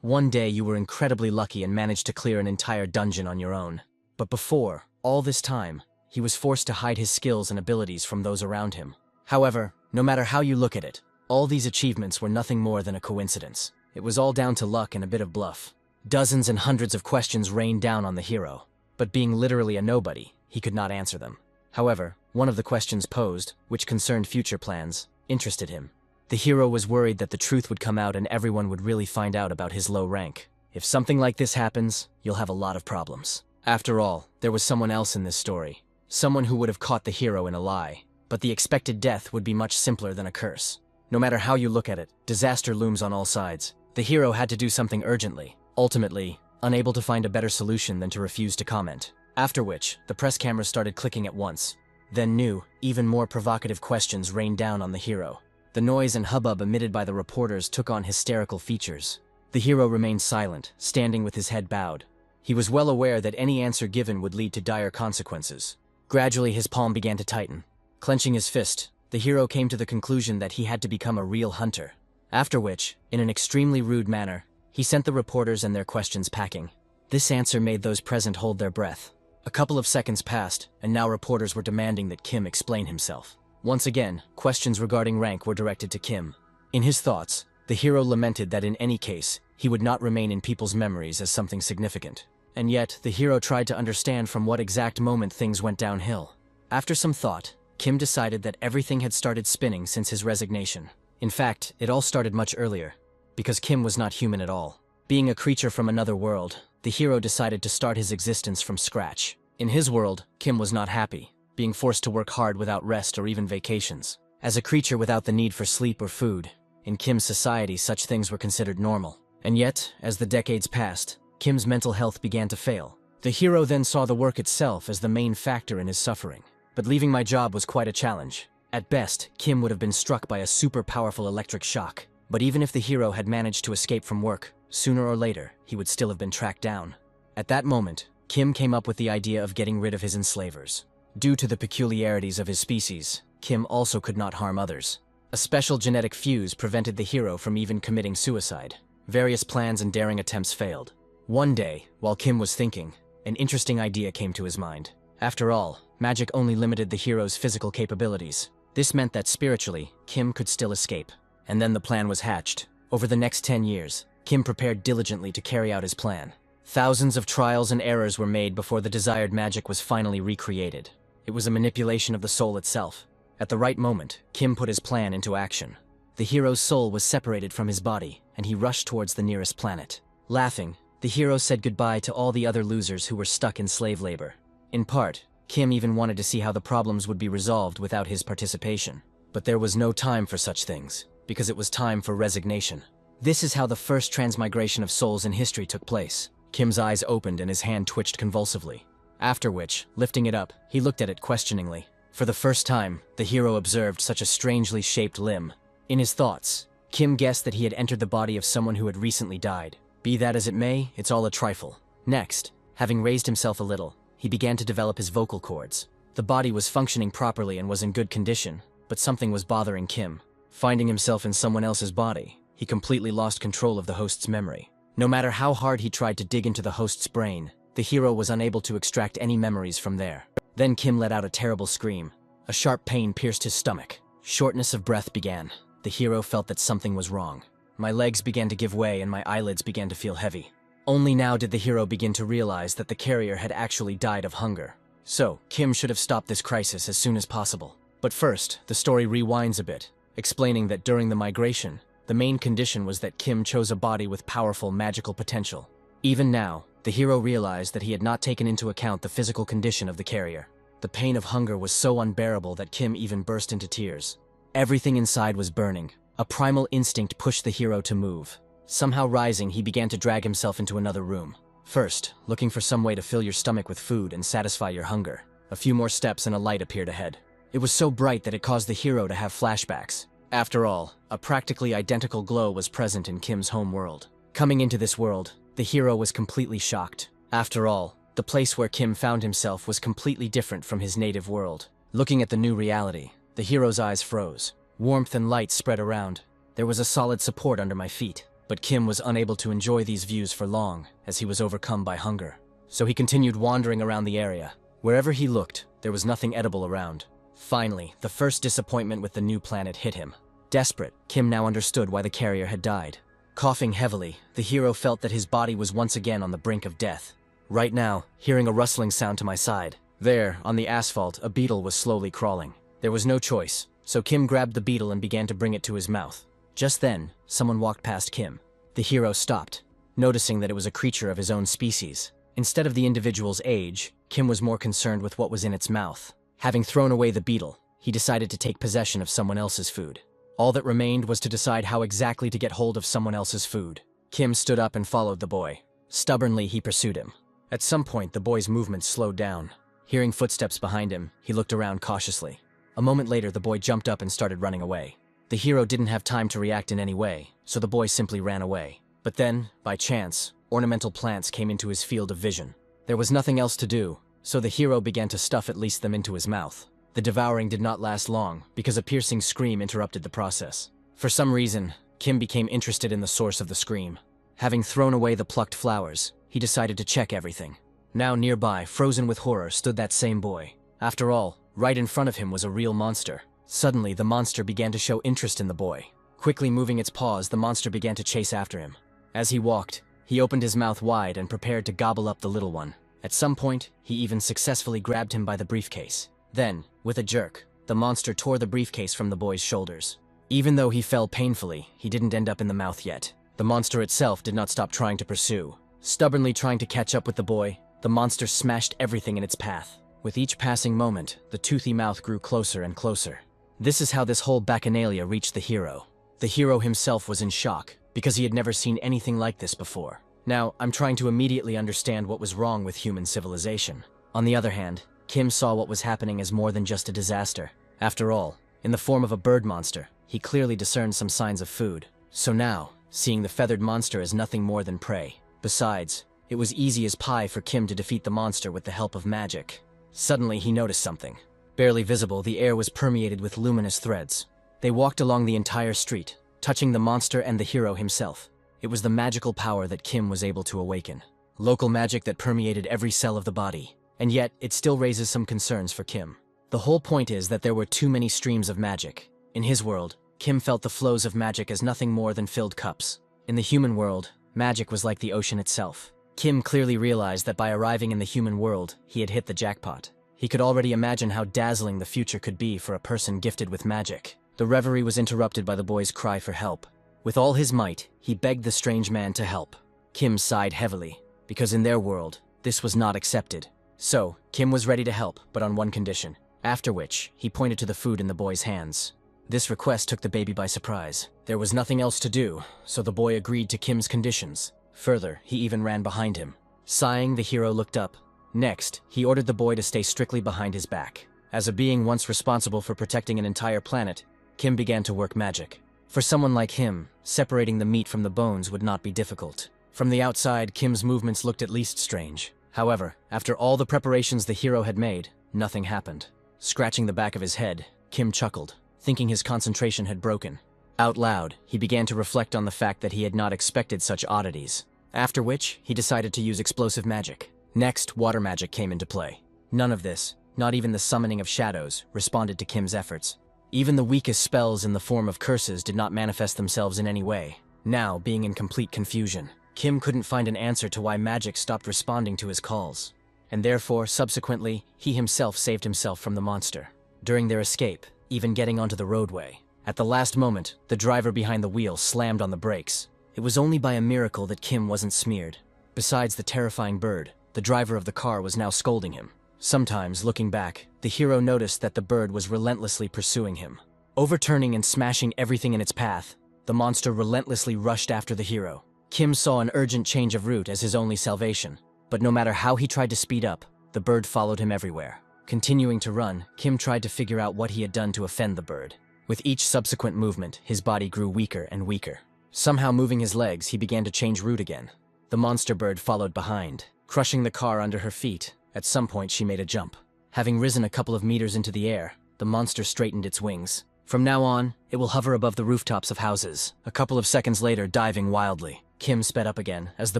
One day you were incredibly lucky and managed to clear an entire dungeon on your own. But before, all this time, he was forced to hide his skills and abilities from those around him. However, no matter how you look at it, all these achievements were nothing more than a coincidence. It was all down to luck and a bit of bluff. Dozens and hundreds of questions rained down on the hero, but being literally a nobody, he could not answer them. However, one of the questions posed, which concerned future plans, interested him. The hero was worried that the truth would come out and everyone would really find out about his low rank. If something like this happens, you'll have a lot of problems. After all, there was someone else in this story. Someone who would have caught the hero in a lie. But the expected death would be much simpler than a curse. No matter how you look at it, disaster looms on all sides. The hero had to do something urgently, ultimately, unable to find a better solution than to refuse to comment. After which, the press cameras started clicking at once. Then new, even more provocative questions rained down on the hero. The noise and hubbub emitted by the reporters took on hysterical features. The hero remained silent, standing with his head bowed. He was well aware that any answer given would lead to dire consequences. Gradually, his palm began to tighten. Clenching his fist, the hero came to the conclusion that he had to become a real hunter. After which, in an extremely rude manner, he sent the reporters and their questions packing. This answer made those present hold their breath. A couple of seconds passed, and now reporters were demanding that Kim explain himself. Once again, questions regarding rank were directed to Kim. In his thoughts, the hero lamented that in any case, he would not remain in people's memories as something significant. And yet, the hero tried to understand from what exact moment things went downhill. After some thought, Kim decided that everything had started spinning since his resignation. In fact, it all started much earlier, because Kim was not human at all. Being a creature from another world, the hero decided to start his existence from scratch. In his world, Kim was not happy, being forced to work hard without rest or even vacations. As a creature without the need for sleep or food, in Kim's society such things were considered normal. And yet, as the decades passed, Kim's mental health began to fail. The hero then saw the work itself as the main factor in his suffering. But leaving my job was quite a challenge. At best, Kim would have been struck by a super powerful electric shock. But even if the hero had managed to escape from work, sooner or later, he would still have been tracked down. At that moment, Kim came up with the idea of getting rid of his enslavers. Due to the peculiarities of his species, Kim also could not harm others. A special genetic fuse prevented the hero from even committing suicide. Various plans and daring attempts failed. One day, while Kim was thinking, an interesting idea came to his mind. After all, magic only limited the hero's physical capabilities. This meant that spiritually, Kim could still escape. And then the plan was hatched. Over the next 10 years, Kim prepared diligently to carry out his plan. Thousands of trials and errors were made before the desired magic was finally recreated. It was a manipulation of the soul itself. At the right moment, Kim put his plan into action. The hero's soul was separated from his body, and he rushed towards the nearest planet. Laughing, the hero said goodbye to all the other losers who were stuck in slave labor. In part, Kim even wanted to see how the problems would be resolved without his participation. But there was no time for such things, because it was time for resignation. This is how the first transmigration of souls in history took place. Kim's eyes opened and his hand twitched convulsively. After which, lifting it up, he looked at it questioningly. For the first time, the hero observed such a strangely shaped limb. In his thoughts, Kim guessed that he had entered the body of someone who had recently died. Be that as it may, it's all a trifle. Next, having raised himself a little, he began to develop his vocal cords. The body was functioning properly and was in good condition, but something was bothering Kim. Finding himself in someone else's body, he completely lost control of the host's memory. No matter how hard he tried to dig into the host's brain, the hero was unable to extract any memories from there. Then Kim let out a terrible scream. A sharp pain pierced his stomach. Shortness of breath began. The hero felt that something was wrong. My legs began to give way and my eyelids began to feel heavy. Only now did the hero begin to realize that the carrier had actually died of hunger. So, Kim should have stopped this crisis as soon as possible. But first, the story rewinds a bit, explaining that during the migration, the main condition was that Kim chose a body with powerful magical potential. Even now, the hero realized that he had not taken into account the physical condition of the carrier. The pain of hunger was so unbearable that Kim even burst into tears. Everything inside was burning. A primal instinct pushed the hero to move. Somehow rising, he began to drag himself into another room. First, looking for some way to fill your stomach with food and satisfy your hunger. A few more steps and a light appeared ahead. It was so bright that it caused the hero to have flashbacks. After all, a practically identical glow was present in Kim's home world. Coming into this world, the hero was completely shocked. After all, the place where Kim found himself was completely different from his native world. Looking at the new reality, the hero's eyes froze. Warmth and light spread around. There was a solid support under my feet. But Kim was unable to enjoy these views for long, as he was overcome by hunger. So he continued wandering around the area. Wherever he looked, there was nothing edible around. Finally, the first disappointment with the new planet hit him. Desperate, Kim now understood why the carrier had died. Coughing heavily, the hero felt that his body was once again on the brink of death. Right now, hearing a rustling sound to my side. There, on the asphalt, a beetle was slowly crawling. There was no choice, so Kim grabbed the beetle and began to bring it to his mouth. Just then, someone walked past Kim. The hero stopped, noticing that it was a creature of his own species. Instead of the individual's age, Kim was more concerned with what was in its mouth. Having thrown away the beetle, he decided to take possession of someone else's food. All that remained was to decide how exactly to get hold of someone else's food. Kim stood up and followed the boy. Stubbornly, he pursued him. At some point, the boy's movements slowed down. Hearing footsteps behind him, he looked around cautiously. A moment later, the boy jumped up and started running away. The hero didn't have time to react in any way, so the boy simply ran away. But then, by chance, ornamental plants came into his field of vision. There was nothing else to do, so the hero began to stuff at least them into his mouth. The devouring did not last long, because a piercing scream interrupted the process. For some reason, Kim became interested in the source of the scream. Having thrown away the plucked flowers, he decided to check everything. Now nearby, frozen with horror, stood that same boy. After all, right in front of him was a real monster. Suddenly, the monster began to show interest in the boy. Quickly moving its paws, the monster began to chase after him. As he walked, he opened his mouth wide and prepared to gobble up the little one. At some point, he even successfully grabbed him by the briefcase. Then, with a jerk, the monster tore the briefcase from the boy's shoulders. Even though he fell painfully, he didn't end up in the mouth yet. The monster itself did not stop trying to pursue. Stubbornly trying to catch up with the boy, the monster smashed everything in its path. With each passing moment, the toothy mouth grew closer and closer. This is how this whole bacchanalia reached the hero. The hero himself was in shock, because he had never seen anything like this before. Now, I'm trying to immediately understand what was wrong with human civilization. On the other hand, Kim saw what was happening as more than just a disaster. After all, in the form of a bird monster, he clearly discerned some signs of food. So now, seeing the feathered monster as nothing more than prey. Besides, it was easy as pie for Kim to defeat the monster with the help of magic. Suddenly, he noticed something. Barely visible, the air was permeated with luminous threads. They walked along the entire street, touching the monster and the hero himself. It was the magical power that Kim was able to awaken. Local magic that permeated every cell of the body. And yet, it still raises some concerns for Kim. The whole point is that there were too many streams of magic. In his world, Kim felt the flows of magic as nothing more than filled cups. In the human world, magic was like the ocean itself. Kim clearly realized that by arriving in the human world, he had hit the jackpot. He could already imagine how dazzling the future could be for a person gifted with magic. The reverie was interrupted by the boy's cry for help. With all his might, he begged the strange man to help. Kim sighed heavily, because in their world, this was not accepted. So, Kim was ready to help, but on one condition. After which, he pointed to the food in the boy's hands. This request took the baby by surprise. There was nothing else to do, so the boy agreed to Kim's conditions. Further, he even ran behind him. Sighing, the hero looked up. Next, he ordered the boy to stay strictly behind his back. As a being once responsible for protecting an entire planet, Kim began to work magic. For someone like him, separating the meat from the bones would not be difficult. From the outside, Kim's movements looked at least strange. However, after all the preparations the hero had made, nothing happened. Scratching the back of his head, Kim chuckled, thinking his concentration had broken. Out loud, he began to reflect on the fact that he had not expected such oddities. After which, he decided to use explosive magic. Next, water magic came into play. None of this, not even the summoning of shadows, responded to Kim's efforts. Even the weakest spells in the form of curses did not manifest themselves in any way. Now, being in complete confusion, Kim couldn't find an answer to why magic stopped responding to his calls. And therefore, subsequently, he himself saved himself from the monster. During their escape, even getting onto the roadway. At the last moment, the driver behind the wheel slammed on the brakes. It was only by a miracle that Kim wasn't smeared. Besides the terrifying bird, the driver of the car was now scolding him. Sometimes, looking back, the hero noticed that the bird was relentlessly pursuing him. Overturning and smashing everything in its path, the monster relentlessly rushed after the hero. Kim saw an urgent change of route as his only salvation, but no matter how he tried to speed up, the bird followed him everywhere. Continuing to run, Kim tried to figure out what he had done to offend the bird. With each subsequent movement, his body grew weaker and weaker. Somehow moving his legs, he began to change route again. The monster bird followed behind, crushing the car under her feet. At some point, she made a jump. Having risen a couple of meters into the air, the monster straightened its wings. From now on, it will hover above the rooftops of houses. A couple of seconds later, diving wildly, Kim sped up again, as the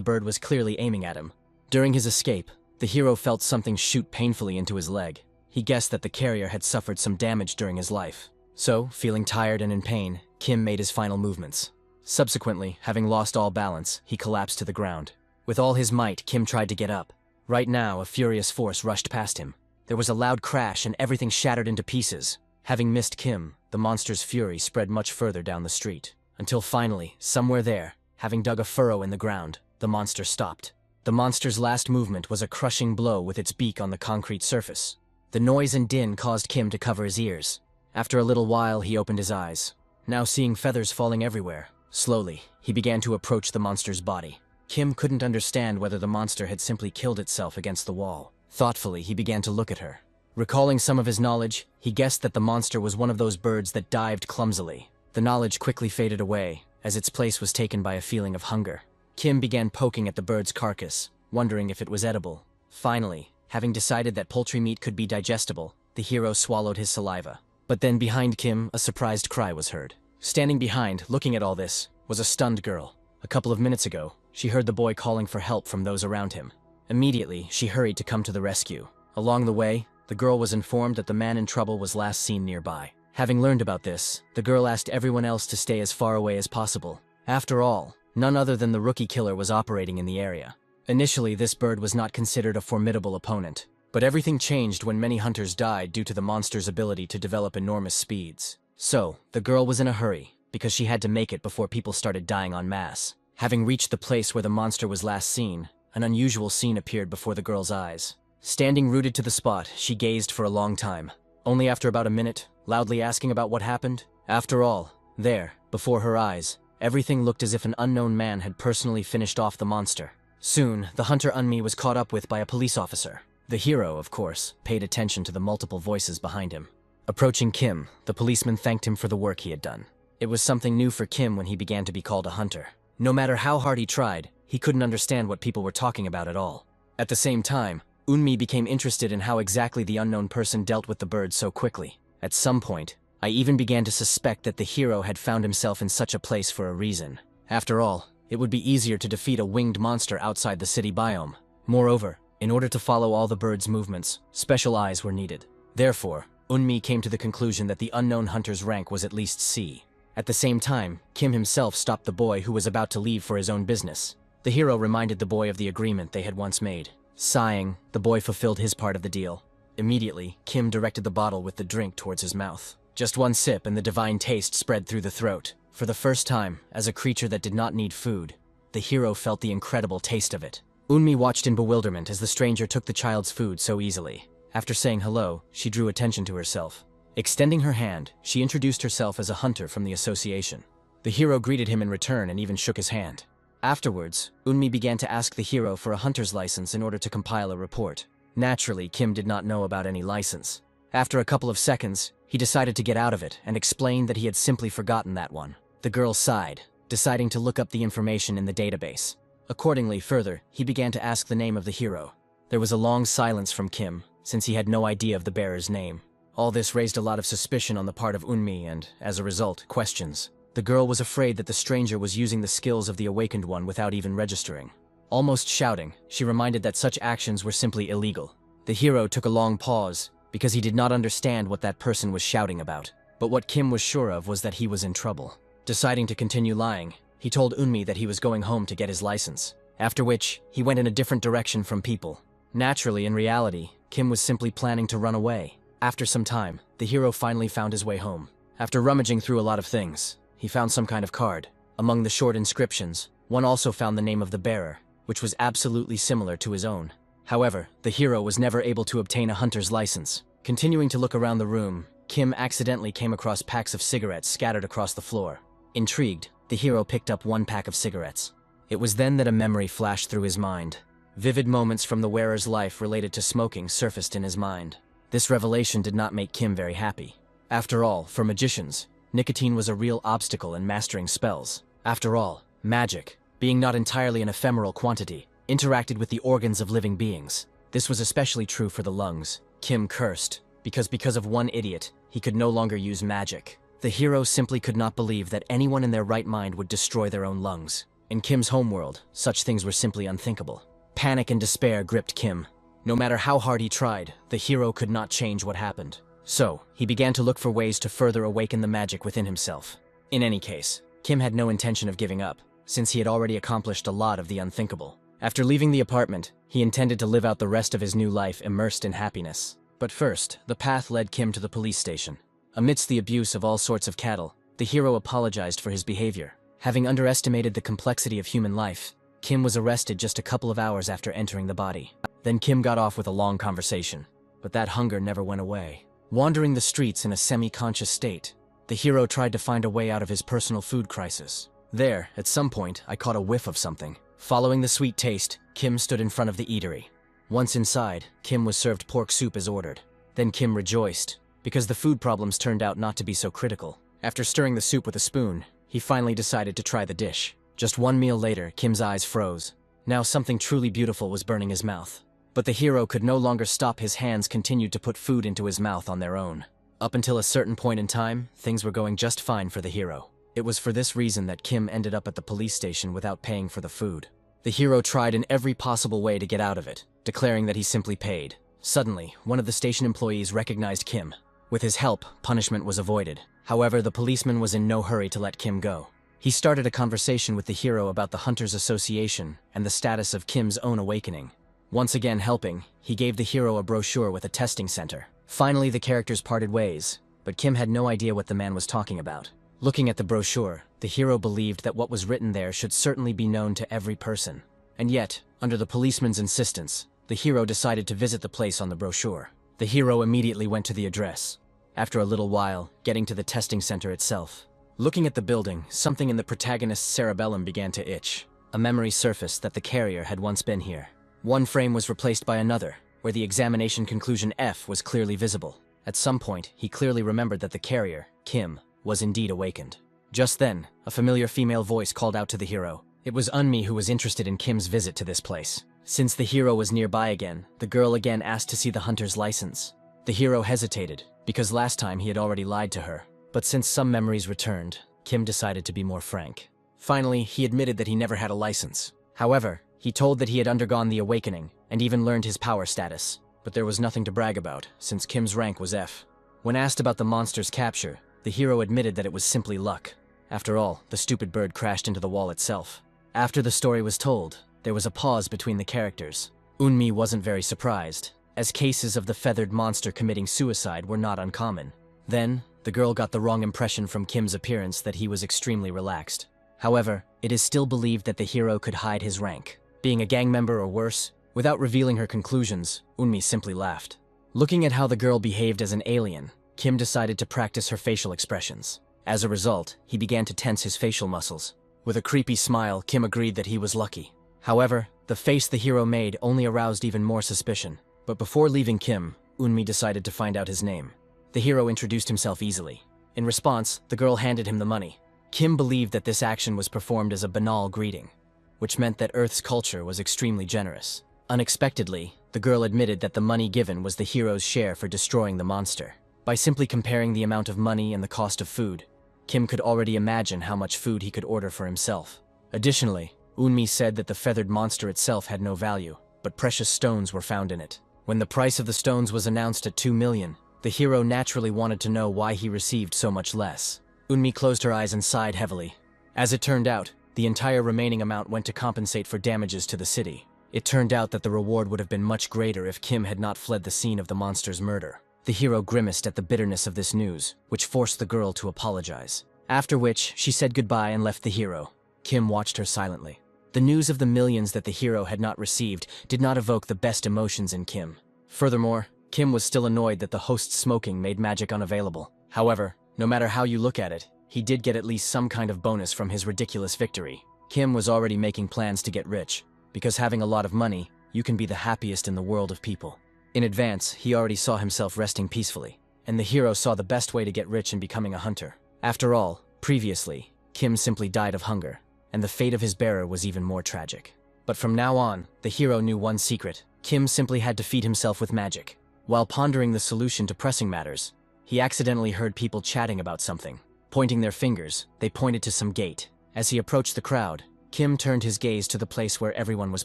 bird was clearly aiming at him. During his escape, the hero felt something shoot painfully into his leg. He guessed that the carrier had suffered some damage during his life. So, feeling tired and in pain, Kim made his final movements. Subsequently, having lost all balance, he collapsed to the ground. With all his might, Kim tried to get up. Right now, a furious force rushed past him. There was a loud crash and everything shattered into pieces. Having missed Kim, the monster's fury spread much further down the street. Until finally, somewhere there, having dug a furrow in the ground, the monster stopped. The monster's last movement was a crushing blow with its beak on the concrete surface. The noise and din caused Kim to cover his ears. After a little while, he opened his eyes. Now seeing feathers falling everywhere, slowly, he began to approach the monster's body. Kim couldn't understand whether the monster had simply killed itself against the wall. Thoughtfully, he began to look at her. Recalling some of his knowledge, he guessed that the monster was one of those birds that dived clumsily. The knowledge quickly faded away, as its place was taken by a feeling of hunger. Kim began poking at the bird's carcass, wondering if it was edible. Finally, having decided that poultry meat could be digestible, the hero swallowed his saliva. But then behind Kim, a surprised cry was heard. Standing behind, looking at all this, was a stunned girl. A couple of minutes ago, she heard the boy calling for help from those around him. Immediately, she hurried to come to the rescue. Along the way, the girl was informed that the man in trouble was last seen nearby. Having learned about this, the girl asked everyone else to stay as far away as possible. After all, none other than the rookie killer was operating in the area. Initially, this bird was not considered a formidable opponent, but everything changed when many hunters died due to the monster's ability to develop enormous speeds. So, the girl was in a hurry, because she had to make it before people started dying en masse. Having reached the place where the monster was last seen, an unusual scene appeared before the girl's eyes. Standing rooted to the spot, she gazed for a long time. Only after about a minute, loudly asking about what happened. After all, there, before her eyes, everything looked as if an unknown man had personally finished off the monster. Soon, the hunter Unmi was caught up with by a police officer. The hero, of course, paid attention to the multiple voices behind him. Approaching Kim, the policeman thanked him for the work he had done. It was something new for Kim when he began to be called a hunter. No matter how hard he tried, he couldn't understand what people were talking about at all. At the same time, Unmi became interested in how exactly the unknown person dealt with the bird so quickly. At some point, I even began to suspect that the hero had found himself in such a place for a reason. After all, it would be easier to defeat a winged monster outside the city biome. Moreover, in order to follow all the bird's movements, special eyes were needed. Therefore, Unmi came to the conclusion that the unknown hunter's rank was at least C. At the same time, Kim himself stopped the boy who was about to leave for his own business. The hero reminded the boy of the agreement they had once made. Sighing, the boy fulfilled his part of the deal. Immediately, Kim directed the bottle with the drink towards his mouth. Just one sip and the divine taste spread through the throat. For the first time, as a creature that did not need food, the hero felt the incredible taste of it. Unmi watched in bewilderment as the stranger took the child's food so easily. After saying hello, she drew attention to herself. Extending her hand, she introduced herself as a hunter from the association. The hero greeted him in return and even shook his hand. Afterwards, Unmi began to ask the hero for a hunter's license in order to compile a report. Naturally, Kim did not know about any license. After a couple of seconds, he decided to get out of it and explained that he had simply forgotten that one. The girl sighed, deciding to look up the information in the database. Accordingly, further, he began to ask the name of the hero. There was a long silence from Kim, since he had no idea of the bearer's name. All this raised a lot of suspicion on the part of Unmi and, as a result, questions. The girl was afraid that the stranger was using the skills of the awakened one without even registering. Almost shouting, she reminded that such actions were simply illegal. The hero took a long pause, because he did not understand what that person was shouting about. But what Kim was sure of was that he was in trouble. Deciding to continue lying, he told Unmi that he was going home to get his license. After which, he went in a different direction from people. Naturally, in reality, Kim was simply planning to run away. After some time, the hero finally found his way home. After rummaging through a lot of things, he found some kind of card. Among the short inscriptions, one also found the name of the bearer, which was absolutely similar to his own. However, the hero was never able to obtain a hunter's license. Continuing to look around the room, Kim accidentally came across packs of cigarettes scattered across the floor. Intrigued, the hero picked up one pack of cigarettes. It was then that a memory flashed through his mind. Vivid moments from the wearer's life related to smoking surfaced in his mind. This revelation did not make Kim very happy. After all, for magicians, nicotine was a real obstacle in mastering spells. After all, magic, being not entirely an ephemeral quantity, interacted with the organs of living beings. This was especially true for the lungs. Kim cursed, because of one idiot, he could no longer use magic. The hero simply could not believe that anyone in their right mind would destroy their own lungs. In Kim's homeworld, such things were simply unthinkable. Panic and despair gripped Kim. No matter how hard he tried, the hero could not change what happened. So, he began to look for ways to further awaken the magic within himself. In any case, Kim had no intention of giving up, since he had already accomplished a lot of the unthinkable. After leaving the apartment, he intended to live out the rest of his new life immersed in happiness. But first, the path led Kim to the police station. Amidst the abuse of all sorts of cattle, the hero apologized for his behavior. Having underestimated the complexity of human life, Kim was arrested just a couple of hours after entering the body. Then Kim got off with a long conversation, but that hunger never went away. Wandering the streets in a semi-conscious state, the hero tried to find a way out of his personal food crisis. There, at some point, I caught a whiff of something. Following the sweet taste, Kim stood in front of the eatery. Once inside, Kim was served pork soup as ordered. Then Kim rejoiced, because the food problems turned out not to be so critical. After stirring the soup with a spoon, he finally decided to try the dish. Just one meal later, Kim's eyes froze. Now something truly beautiful was burning his mouth. But the hero could no longer stop. His hands continued to put food into his mouth on their own. Up until a certain point in time, things were going just fine for the hero. It was for this reason that Kim ended up at the police station without paying for the food. The hero tried in every possible way to get out of it, declaring that he simply paid. Suddenly, one of the station employees recognized Kim. With his help, punishment was avoided. However, the policeman was in no hurry to let Kim go. He started a conversation with the hero about the Hunters Association and the status of Kim's own awakening. Once again helping, he gave the hero a brochure with a testing center. Finally, the characters parted ways, but Kim had no idea what the man was talking about. Looking at the brochure, the hero believed that what was written there should certainly be known to every person. And yet, under the policeman's insistence, the hero decided to visit the place on the brochure. The hero immediately went to the address. After a little while, getting to the testing center itself. Looking at the building, something in the protagonist's cerebellum began to itch. A memory surfaced that the carrier had once been here. One frame was replaced by another, where the examination conclusion F was clearly visible. At some point, he clearly remembered that the carrier, Kim, was indeed awakened. Just then, a familiar female voice called out to the hero. It was Unmi who was interested in Kim's visit to this place. Since the hero was nearby again, the girl again asked to see the hunter's license. The hero hesitated, because last time he had already lied to her. But since some memories returned, Kim decided to be more frank. Finally, he admitted that he never had a license. However, he told that he had undergone the awakening, and even learned his power status. But there was nothing to brag about, since Kim's rank was F. When asked about the monster's capture, the hero admitted that it was simply luck. After all, the stupid bird crashed into the wall itself. After the story was told, there was a pause between the characters. Unmi wasn't very surprised, as cases of the feathered monster committing suicide were not uncommon. Then, the girl got the wrong impression from Kim's appearance that he was extremely relaxed. However, it is still believed that the hero could hide his rank. Being a gang member or worse, without revealing her conclusions, Unmi simply laughed. Looking at how the girl behaved as an alien, Kim decided to practice her facial expressions. As a result, he began to tense his facial muscles. With a creepy smile, Kim agreed that he was lucky. However, the face the hero made only aroused even more suspicion. But before leaving Kim, Unmi decided to find out his name. The hero introduced himself easily. In response, the girl handed him the money. Kim believed that this action was performed as a banal greeting, which meant that Earth's culture was extremely generous. Unexpectedly, the girl admitted that the money given was the hero's share for destroying the monster. By simply comparing the amount of money and the cost of food, Kim could already imagine how much food he could order for himself. Additionally, Unmi said that the feathered monster itself had no value, but precious stones were found in it. When the price of the stones was announced at 2 million, the hero naturally wanted to know why he received so much less. Unmi closed her eyes and sighed heavily. As it turned out, the entire remaining amount went to compensate for damages to the city. It turned out that the reward would have been much greater if Kim had not fled the scene of the monster's murder. The hero grimaced at the bitterness of this news, which forced the girl to apologize. After which, she said goodbye and left the hero. Kim watched her silently. The news of the millions that the hero had not received did not evoke the best emotions in Kim. Furthermore, Kim was still annoyed that the host's smoking made magic unavailable. However, no matter how you look at it, he did get at least some kind of bonus from his ridiculous victory. Kim was already making plans to get rich, because having a lot of money, you can be the happiest in the world of people. In advance, he already saw himself resting peacefully, and the hero saw the best way to get rich in becoming a hunter. After all, previously, Kim simply died of hunger, and the fate of his bearer was even more tragic. But from now on, the hero knew one secret. Kim simply had to feed himself with magic. While pondering the solution to pressing matters, he accidentally heard people chatting about something. Pointing their fingers, they pointed to some gate. As he approached the crowd, Kim turned his gaze to the place where everyone was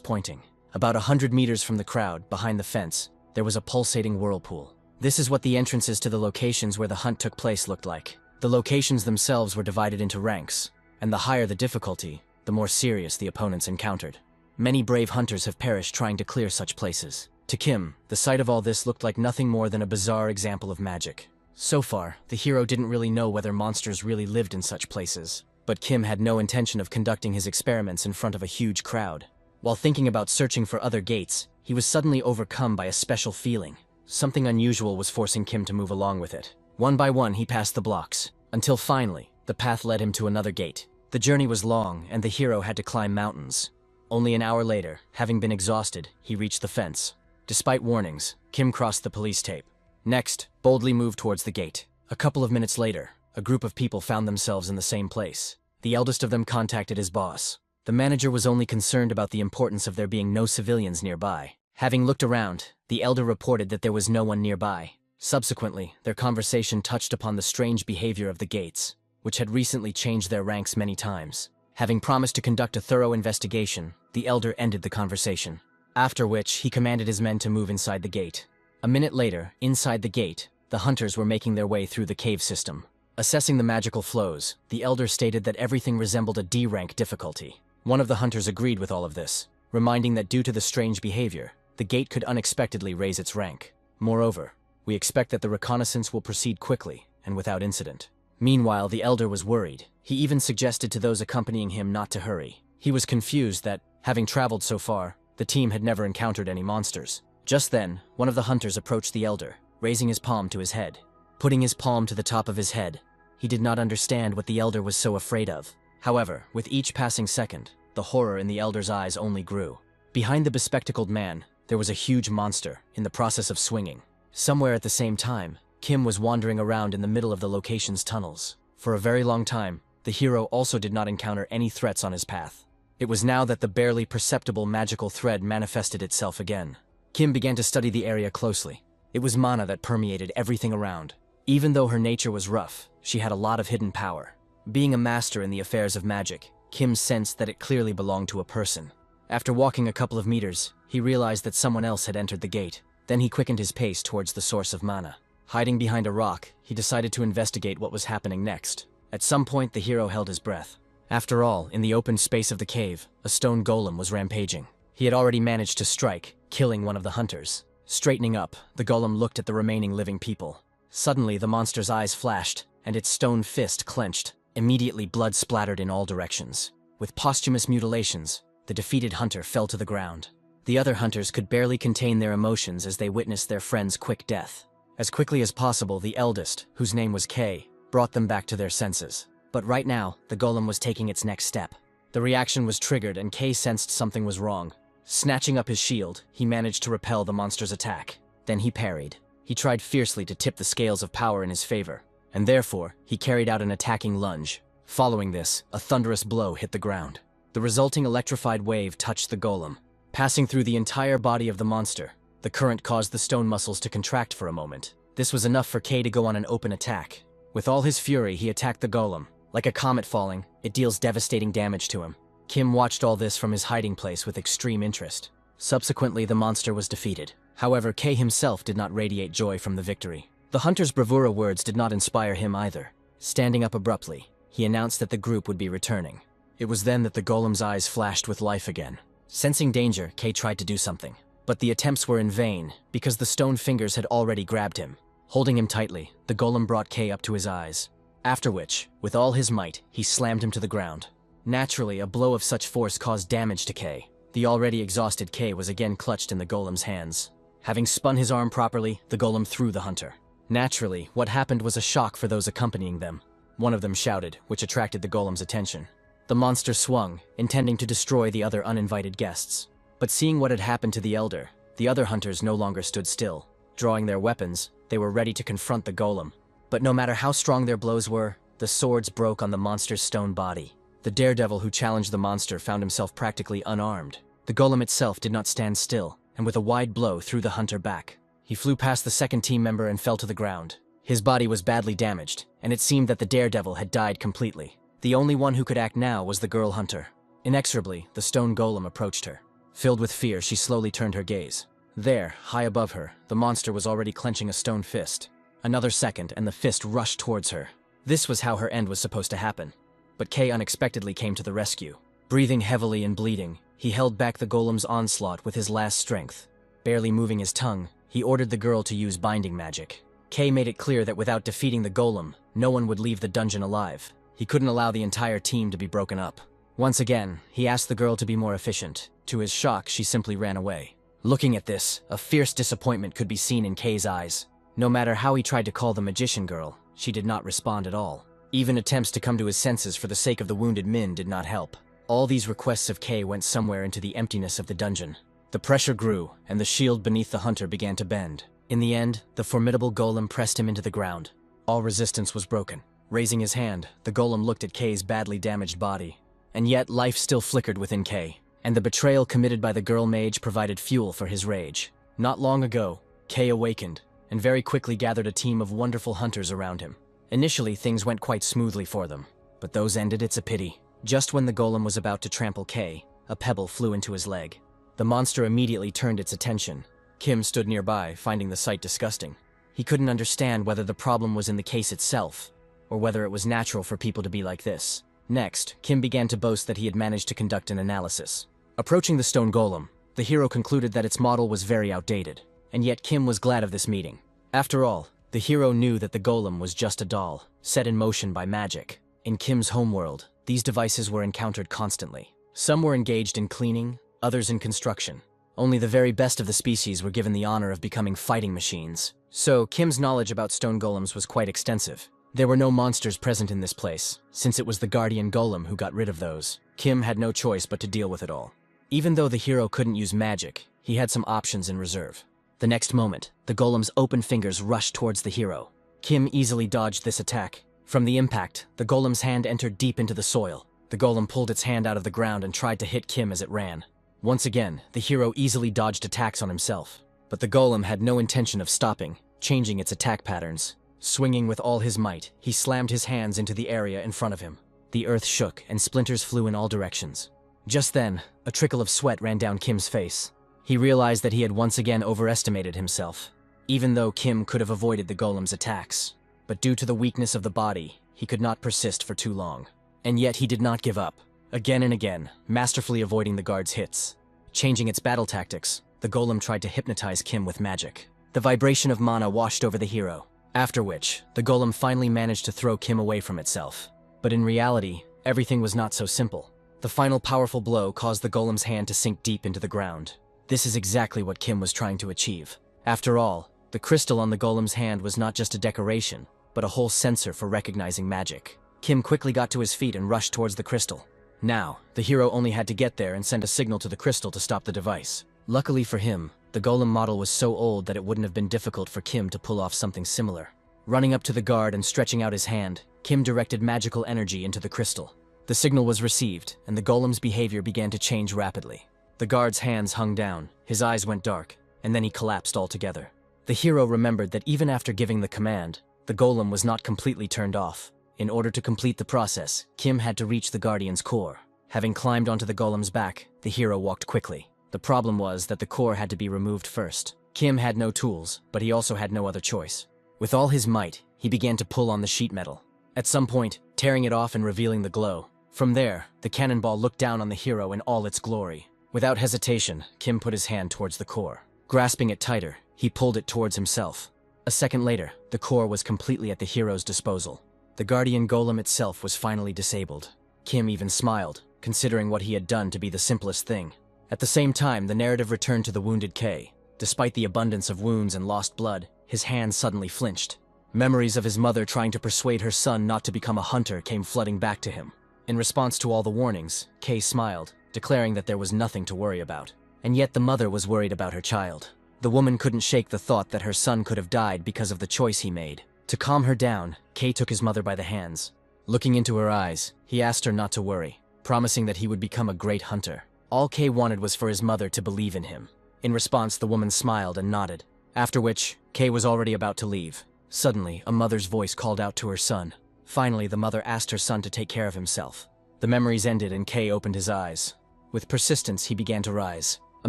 pointing. About 100 meters from the crowd, behind the fence, there was a pulsating whirlpool. This is what the entrances to the locations where the hunt took place looked like. The locations themselves were divided into ranks, and the higher the difficulty, the more serious the opponents encountered. Many brave hunters have perished trying to clear such places. To Kim, the sight of all this looked like nothing more than a bizarre example of magic. So far, the hero didn't really know whether monsters really lived in such places, but Kim had no intention of conducting his experiments in front of a huge crowd. While thinking about searching for other gates, he was suddenly overcome by a special feeling. Something unusual was forcing Kim to move along with it. One by one, he passed the blocks, until finally, the path led him to another gate. The journey was long, and the hero had to climb mountains. Only an hour later, having been exhausted, he reached the fence. Despite warnings, Kim crossed the police tape. Next, boldly moved towards the gate. A couple of minutes later, a group of people found themselves in the same place. The eldest of them contacted his boss. The manager was only concerned about the importance of there being no civilians nearby. Having looked around, the elder reported that there was no one nearby. Subsequently, their conversation touched upon the strange behavior of the gates, which had recently changed their ranks many times. Having promised to conduct a thorough investigation, the elder ended the conversation. After which, he commanded his men to move inside the gate. A minute later, inside the gate, the hunters were making their way through the cave system. Assessing the magical flows, the elder stated that everything resembled a D-rank difficulty. One of the hunters agreed with all of this, reminding that due to the strange behavior, the gate could unexpectedly raise its rank. Moreover, we expect that the reconnaissance will proceed quickly and without incident. Meanwhile, the elder was worried. He even suggested to those accompanying him not to hurry. He was confused that, having traveled so far, the team had never encountered any monsters. Just then, one of the hunters approached the elder, raising his palm to his head. Putting his palm to the top of his head, he did not understand what the elder was so afraid of. However, with each passing second, the horror in the elder's eyes only grew. Behind the bespectacled man, there was a huge monster, in the process of swinging. Somewhere at the same time, Kim was wandering around in the middle of the location's tunnels. For a very long time, the hero also did not encounter any threats on his path. It was now that the barely perceptible magical thread manifested itself again. Kim began to study the area closely. It was mana that permeated everything around. Even though her nature was rough, she had a lot of hidden power. Being a master in the affairs of magic, Kim sensed that it clearly belonged to a person. After walking a couple of meters, he realized that someone else had entered the gate. Then he quickened his pace towards the source of mana. Hiding behind a rock, he decided to investigate what was happening next. At some point, the hero held his breath. After all, in the open space of the cave, a stone golem was rampaging. He had already managed to strike, killing one of the hunters. Straightening up, the golem looked at the remaining living people. Suddenly, the monster's eyes flashed, and its stone fist clenched. Immediately, blood splattered in all directions. With posthumous mutilations, the defeated hunter fell to the ground. The other hunters could barely contain their emotions as they witnessed their friend's quick death. As quickly as possible, the eldest, whose name was Kay, brought them back to their senses. But right now, the golem was taking its next step. The reaction was triggered and Kay sensed something was wrong. Snatching up his shield, he managed to repel the monster's attack. Then he parried. He tried fiercely to tip the scales of power in his favor, and therefore, he carried out an attacking lunge. Following this, a thunderous blow hit the ground. The resulting electrified wave touched the golem. Passing through the entire body of the monster, the current caused the stone muscles to contract for a moment. This was enough for Kay to go on an open attack. With all his fury, he attacked the golem. Like a comet falling, it deals devastating damage to him. Kim watched all this from his hiding place with extreme interest. Subsequently, the monster was defeated. However, Kay himself did not radiate joy from the victory. The hunter's bravura words did not inspire him either. Standing up abruptly, he announced that the group would be returning. It was then that the golem's eyes flashed with life again. Sensing danger, Kay tried to do something. But the attempts were in vain, because the stone fingers had already grabbed him. Holding him tightly, the golem brought Kay up to his eyes. After which, with all his might, he slammed him to the ground. Naturally, a blow of such force caused damage to Kay. The already exhausted Kay was again clutched in the golem's hands. Having spun his arm properly, the golem threw the hunter. Naturally, what happened was a shock for those accompanying them. One of them shouted, which attracted the golem's attention. The monster swung, intending to destroy the other uninvited guests. But seeing what had happened to the elder, the other hunters no longer stood still. Drawing their weapons, they were ready to confront the golem. But no matter how strong their blows were, the swords broke on the monster's stone body. The daredevil who challenged the monster found himself practically unarmed. The golem itself did not stand still, and with a wide blow threw the hunter back. He flew past the second team member and fell to the ground. His body was badly damaged, and it seemed that the daredevil had died completely. The only one who could act now was the girl hunter. Inexorably, the stone golem approached her. Filled with fear, she slowly turned her gaze. There, high above her, the monster was already clenching a stone fist. Another second, and the fist rushed towards her. This was how her end was supposed to happen. But Kay unexpectedly came to the rescue. Breathing heavily and bleeding, he held back the golem's onslaught with his last strength. Barely moving his tongue, he ordered the girl to use binding magic. Kay made it clear that without defeating the golem, no one would leave the dungeon alive. He couldn't allow the entire team to be broken up. Once again, he asked the girl to be more efficient. To his shock, she simply ran away. Looking at this, a fierce disappointment could be seen in Kay's eyes. No matter how he tried to call the magician girl, she did not respond at all. Even attempts to come to his senses for the sake of the wounded Min did not help. All these requests of Kay went somewhere into the emptiness of the dungeon. The pressure grew, and the shield beneath the hunter began to bend. In the end, the formidable golem pressed him into the ground. All resistance was broken. Raising his hand, the golem looked at Kay's badly damaged body. And yet, life still flickered within Kay, and the betrayal committed by the girl mage provided fuel for his rage. Not long ago, Kay awakened, and very quickly gathered a team of wonderful hunters around him. Initially, things went quite smoothly for them, but those ended. It's a pity. Just when the golem was about to trample Kay, a pebble flew into his leg. The monster immediately turned its attention. Kim stood nearby, finding the sight disgusting. He couldn't understand whether the problem was in the case itself, or whether it was natural for people to be like this. Next, Kim began to boast that he had managed to conduct an analysis. Approaching the stone golem, the hero concluded that its model was very outdated, and yet Kim was glad of this meeting. After all, the hero knew that the golem was just a doll, set in motion by magic. In Kim's homeworld, these devices were encountered constantly. Some were engaged in cleaning, others in construction. Only the very best of the species were given the honor of becoming fighting machines. So, Kim's knowledge about stone golems was quite extensive. There were no monsters present in this place, since it was the guardian golem who got rid of those. Kim had no choice but to deal with it all. Even though the hero couldn't use magic, he had some options in reserve. The next moment, the golem's open fingers rushed towards the hero. Kim easily dodged this attack. From the impact, the golem's hand entered deep into the soil. The golem pulled its hand out of the ground and tried to hit Kim as it ran. Once again, the hero easily dodged attacks on himself. But the golem had no intention of stopping, changing its attack patterns. Swinging with all his might, he slammed his hands into the area in front of him. The earth shook and splinters flew in all directions. Just then, a trickle of sweat ran down Kim's face. He realized that he had once again overestimated himself, even though Kim could have avoided the golem's attacks. But due to the weakness of the body, he could not persist for too long. And yet he did not give up. Again and again, masterfully avoiding the guard's hits. Changing its battle tactics, the golem tried to hypnotize Kim with magic. The vibration of mana washed over the hero, after which, the golem finally managed to throw Kim away from itself. But in reality, everything was not so simple. The final powerful blow caused the golem's hand to sink deep into the ground. This is exactly what Kim was trying to achieve. After all, the crystal on the golem's hand was not just a decoration, but a whole sensor for recognizing magic. Kim quickly got to his feet and rushed towards the crystal. Now, the hero only had to get there and send a signal to the crystal to stop the device. Luckily for him, the golem model was so old that it wouldn't have been difficult for Kim to pull off something similar. Running up to the guard and stretching out his hand, Kim directed magical energy into the crystal. The signal was received, and the golem's behavior began to change rapidly. The guard's hands hung down, his eyes went dark, and then he collapsed altogether. The hero remembered that even after giving the command, the golem was not completely turned off. In order to complete the process, Kim had to reach the guardian's core. Having climbed onto the golem's back, the hero walked quickly. The problem was that the core had to be removed first. Kim had no tools, but he also had no other choice. With all his might, he began to pull on the sheet metal. At some point, tearing it off and revealing the glow. From there, the cannonball looked down on the hero in all its glory. Without hesitation, Kim put his hand towards the core. Grasping it tighter, he pulled it towards himself. A second later, the core was completely at the hero's disposal. The guardian golem itself was finally disabled. Kim even smiled, considering what he had done to be the simplest thing. At the same time, the narrative returned to the wounded Kay. Despite the abundance of wounds and lost blood, his hand suddenly flinched. Memories of his mother trying to persuade her son not to become a hunter came flooding back to him. In response to all the warnings, Kay smiled, declaring that there was nothing to worry about. And yet the mother was worried about her child. The woman couldn't shake the thought that her son could have died because of the choice he made. To calm her down, Kay took his mother by the hands. Looking into her eyes, he asked her not to worry, promising that he would become a great hunter. All Kay wanted was for his mother to believe in him. In response, the woman smiled and nodded, after which, Kay was already about to leave. Suddenly, a mother's voice called out to her son. Finally, the mother asked her son to take care of himself. The memories ended and Kay opened his eyes. With persistence, he began to rise. A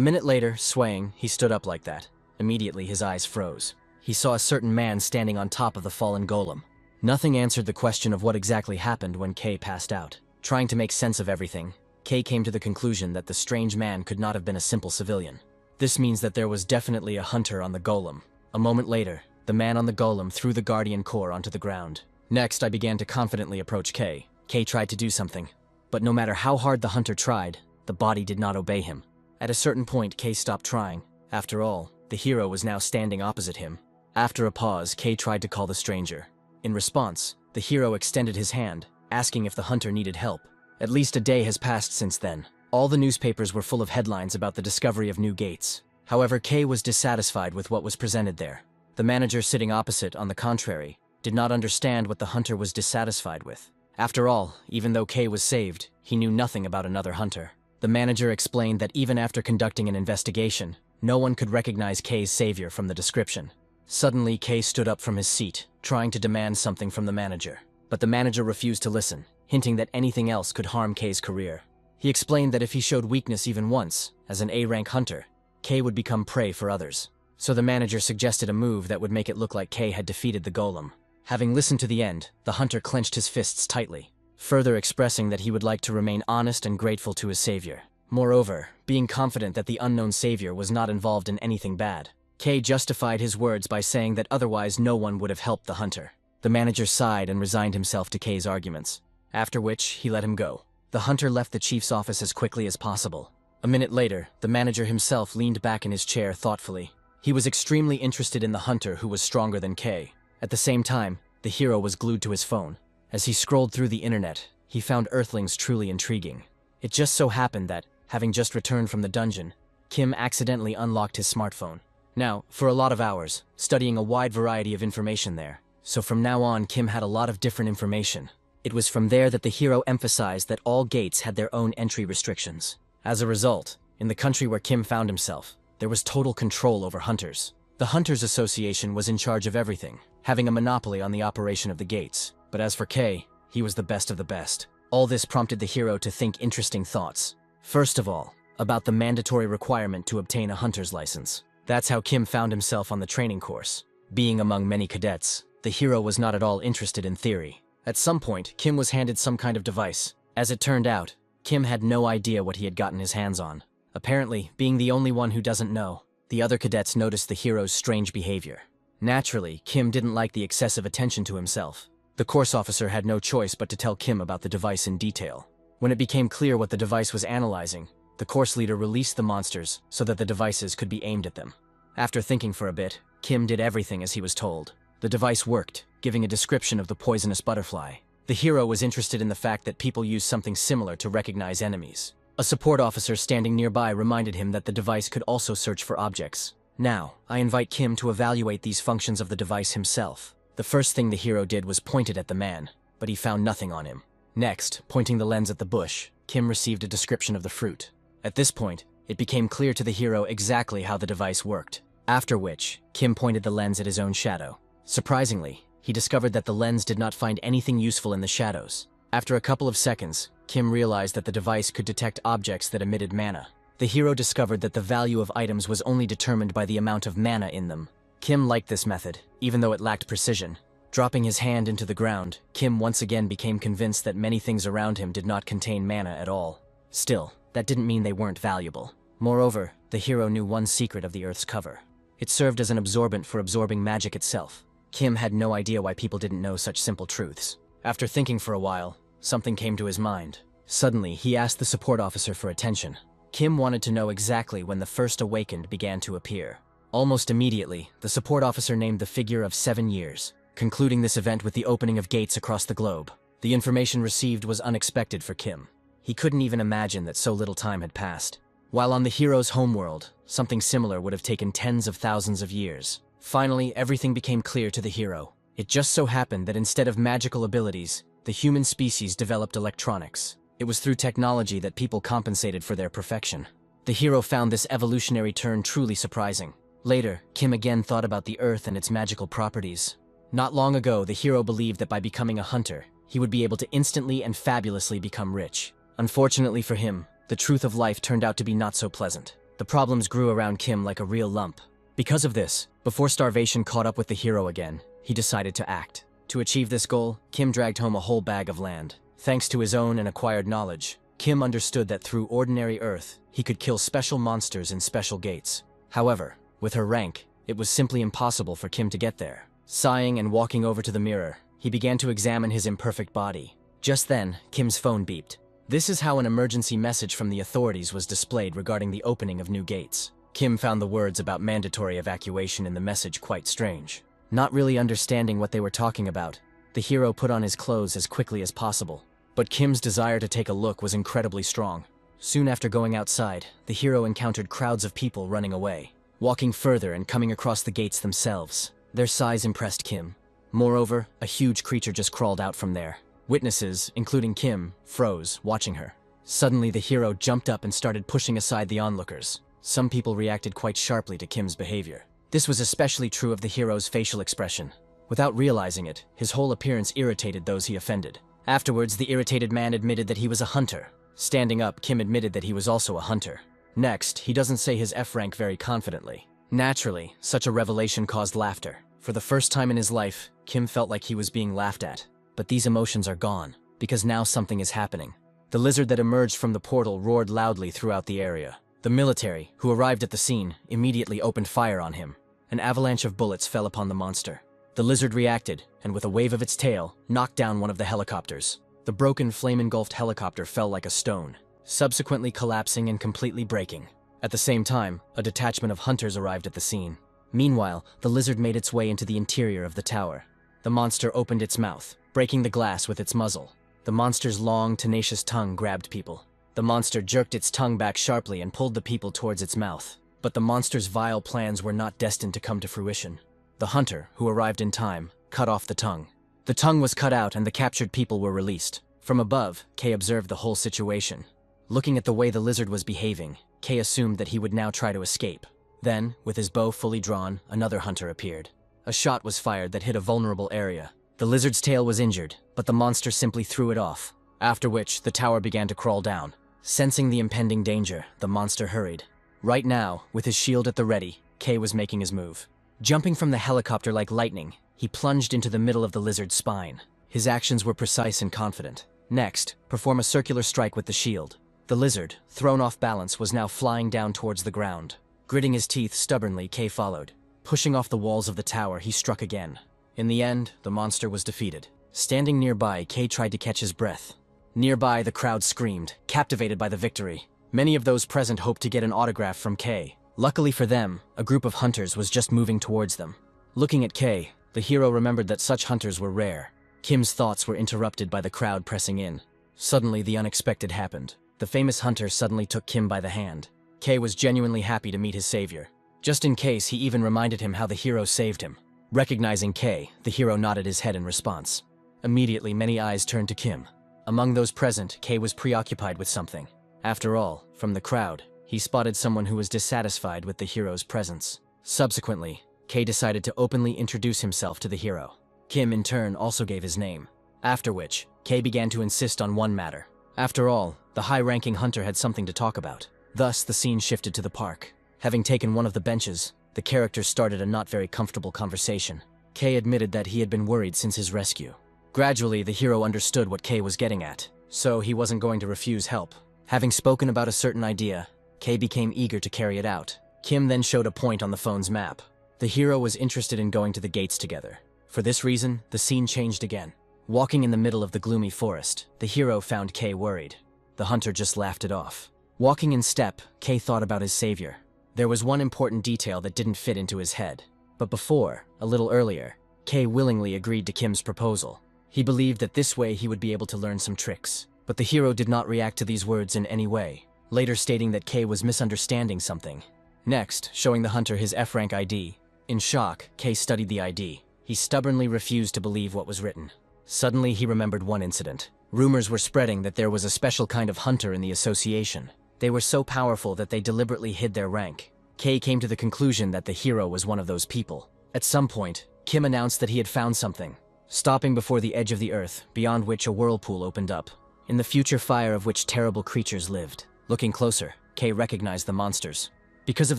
minute later, swaying, he stood up like that. Immediately, his eyes froze. He saw a certain man standing on top of the fallen golem. Nothing answered the question of what exactly happened when Kay passed out. Trying to make sense of everything, Kay came to the conclusion that the strange man could not have been a simple civilian. This means that there was definitely a hunter on the golem. A moment later, the man on the golem threw the guardian core onto the ground. Next, I began to confidently approach Kay. Kay tried to do something, but no matter how hard the hunter tried, the body did not obey him. At a certain point, Kay stopped trying. After all, the hero was now standing opposite him. After a pause, Kay tried to call the stranger. In response, the hero extended his hand, asking if the hunter needed help. At least a day has passed since then. All the newspapers were full of headlines about the discovery of new gates. However, Kay was dissatisfied with what was presented there. The manager sitting opposite, on the contrary, did not understand what the hunter was dissatisfied with. After all, even though Kay was saved, he knew nothing about another hunter. The manager explained that even after conducting an investigation, no one could recognize Kay's savior from the description. Suddenly, Kay stood up from his seat, trying to demand something from the manager. But the manager refused to listen, hinting that anything else could harm Kay's career. He explained that if he showed weakness even once, as an A-rank hunter, Kay would become prey for others. So the manager suggested a move that would make it look like Kay had defeated the golem. Having listened to the end, the hunter clenched his fists tightly, further expressing that he would like to remain honest and grateful to his savior. Moreover, being confident that the unknown savior was not involved in anything bad, Kay justified his words by saying that otherwise no one would have helped the hunter. The manager sighed and resigned himself to Kay's arguments, after which he let him go. The hunter left the chief's office as quickly as possible. A minute later, the manager himself leaned back in his chair thoughtfully. He was extremely interested in the hunter who was stronger than Kay. At the same time, the hero was glued to his phone. As he scrolled through the internet, he found Earthlings truly intriguing. It just so happened that, having just returned from the dungeon, Kim accidentally unlocked his smartphone. Now, for a lot of hours, studying a wide variety of information there. So from now on, Kim had a lot of different information. It was from there that the hero emphasized that all gates had their own entry restrictions. As a result, in the country where Kim found himself, there was total control over hunters. The Hunters Association was in charge of everything, having a monopoly on the operation of the gates. But as for Kay, he was the best of the best. All this prompted the hero to think interesting thoughts. First of all, about the mandatory requirement to obtain a hunter's license. That's how Kim found himself on the training course. Being among many cadets, the hero was not at all interested in theory. At some point, Kim was handed some kind of device. As it turned out, Kim had no idea what he had gotten his hands on. Apparently, being the only one who doesn't know, the other cadets noticed the hero's strange behavior. Naturally, Kim didn't like the excessive attention to himself. The course officer had no choice but to tell Kim about the device in detail. When it became clear what the device was analyzing, the course leader released the monsters so that the devices could be aimed at them. After thinking for a bit, Kim did everything as he was told. The device worked, giving a description of the poisonous butterfly. The hero was interested in the fact that people use something similar to recognize enemies. A support officer standing nearby reminded him that the device could also search for objects. Now, I invite Kim to evaluate these functions of the device himself. The first thing the hero did was point it at the man, but he found nothing on him. Next, pointing the lens at the bush, Kim received a description of the fruit. At this point, it became clear to the hero exactly how the device worked. After which, Kim pointed the lens at his own shadow. Surprisingly, he discovered that the lens did not find anything useful in the shadows. After a couple of seconds, Kim realized that the device could detect objects that emitted mana. The hero discovered that the value of items was only determined by the amount of mana in them. Kim liked this method, even though it lacked precision. Dropping his hand into the ground, Kim once again became convinced that many things around him did not contain mana at all. Still, that didn't mean they weren't valuable. Moreover, the hero knew one secret of the Earth's cover. It served as an absorbent for absorbing magic itself. Kim had no idea why people didn't know such simple truths. After thinking for a while, something came to his mind. Suddenly, he asked the support officer for attention. Kim wanted to know exactly when the first awakened began to appear. Almost immediately, the support officer named the figure of 7 years, concluding this event with the opening of gates across the globe. The information received was unexpected for Kim. He couldn't even imagine that so little time had passed. While on the hero's homeworld, something similar would have taken tens of thousands of years. Finally, everything became clear to the hero. It just so happened that instead of magical abilities, the human species developed electronics. It was through technology that people compensated for their perfection. The hero found this evolutionary turn truly surprising. Later, Kim again thought about the Earth and its magical properties. Not long ago, the hero believed that by becoming a hunter, he would be able to instantly and fabulously become rich. Unfortunately for him, the truth of life turned out to be not so pleasant. The problems grew around Kim like a real lump. Because of this, before starvation caught up with the hero again, he decided to act. To achieve this goal, Kim dragged home a whole bag of land. Thanks to his own and acquired knowledge, Kim understood that through ordinary earth, he could kill special monsters in special gates. However, with her rank, it was simply impossible for Kim to get there. Sighing and walking over to the mirror, he began to examine his imperfect body. Just then, Kim's phone beeped. This is how an emergency message from the authorities was displayed regarding the opening of new gates. Kim found the words about mandatory evacuation in the message quite strange. Not really understanding what they were talking about, the hero put on his clothes as quickly as possible. But Kim's desire to take a look was incredibly strong. Soon after going outside, the hero encountered crowds of people running away, walking further and coming across the gates themselves. Their size impressed Kim. Moreover, a huge creature just crawled out from there. Witnesses, including Kim, froze, watching her. Suddenly, the hero jumped up and started pushing aside the onlookers. Some people reacted quite sharply to Kim's behavior. This was especially true of the hero's facial expression. Without realizing it, his whole appearance irritated those he offended. Afterwards, the irritated man admitted that he was a hunter. Standing up, Kim admitted that he was also a hunter. Next, he doesn't say his F rank very confidently. Naturally, such a revelation caused laughter. For the first time in his life, Kim felt like he was being laughed at. But these emotions are gone, because now something is happening. The lizard that emerged from the portal roared loudly throughout the area. The military, who arrived at the scene, immediately opened fire on him. An avalanche of bullets fell upon the monster. The lizard reacted, and with a wave of its tail, knocked down one of the helicopters. The broken, flame-engulfed helicopter fell like a stone, subsequently collapsing and completely breaking. At the same time, a detachment of hunters arrived at the scene. Meanwhile, the lizard made its way into the interior of the tower. The monster opened its mouth, breaking the glass with its muzzle. The monster's long, tenacious tongue grabbed people. The monster jerked its tongue back sharply and pulled the people towards its mouth. But the monster's vile plans were not destined to come to fruition. The hunter, who arrived in time, cut off the tongue. The tongue was cut out and the captured people were released. From above, Kay observed the whole situation. Looking at the way the lizard was behaving, Kay assumed that he would now try to escape. Then, with his bow fully drawn, another hunter appeared. A shot was fired that hit a vulnerable area. The lizard's tail was injured, but the monster simply threw it off. After which, the tower began to crawl down. Sensing the impending danger, the monster hurried. Right now, with his shield at the ready, Kay was making his move. Jumping from the helicopter like lightning, he plunged into the middle of the lizard's spine. His actions were precise and confident. Next, perform a circular strike with the shield. The lizard, thrown off balance, was now flying down towards the ground. Gritting his teeth stubbornly, Kay followed. Pushing off the walls of the tower, he struck again. In the end, the monster was defeated. Standing nearby, Kay tried to catch his breath. Nearby, the crowd screamed, captivated by the victory. Many of those present hoped to get an autograph from Kay. Luckily for them, a group of hunters was just moving towards them. Looking at Kay, the hero remembered that such hunters were rare. Kim's thoughts were interrupted by the crowd pressing in. Suddenly, the unexpected happened. The famous hunter suddenly took Kim by the hand. Kay was genuinely happy to meet his savior. Just in case, he even reminded him how the hero saved him. Recognizing Kay, the hero nodded his head in response. Immediately, many eyes turned to Kim. Among those present, Kay was preoccupied with something. After all, from the crowd, he spotted someone who was dissatisfied with the hero's presence. Subsequently, Kay decided to openly introduce himself to the hero. Kim, in turn, also gave his name. After which, Kay began to insist on one matter. After all, the high-ranking hunter had something to talk about. Thus, the scene shifted to the park. Having taken one of the benches, the characters started a not very comfortable conversation. Kay admitted that he had been worried since his rescue. Gradually, the hero understood what Kay was getting at, so he wasn't going to refuse help. Having spoken about a certain idea, Kay became eager to carry it out. Kim then showed a point on the phone's map. The hero was interested in going to the gates together. For this reason, the scene changed again. Walking in the middle of the gloomy forest, the hero found Kay worried. The hunter just laughed it off. Walking in step, Kay thought about his savior. There was one important detail that didn't fit into his head. But before, a little earlier, Kay willingly agreed to Kim's proposal. He believed that this way he would be able to learn some tricks. But the hero did not react to these words in any way, later stating that Kay was misunderstanding something. Next, showing the hunter his F-rank ID. In shock, Kay studied the ID. He stubbornly refused to believe what was written. Suddenly, he remembered one incident. Rumors were spreading that there was a special kind of hunter in the association. They were so powerful that they deliberately hid their rank. Kay came to the conclusion that the hero was one of those people. At some point, Kim announced that he had found something, stopping before the edge of the earth, beyond which a whirlpool opened up. In the future fire of which terrible creatures lived. Looking closer, Kay recognized the monsters. Because of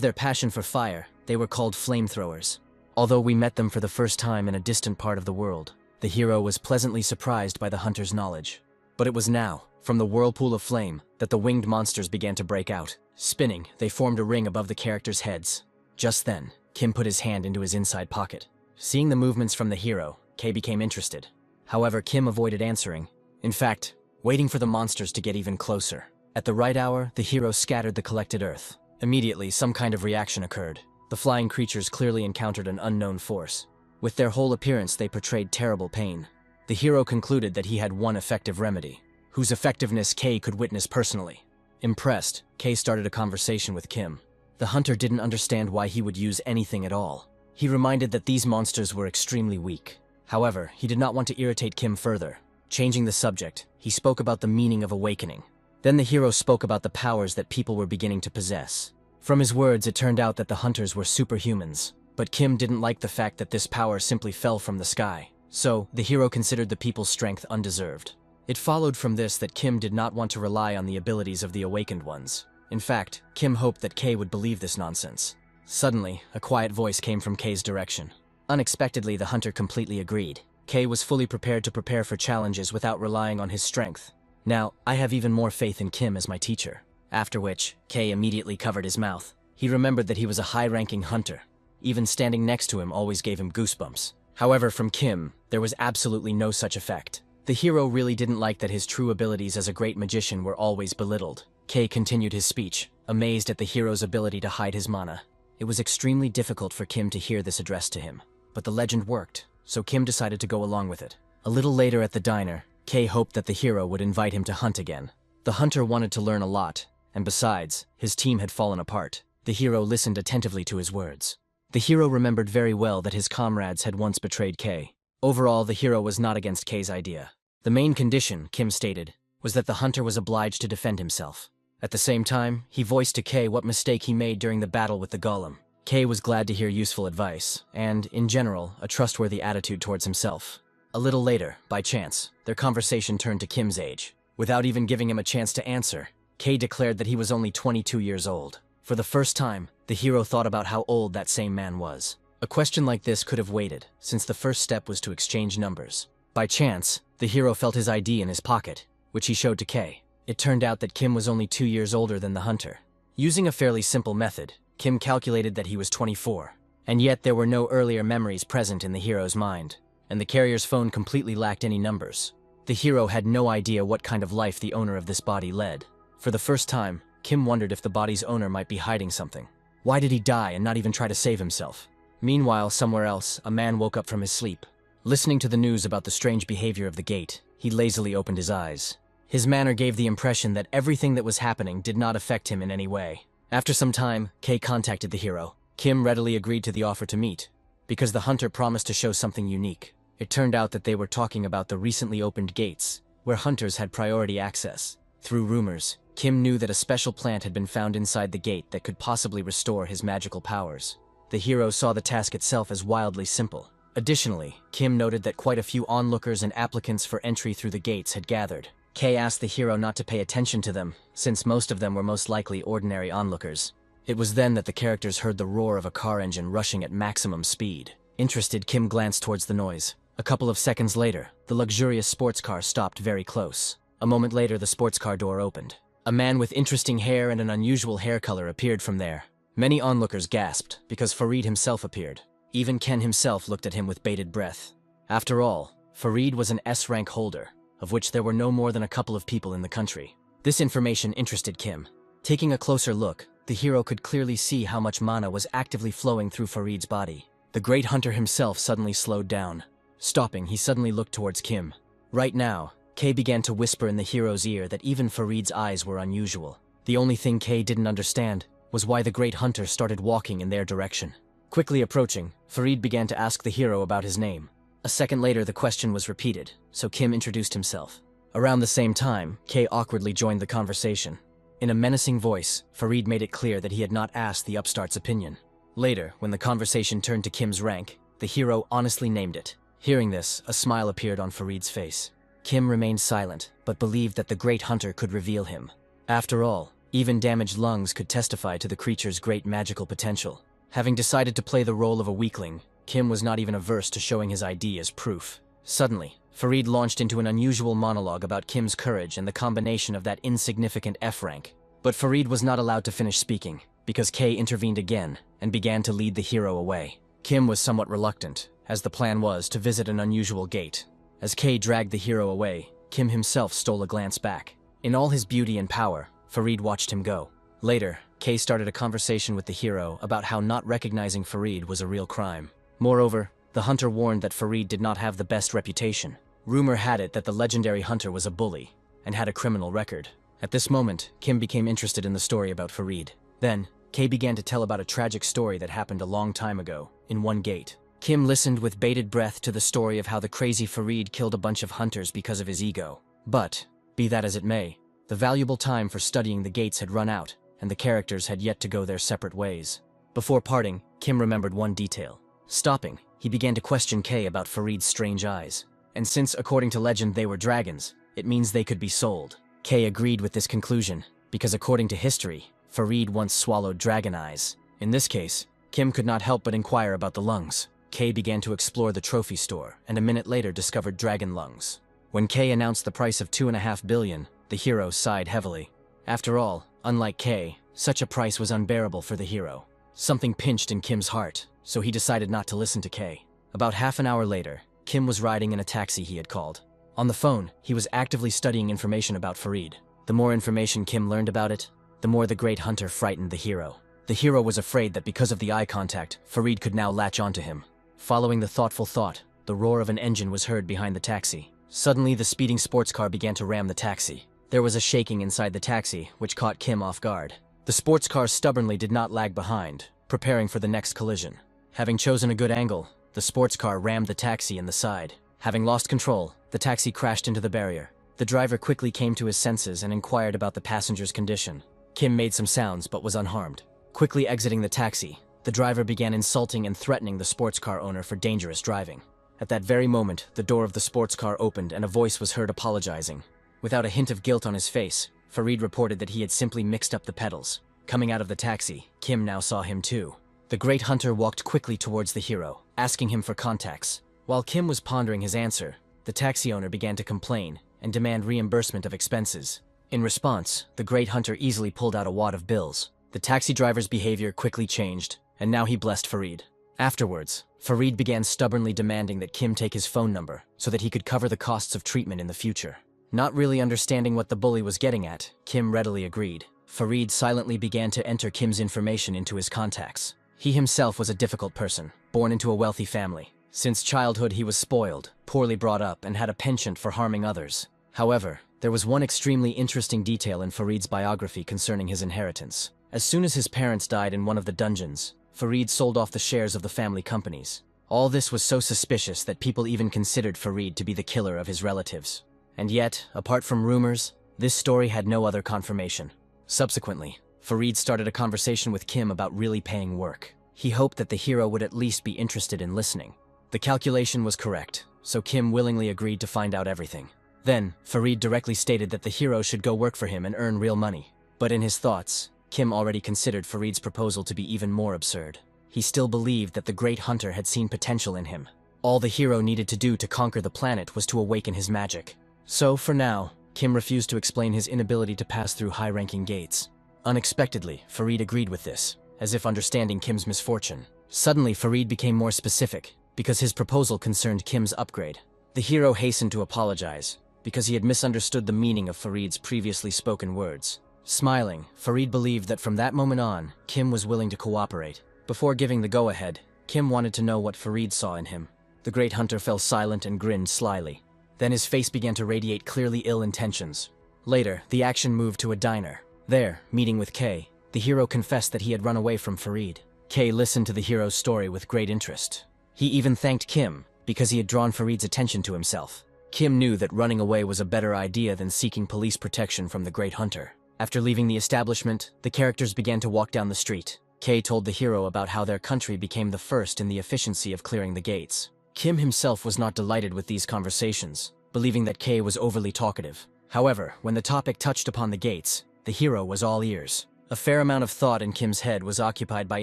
their passion for fire, they were called flamethrowers. Although we met them for the first time in a distant part of the world, the hero was pleasantly surprised by the hunter's knowledge. But it was now, from the whirlpool of flame, that the winged monsters began to break out. Spinning, they formed a ring above the characters' heads. Just then, Kim put his hand into his inside pocket. Seeing the movements from the hero, Kay became interested. However, Kim avoided answering. In fact, waiting for the monsters to get even closer. At the right hour, the hero scattered the collected earth. Immediately, some kind of reaction occurred. The flying creatures clearly encountered an unknown force. With their whole appearance, they portrayed terrible pain. The hero concluded that he had one effective remedy, whose effectiveness Kay could witness personally. Impressed, Kay started a conversation with Kim. The hunter didn't understand why he would use anything at all. He reminded that these monsters were extremely weak. However, he did not want to irritate Kim further. Changing the subject, he spoke about the meaning of awakening. Then the hero spoke about the powers that people were beginning to possess. From his words, it turned out that the hunters were superhumans. But Kim didn't like the fact that this power simply fell from the sky. So, the hero considered the people's strength undeserved. It followed from this that Kim did not want to rely on the abilities of the awakened ones. In fact, Kim hoped that Kay would believe this nonsense. Suddenly, a quiet voice came from Kay's direction. Unexpectedly, the hunter completely agreed. Kay was fully prepared to prepare for challenges without relying on his strength. Now, I have even more faith in Kim as my teacher. After which, Kay immediately covered his mouth. He remembered that he was a high-ranking hunter. Even standing next to him always gave him goosebumps. However, from Kim, there was absolutely no such effect. The hero really didn't like that his true abilities as a great magician were always belittled. Kay continued his speech, amazed at the hero's ability to hide his mana. It was extremely difficult for Kim to hear this addressed to him. But the legend worked, so Kim decided to go along with it. A little later at the diner, Kay hoped that the hero would invite him to hunt again. The hunter wanted to learn a lot, and besides, his team had fallen apart. The hero listened attentively to his words. The hero remembered very well that his comrades had once betrayed Kay. Overall, the hero was not against Kay's idea. The main condition, Kim stated, was that the hunter was obliged to defend himself. At the same time, he voiced to Kay what mistake he made during the battle with the golem. Kay was glad to hear useful advice, and, in general, a trustworthy attitude towards himself. A little later, by chance, their conversation turned to Kim's age. Without even giving him a chance to answer, Kay declared that he was only 22 years old. For the first time, the hero thought about how old that same man was. A question like this could have waited, since the first step was to exchange numbers. By chance, the hero felt his ID in his pocket, which he showed to Kay. It turned out that Kim was only 2 years older than the hunter. Using a fairly simple method, Kim calculated that he was 24. And yet there were no earlier memories present in the hero's mind, and the carrier's phone completely lacked any numbers. The hero had no idea what kind of life the owner of this body led. For the first time, Kim wondered if the body's owner might be hiding something. Why did he die and not even try to save himself? Meanwhile, somewhere else, a man woke up from his sleep. Listening to the news about the strange behavior of the gate, he lazily opened his eyes. His manner gave the impression that everything that was happening did not affect him in any way. After some time, Kay contacted the hero. Kim readily agreed to the offer to meet, because the hunter promised to show something unique. It turned out that they were talking about the recently opened gates, where hunters had priority access. Through rumors, Kim knew that a special plant had been found inside the gate that could possibly restore his magical powers. The hero saw the task itself as wildly simple. Additionally, Kim noted that quite a few onlookers and applicants for entry through the gates had gathered. Kay asked the hero not to pay attention to them, since most of them were most likely ordinary onlookers. It was then that the characters heard the roar of a car engine rushing at maximum speed. Interested, Kim glanced towards the noise. A couple of seconds later, the luxurious sports car stopped very close. A moment later, the sports car door opened. A man with interesting hair and an unusual hair color appeared from there. Many onlookers gasped, because Farid himself appeared. Even Ken himself looked at him with bated breath. After all, Farid was an S-rank holder, of which there were no more than a couple of people in the country. This information interested Kim. Taking a closer look, the hero could clearly see how much mana was actively flowing through Farid's body. The great hunter himself suddenly slowed down. Stopping, he suddenly looked towards Kim. Right now, Kay began to whisper in the hero's ear that even Farid's eyes were unusual. The only thing Kay didn't understand was why the great hunter started walking in their direction. Quickly approaching, Farid began to ask the hero about his name. A second later, the question was repeated, so Kim introduced himself. Around the same time, Kay awkwardly joined the conversation. In a menacing voice, Farid made it clear that he had not asked the upstart's opinion. Later, when the conversation turned to Kim's rank, The hero honestly named it. Hearing this, a smile appeared on Fareed's face. Kim remained silent, but believed that the great hunter could reveal him. After all, even damaged lungs could testify to the creature's great magical potential. Having decided to play the role of a weakling, Kim was not even averse to showing his ID as proof. Suddenly, Fareed launched into an unusual monologue about Kim's courage and the combination of that insignificant F rank. But Fareed was not allowed to finish speaking, because Kay intervened again and began to lead the hero away. Kim was somewhat reluctant, as the plan was to visit an unusual gate. As Kay dragged the hero away, Kim himself stole a glance back. In all his beauty and power, Fareed watched him go. Later, Kay started a conversation with the hero about how not recognizing Fareed was a real crime. Moreover, the hunter warned that Fareed did not have the best reputation. Rumor had it that the legendary hunter was a bully and had a criminal record. At this moment, Kim became interested in the story about Fareed. Then, Kay began to tell about a tragic story that happened a long time ago, in one gate. Kim listened with bated breath to the story of how the crazy Fareed killed a bunch of hunters because of his ego. But, be that as it may, the valuable time for studying the gates had run out, and the characters had yet to go their separate ways. Before parting, Kim remembered one detail. Stopping, he began to question Kay about Fareed's strange eyes. And since, according to legend, they were dragons, it means they could be sold. Kay agreed with this conclusion, because according to history, Fareed once swallowed dragon eyes. In this case, Kim could not help but inquire about the lungs. Kay began to explore the trophy store, and a minute later discovered dragon lungs. When Kay announced the price of $2.5 billion, the hero sighed heavily. After all, unlike Kay, such a price was unbearable for the hero. Something pinched in Kim's heart, so he decided not to listen to Kay. About half an hour later, Kim was riding in a taxi he had called. On the phone, he was actively studying information about Fareed. The more information Kim learned about it, the more the great hunter frightened the hero. The hero was afraid that because of the eye contact, Fareed could now latch onto him. Following the thoughtful thought, the roar of an engine was heard behind the taxi. Suddenly, the speeding sports car began to ram the taxi. There was a shaking inside the taxi, which caught Kim off guard. The sports car stubbornly did not lag behind, preparing for the next collision. Having chosen a good angle, the sports car rammed the taxi in the side. Having lost control, the taxi crashed into the barrier. The driver quickly came to his senses and inquired about the passenger's condition. Kim made some sounds but was unharmed. Quickly exiting the taxi, the driver began insulting and threatening the sports car owner for dangerous driving. At that very moment, the door of the sports car opened and a voice was heard apologizing. Without a hint of guilt on his face, Fareed reported that he had simply mixed up the pedals. Coming out of the taxi, Kim now saw him too. The great hunter walked quickly towards the hero, asking him for contacts. While Kim was pondering his answer, the taxi owner began to complain and demand reimbursement of expenses. In response, the great hunter easily pulled out a wad of bills. The taxi driver's behavior quickly changed, and now he blessed Fareed. Afterwards, Fareed began stubbornly demanding that Kim take his phone number so that he could cover the costs of treatment in the future. Not really understanding what the bully was getting at, Kim readily agreed. Fareed silently began to enter Kim's information into his contacts. He himself was a difficult person, born into a wealthy family. Since childhood he was spoiled, poorly brought up, and had a penchant for harming others. However, there was one extremely interesting detail in Fareed's biography concerning his inheritance. As soon as his parents died in one of the dungeons, Fareed sold off the shares of the family companies. All this was so suspicious that people even considered Fareed to be the killer of his relatives. And yet, apart from rumors, this story had no other confirmation. Subsequently, Fareed started a conversation with Kim about really paying work. He hoped that the hero would at least be interested in listening. The calculation was correct, so Kim willingly agreed to find out everything. Then, Fareed directly stated that the hero should go work for him and earn real money. But in his thoughts, Kim already considered Fareed's proposal to be even more absurd. He still believed that the great hunter had seen potential in him. All the hero needed to do to conquer the planet was to awaken his magic. So, for now, Kim refused to explain his inability to pass through high-ranking gates. Unexpectedly, Fareed agreed with this, as if understanding Kim's misfortune. Suddenly, Fareed became more specific, because his proposal concerned Kim's upgrade. The hero hastened to apologize, because he had misunderstood the meaning of Fareed's previously spoken words. Smiling, Fareed believed that from that moment on, Kim was willing to cooperate. Before giving the go-ahead, Kim wanted to know what Fareed saw in him. The great hunter fell silent and grinned slyly. Then his face began to radiate clearly ill intentions. Later, the action moved to a diner. There, meeting with Kay, the hero confessed that he had run away from Fareed. Kay listened to the hero's story with great interest. He even thanked Kim, because he had drawn Fareed's attention to himself. Kim knew that running away was a better idea than seeking police protection from the great hunter. After leaving the establishment, the characters began to walk down the street. Kay told the hero about how their country became the first in the efficiency of clearing the gates. Kim himself was not delighted with these conversations, believing that Kay was overly talkative. However, when the topic touched upon the gates, the hero was all ears. A fair amount of thought in Kim's head was occupied by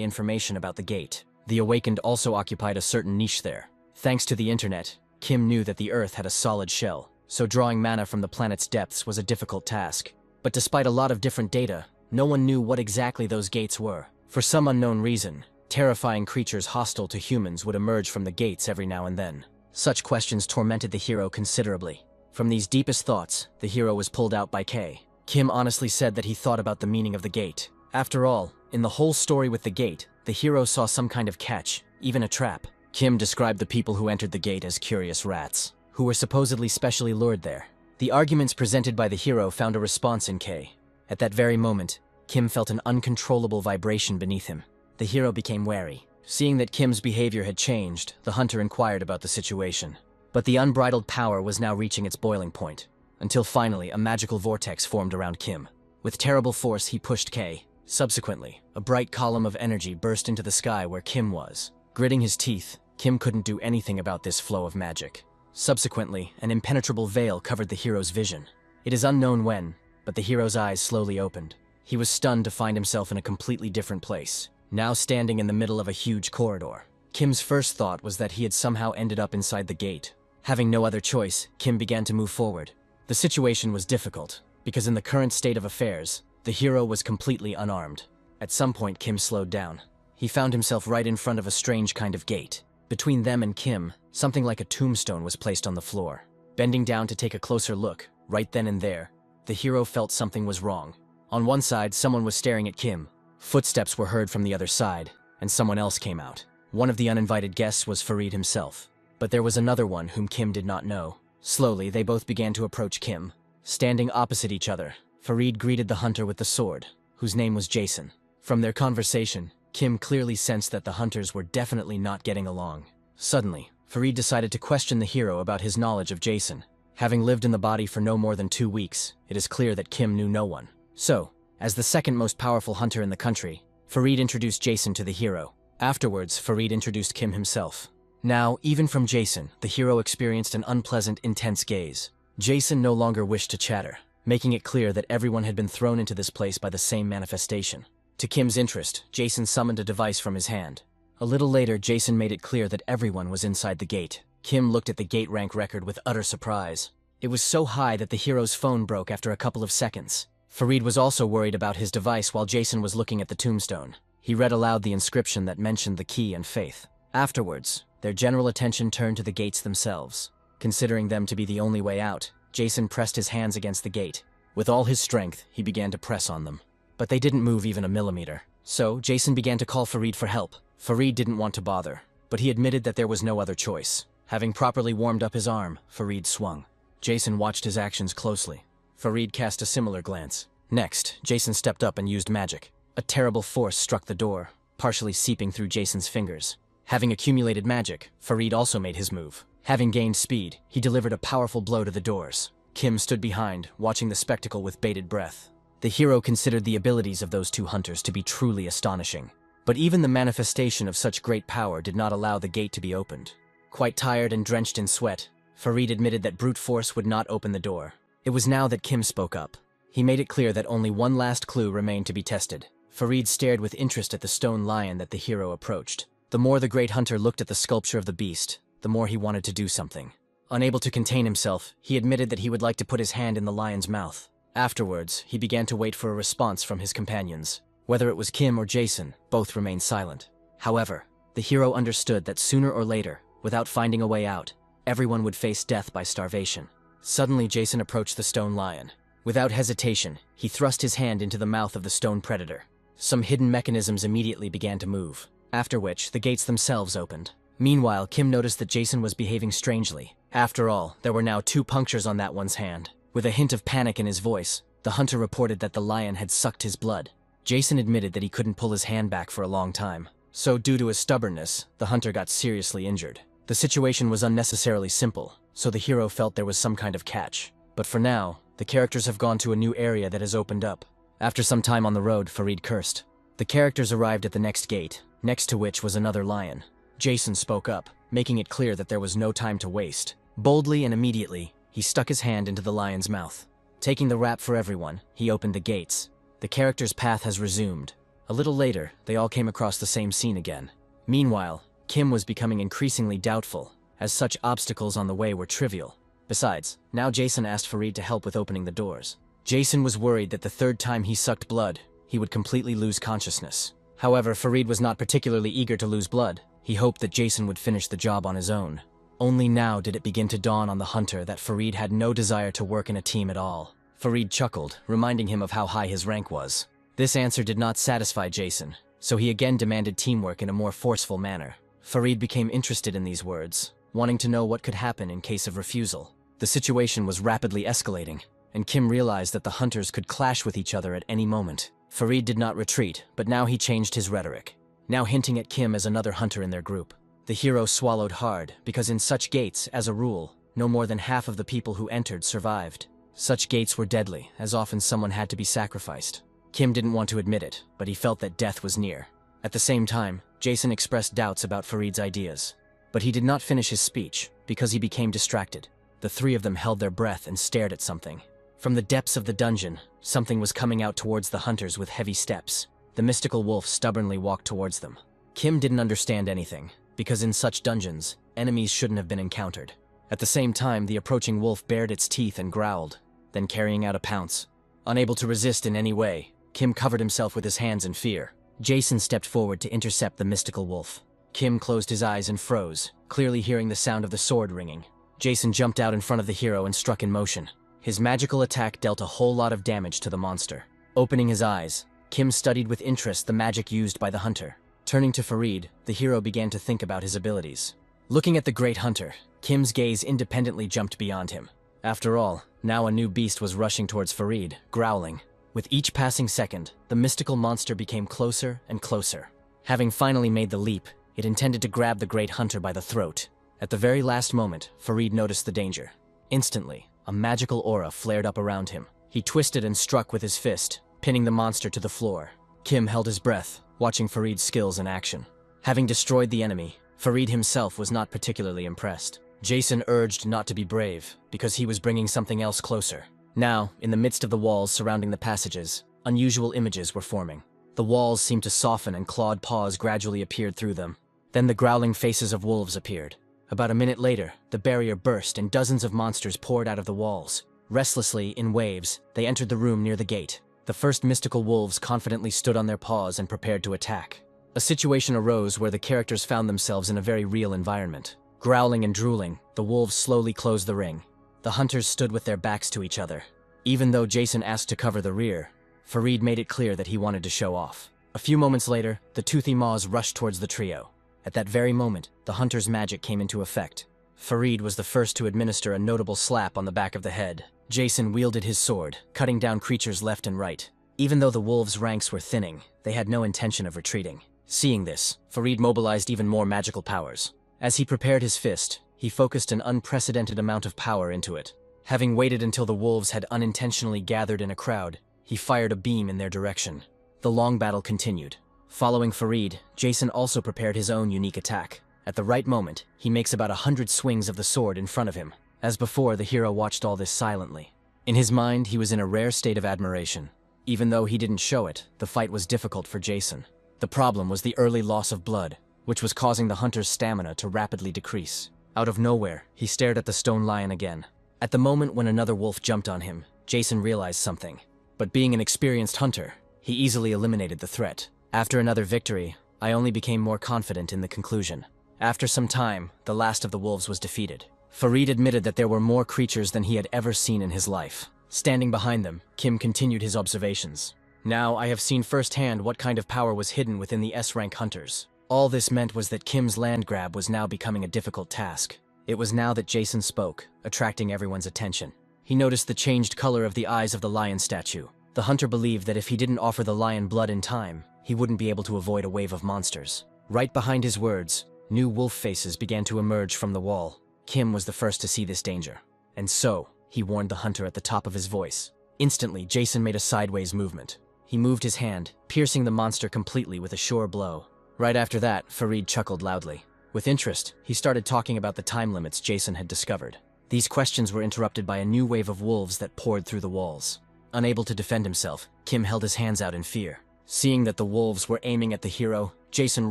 information about the gate. The Awakened also occupied a certain niche there. Thanks to the internet, Kim knew that the Earth had a solid shell, so drawing mana from the planet's depths was a difficult task. But despite a lot of different data, no one knew what exactly those gates were. For some unknown reason, terrifying creatures hostile to humans would emerge from the gates every now and then. Such questions tormented the hero considerably. From these deepest thoughts, the hero was pulled out by Kay. Kim honestly said that he thought about the meaning of the gate. After all, in the whole story with the gate, the hero saw some kind of catch, even a trap. Kim described the people who entered the gate as curious rats, who were supposedly specially lured there. The arguments presented by the hero found a response in Kay. At that very moment, Kim felt an uncontrollable vibration beneath him. The hero became wary. Seeing that Kim's behavior had changed, the hunter inquired about the situation. But the unbridled power was now reaching its boiling point, until finally a magical vortex formed around Kim. With terrible force, he pushed Kay. Subsequently, a bright column of energy burst into the sky where Kim was. Gritting his teeth, Kim couldn't do anything about this flow of magic. Subsequently, an impenetrable veil covered the hero's vision. It is unknown when, but the hero's eyes slowly opened. He was stunned to find himself in a completely different place, now standing in the middle of a huge corridor. Kim's first thought was that he had somehow ended up inside the gate. Having no other choice, Kim began to move forward. The situation was difficult, because in the current state of affairs, the hero was completely unarmed. At some point, Kim slowed down. He found himself right in front of a strange kind of gate. Between them and Kim, something like a tombstone was placed on the floor. Bending down to take a closer look, right then and there, the hero felt something was wrong. On one side, someone was staring at Kim. Footsteps were heard from the other side, and someone else came out. One of the uninvited guests was Farid himself. But there was another one whom Kim did not know. Slowly, they both began to approach Kim. Standing opposite each other, Farid greeted the hunter with the sword, whose name was Jason. From their conversation, Kim clearly sensed that the hunters were definitely not getting along. Suddenly, Farid decided to question the hero about his knowledge of Jason. Having lived in the body for no more than 2 weeks, it is clear that Kim knew no one. So, as the second most powerful hunter in the country, Farid introduced Jason to the hero. Afterwards, Farid introduced Kim himself. Now, even from Jason, the hero experienced an unpleasant, intense gaze. Jason no longer wished to chatter, making it clear that everyone had been thrown into this place by the same manifestation. To Kim's interest, Jason summoned a device from his hand. A little later, Jason made it clear that everyone was inside the gate. Kim looked at the gate rank record with utter surprise. It was so high that the hero's phone broke after a couple of seconds. Farid was also worried about his device while Jason was looking at the tombstone. He read aloud the inscription that mentioned the key and faith. Afterwards, their general attention turned to the gates themselves. Considering them to be the only way out, Jason pressed his hands against the gate. With all his strength, he began to press on them. But they didn't move even a millimeter. So, Jason began to call Farid for help. Farid didn't want to bother, but he admitted that there was no other choice. Having properly warmed up his arm, Farid swung. Jason watched his actions closely. Farid cast a similar glance. Next, Jason stepped up and used magic. A terrible force struck the door, partially seeping through Jason's fingers. Having accumulated magic, Farid also made his move. Having gained speed, he delivered a powerful blow to the doors. Kim stood behind, watching the spectacle with bated breath. The hero considered the abilities of those two hunters to be truly astonishing. But even the manifestation of such great power did not allow the gate to be opened. Quite tired and drenched in sweat, Farid admitted that brute force would not open the door. It was now that Kim spoke up. He made it clear that only one last clue remained to be tested. Farid stared with interest at the stone lion that the hero approached. The more the great hunter looked at the sculpture of the beast, the more he wanted to do something. Unable to contain himself, he admitted that he would like to put his hand in the lion's mouth. Afterwards, he began to wait for a response from his companions. Whether it was Kim or Jason, both remained silent. However, the hero understood that sooner or later, without finding a way out, everyone would face death by starvation. Suddenly, Jason approached the stone lion. Without hesitation, he thrust his hand into the mouth of the stone predator. Some hidden mechanisms immediately began to move, after which the gates themselves opened. Meanwhile, Kim noticed that Jason was behaving strangely. After all, there were now 2 punctures on that one's hand. With a hint of panic in his voice, the hunter reported that the lion had sucked his blood. Jason admitted that he couldn't pull his hand back for a long time. So due to his stubbornness, the hunter got seriously injured. The situation was unnecessarily simple, so the hero felt there was some kind of catch. But for now, the characters have gone to a new area that has opened up. After some time on the road, Farid cursed. The characters arrived at the next gate, next to which was another lion. Jason spoke up, making it clear that there was no time to waste. Boldly and immediately, he stuck his hand into the lion's mouth. Taking the rap for everyone, he opened the gates. The character's path has resumed. A little later, they all came across the same scene again. Meanwhile, Kim was becoming increasingly doubtful, as such obstacles on the way were trivial. Besides, now Jason asked Fareed to help with opening the doors. Jason was worried that the third time he sucked blood, he would completely lose consciousness. However, Fareed was not particularly eager to lose blood. He hoped that Jason would finish the job on his own. Only now did it begin to dawn on the hunter that Fareed had no desire to work in a team at all. Fareed chuckled, reminding him of how high his rank was. This answer did not satisfy Jason, so he again demanded teamwork in a more forceful manner. Fareed became interested in these words, wanting to know what could happen in case of refusal. The situation was rapidly escalating, and Kim realized that the hunters could clash with each other at any moment. Fareed did not retreat, but now he changed his rhetoric, now hinting at Kim as another hunter in their group. The hero swallowed hard, because in such gates, as a rule, no more than half of the people who entered survived. Such gates were deadly, as often someone had to be sacrificed. Kim didn't want to admit it, but he felt that death was near. At the same time, Jason expressed doubts about Fareed's ideas. But he did not finish his speech, because he became distracted. The three of them held their breath and stared at something. From the depths of the dungeon, something was coming out towards the hunters with heavy steps. The mystical wolf stubbornly walked towards them. Kim didn't understand anything, because in such dungeons, enemies shouldn't have been encountered. At the same time, the approaching wolf bared its teeth and growled, then carrying out a pounce. Unable to resist in any way, Kim covered himself with his hands in fear. Jason stepped forward to intercept the mystical wolf. Kim closed his eyes and froze, clearly hearing the sound of the sword ringing. Jason jumped out in front of the hero and struck in motion. His magical attack dealt a whole lot of damage to the monster. Opening his eyes, Kim studied with interest the magic used by the hunter. Turning to Fareed, the hero began to think about his abilities. Looking at the great hunter, Kim's gaze independently jumped beyond him. After all, now a new beast was rushing towards Fareed, growling. With each passing second, the mystical monster became closer and closer. Having finally made the leap, it intended to grab the great hunter by the throat. At the very last moment, Fareed noticed the danger. Instantly, a magical aura flared up around him. He twisted and struck with his fist, pinning the monster to the floor. Kim held his breath, watching Fareed's skills in action. Having destroyed the enemy, Fareed himself was not particularly impressed. Jason urged not to be brave, because he was bringing something else closer. Now, in the midst of the walls surrounding the passages, unusual images were forming. The walls seemed to soften and clawed paws gradually appeared through them. Then the growling faces of wolves appeared. About a minute later, the barrier burst and dozens of monsters poured out of the walls. Restlessly, in waves, they entered the room near the gate. The first mystical wolves confidently stood on their paws and prepared to attack. A situation arose where the characters found themselves in a very real environment. Growling and drooling, the wolves slowly closed the ring. The hunters stood with their backs to each other. Even though Jason asked to cover the rear, Fareed made it clear that he wanted to show off. A few moments later, the toothy maws rushed towards the trio. At that very moment, the hunter's magic came into effect. Fareed was the first to administer a notable slap on the back of the head. Jason wielded his sword, cutting down creatures left and right. Even though the wolves' ranks were thinning, they had no intention of retreating. Seeing this, Fareed mobilized even more magical powers. As he prepared his fist, he focused an unprecedented amount of power into it. Having waited until the wolves had unintentionally gathered in a crowd, he fired a beam in their direction. The long battle continued. Following Fareed, Jason also prepared his own unique attack. At the right moment, he makes about 100 swings of the sword in front of him. As before, the hero watched all this silently. In his mind, he was in a rare state of admiration. Even though he didn't show it, the fight was difficult for Jason. The problem was the early loss of blood, which was causing the hunter's stamina to rapidly decrease. Out of nowhere, he stared at the stone lion again. At the moment when another wolf jumped on him, Jason realized something. But being an experienced hunter, he easily eliminated the threat. After another victory, I only became more confident in the conclusion. After some time, the last of the wolves was defeated. Fareed admitted that there were more creatures than he had ever seen in his life. Standing behind them, Kim continued his observations. Now I have seen firsthand what kind of power was hidden within the S-rank hunters. All this meant was that Kim's land grab was now becoming a difficult task. It was now that Jason spoke, attracting everyone's attention. He noticed the changed color of the eyes of the lion statue. The hunter believed that if he didn't offer the lion blood in time, he wouldn't be able to avoid a wave of monsters. Right behind his words, new wolf faces began to emerge from the wall. Kim was the first to see this danger. And so, he warned the hunter at the top of his voice. Instantly, Jason made a sideways movement. He moved his hand, piercing the monster completely with a sure blow. Right after that, Farid chuckled loudly. With interest, he started talking about the time limits Jason had discovered. These questions were interrupted by a new wave of wolves that poured through the walls. Unable to defend himself, Kim held his hands out in fear. Seeing that the wolves were aiming at the hero, Jason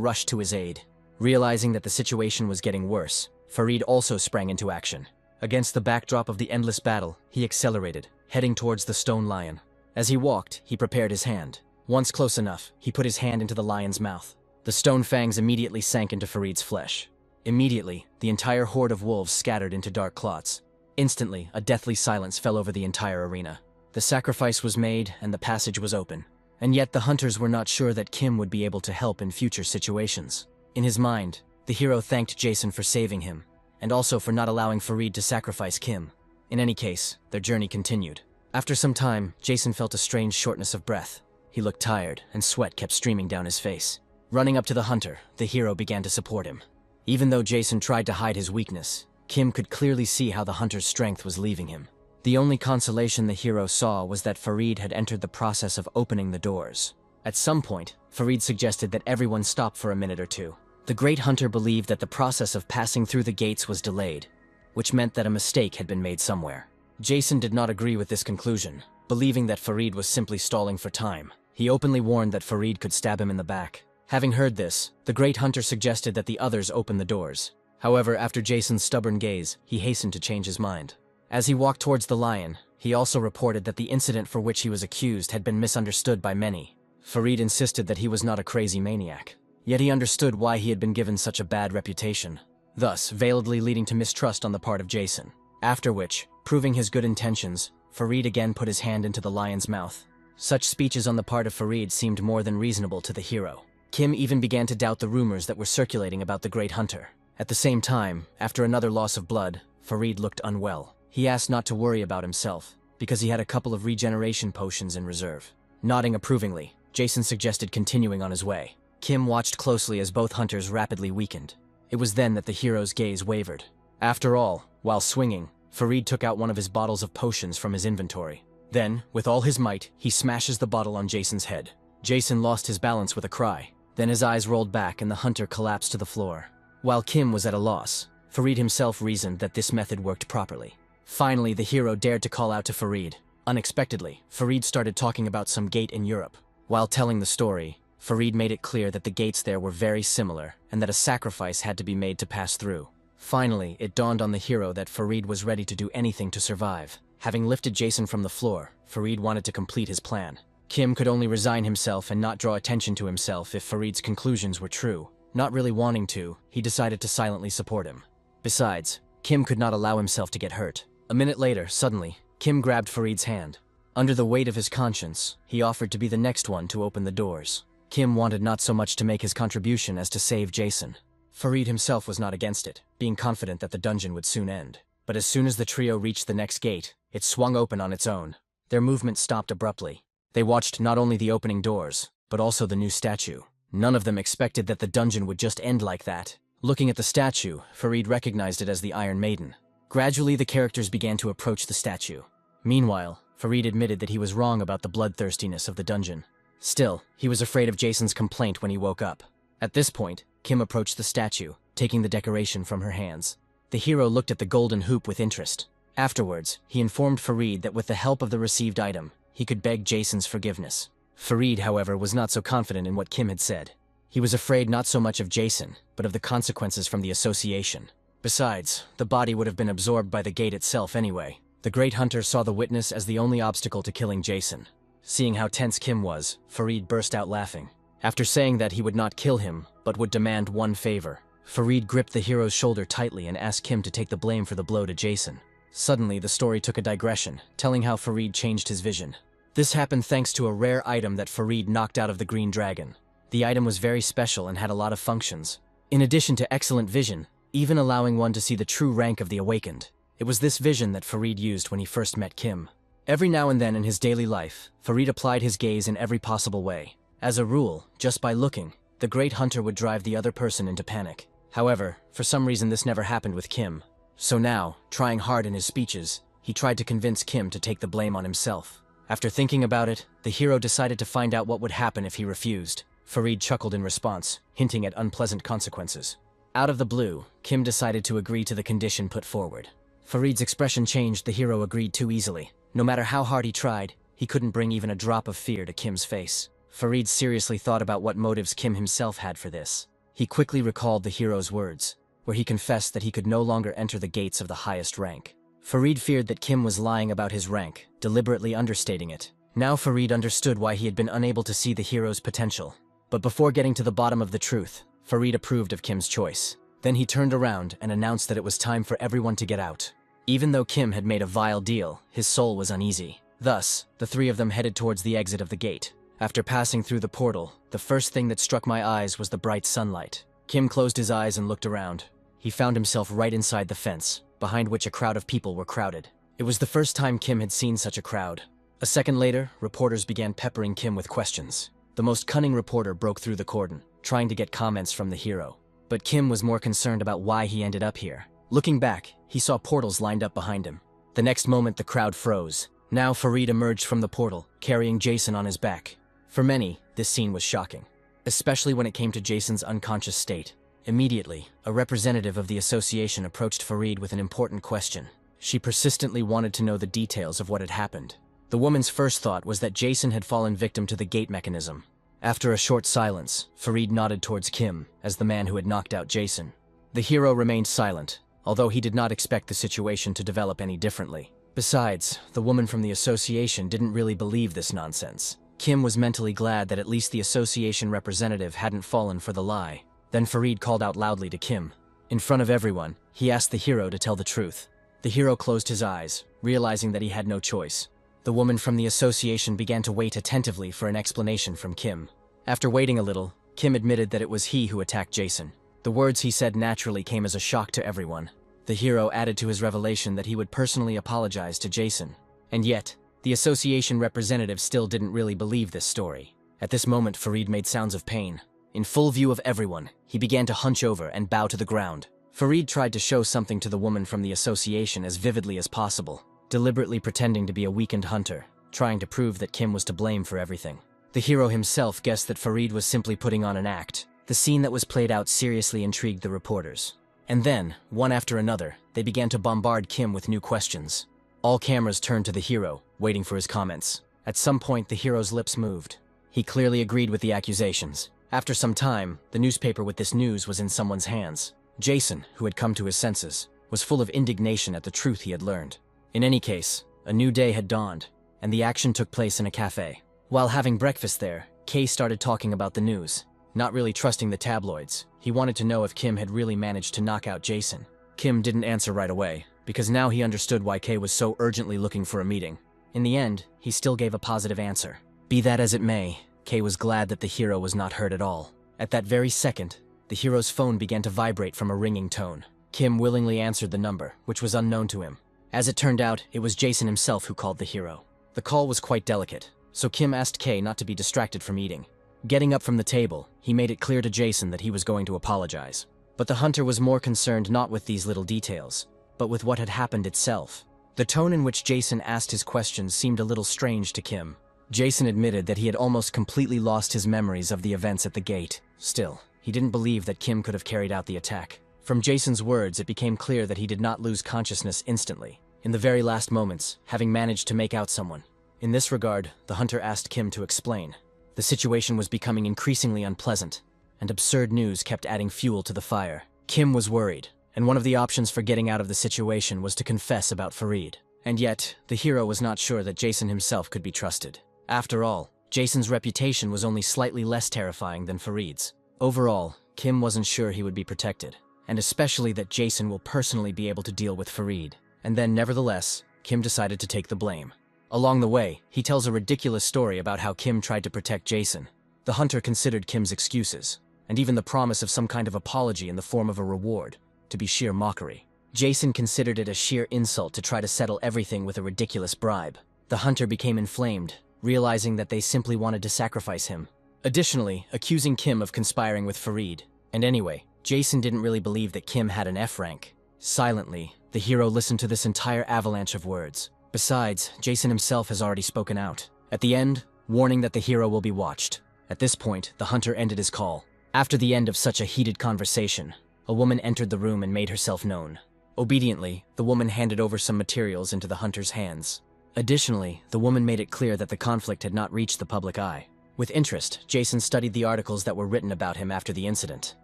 rushed to his aid. Realizing that the situation was getting worse, Farid also sprang into action. Against the backdrop of the endless battle, he accelerated, heading towards the stone lion. As he walked, he prepared his hand. Once close enough, he put his hand into the lion's mouth. The stone fangs immediately sank into Farid's flesh. Immediately, the entire horde of wolves scattered into dark clots. Instantly, a deathly silence fell over the entire arena. The sacrifice was made, and the passage was open. And yet the hunters were not sure that Kim would be able to help in future situations. In his mind, the hero thanked Jason for saving him, and also for not allowing Farid to sacrifice Kim. In any case, their journey continued. After some time, Jason felt a strange shortness of breath. He looked tired, and sweat kept streaming down his face. Running up to the hunter, the hero began to support him. Even though Jason tried to hide his weakness, Kim could clearly see how the hunter's strength was leaving him. The only consolation the hero saw was that Farid had entered the process of opening the doors. At some point, Farid suggested that everyone stop for a minute or two. The great hunter believed that the process of passing through the gates was delayed, which meant that a mistake had been made somewhere. Jason did not agree with this conclusion, believing that Farid was simply stalling for time. He openly warned that Farid could stab him in the back. Having heard this, the great hunter suggested that the others open the doors. However, after Jason's stubborn gaze, he hastened to change his mind. As he walked towards the lion, he also reported that the incident for which he was accused had been misunderstood by many. Farid insisted that he was not a crazy maniac, yet he understood why he had been given such a bad reputation, thus veiledly leading to mistrust on the part of Jason. After which, proving his good intentions, Farid again put his hand into the lion's mouth. Such speeches on the part of Farid seemed more than reasonable to the hero. Kim even began to doubt the rumors that were circulating about the great hunter. At the same time, after another loss of blood, Farid looked unwell. He asked not to worry about himself, because he had a couple of regeneration potions in reserve. Nodding approvingly, Jason suggested continuing on his way. Kim watched closely as both hunters rapidly weakened. It was then that the hero's gaze wavered. After all, while swinging, Farid took out one of his bottles of potions from his inventory. Then, with all his might, he smashes the bottle on Jason's head. Jason lost his balance with a cry. Then his eyes rolled back and the hunter collapsed to the floor. While Kim was at a loss, Farid himself reasoned that this method worked properly. Finally, the hero dared to call out to Farid. Unexpectedly, Farid started talking about some gate in Europe. While telling the story, Farid made it clear that the gates there were very similar, and that a sacrifice had to be made to pass through. Finally, it dawned on the hero that Farid was ready to do anything to survive. Having lifted Jason from the floor, Farid wanted to complete his plan. Kim could only resign himself and not draw attention to himself if Farid's conclusions were true. Not really wanting to, he decided to silently support him. Besides, Kim could not allow himself to get hurt. A minute later, suddenly, Kim grabbed Farid's hand. Under the weight of his conscience, he offered to be the next one to open the doors. Kim wanted not so much to make his contribution as to save Jason. Farid himself was not against it, being confident that the dungeon would soon end. But as soon as the trio reached the next gate, it swung open on its own. Their movement stopped abruptly. They watched not only the opening doors, but also the new statue. None of them expected that the dungeon would just end like that. Looking at the statue, Farid recognized it as the Iron Maiden. Gradually, the characters began to approach the statue. Meanwhile, Farid admitted that he was wrong about the bloodthirstiness of the dungeon. Still, he was afraid of Jason's complaint when he woke up. At this point, Kim approached the statue, taking the decoration from her hands. The hero looked at the golden hoop with interest. Afterwards, he informed Farid that with the help of the received item, he could beg Jason's forgiveness. Farid, however, was not so confident in what Kim had said. He was afraid not so much of Jason, but of the consequences from the association. Besides, the body would have been absorbed by the gate itself anyway. The great hunter saw the witness as the only obstacle to killing Jason. Seeing how tense Kim was, Farid burst out laughing. After saying that he would not kill him, but would demand one favor, Farid gripped the hero's shoulder tightly and asked Kim to take the blame for the blow to Jason. Suddenly, the story took a digression, telling how Farid changed his vision. This happened thanks to a rare item that Farid knocked out of the green dragon. The item was very special and had a lot of functions. In addition to excellent vision, even allowing one to see the true rank of the awakened. It was this vision that Farid used when he first met Kim. Every now and then in his daily life, Farid applied his gaze in every possible way. As a rule, just by looking, the great hunter would drive the other person into panic. However, for some reason this never happened with Kim. So now, trying hard in his speeches, he tried to convince Kim to take the blame on himself. After thinking about it, the hero decided to find out what would happen if he refused. Farid chuckled in response, hinting at unpleasant consequences. Out of the blue, Kim decided to agree to the condition put forward. Farid's expression changed. The hero agreed too easily. No matter how hard he tried, he couldn't bring even a drop of fear to Kim's face. Farid seriously thought about what motives Kim himself had for this. He quickly recalled the hero's words, where he confessed that he could no longer enter the gates of the highest rank. Farid feared that Kim was lying about his rank, deliberately understating it. Now Farid understood why he had been unable to see the hero's potential. But before getting to the bottom of the truth, Farid approved of Kim's choice. Then he turned around and announced that it was time for everyone to get out. Even though Kim had made a vile deal, his soul was uneasy. Thus, the three of them headed towards the exit of the gate. After passing through the portal, the first thing that struck my eyes was the bright sunlight. Kim closed his eyes and looked around. He found himself right inside the fence, behind which a crowd of people were crowded. It was the first time Kim had seen such a crowd. A second later, reporters began peppering Kim with questions. The most cunning reporter broke through the cordon, trying to get comments from the hero. But Kim was more concerned about why he ended up here. Looking back, he saw portals lined up behind him. The next moment, the crowd froze. Now Farid emerged from the portal, carrying Jason on his back. For many, this scene was shocking, especially when it came to Jason's unconscious state. Immediately, a representative of the association approached Farid with an important question. She persistently wanted to know the details of what had happened. The woman's first thought was that Jason had fallen victim to the gate mechanism. After a short silence, Farid nodded towards Kim as the man who had knocked out Jason. The hero remained silent, although he did not expect the situation to develop any differently. Besides, the woman from the association didn't really believe this nonsense. Kim was mentally glad that at least the association representative hadn't fallen for the lie. Then Farid called out loudly to Kim. In front of everyone, he asked the hero to tell the truth. The hero closed his eyes, realizing that he had no choice. The woman from the association began to wait attentively for an explanation from Kim. After waiting a little, Kim admitted that it was he who attacked Jason. The words he said naturally came as a shock to everyone. The hero added to his revelation that he would personally apologize to Jason. And yet, the association representative still didn't really believe this story. At this moment, Farid made sounds of pain. In full view of everyone, he began to hunch over and bow to the ground. Farid tried to show something to the woman from the association as vividly as possible, deliberately pretending to be a weakened hunter, trying to prove that Kim was to blame for everything. The hero himself guessed that Farid was simply putting on an act. The scene that was played out seriously intrigued the reporters. And then, one after another, they began to bombard Kim with new questions. All cameras turned to the hero, waiting for his comments. At some point, the hero's lips moved. He clearly agreed with the accusations. After some time, the newspaper with this news was in someone's hands. Jason, who had come to his senses, was full of indignation at the truth he had learned. In any case, a new day had dawned, and the action took place in a cafe. While having breakfast there, Kay started talking about the news. Not really trusting the tabloids, he wanted to know if Kim had really managed to knock out Jason. Kim didn't answer right away, because now he understood why Kay was so urgently looking for a meeting. In the end, he still gave a positive answer. Be that as it may, Kay was glad that the hero was not hurt at all. At that very second, the hero's phone began to vibrate from a ringing tone. Kim willingly answered the number, which was unknown to him. As it turned out, it was Jason himself who called the hero. The call was quite delicate, so Kim asked Kay not to be distracted from eating. Getting up from the table, he made it clear to Jason that he was going to apologize. But the hunter was more concerned not with these little details, but with what had happened itself. The tone in which Jason asked his questions seemed a little strange to Kim. Jason admitted that he had almost completely lost his memories of the events at the gate. Still, he didn't believe that Kim could have carried out the attack. From Jason's words, it became clear that he did not lose consciousness instantly, in the very last moments, having managed to make out someone. In this regard, the hunter asked Kim to explain. The situation was becoming increasingly unpleasant, and absurd news kept adding fuel to the fire. Kim was worried, and one of the options for getting out of the situation was to confess about Farid. And yet, the hero was not sure that Jason himself could be trusted. After all, Jason's reputation was only slightly less terrifying than Farid's. Overall, Kim wasn't sure he would be protected, and especially that Jason will personally be able to deal with Farid. And then, nevertheless, Kim decided to take the blame. Along the way, he tells a ridiculous story about how Kim tried to protect Jason. The hunter considered Kim's excuses, and even the promise of some kind of apology in the form of a reward, to be sheer mockery. Jason considered it a sheer insult to try to settle everything with a ridiculous bribe. The hunter became inflamed, realizing that they simply wanted to sacrifice him. Additionally, accusing Kim of conspiring with Farid. And anyway, Jason didn't really believe that Kim had an F rank. Silently, the hero listened to this entire avalanche of words. Besides, Jason himself has already spoken out. At the end, warning that the hero will be watched. At this point, the hunter ended his call. After the end of such a heated conversation, a woman entered the room and made herself known. Obediently, the woman handed over some materials into the hunter's hands. Additionally, the woman made it clear that the conflict had not reached the public eye. With interest, Jason studied the articles that were written about him after the incident.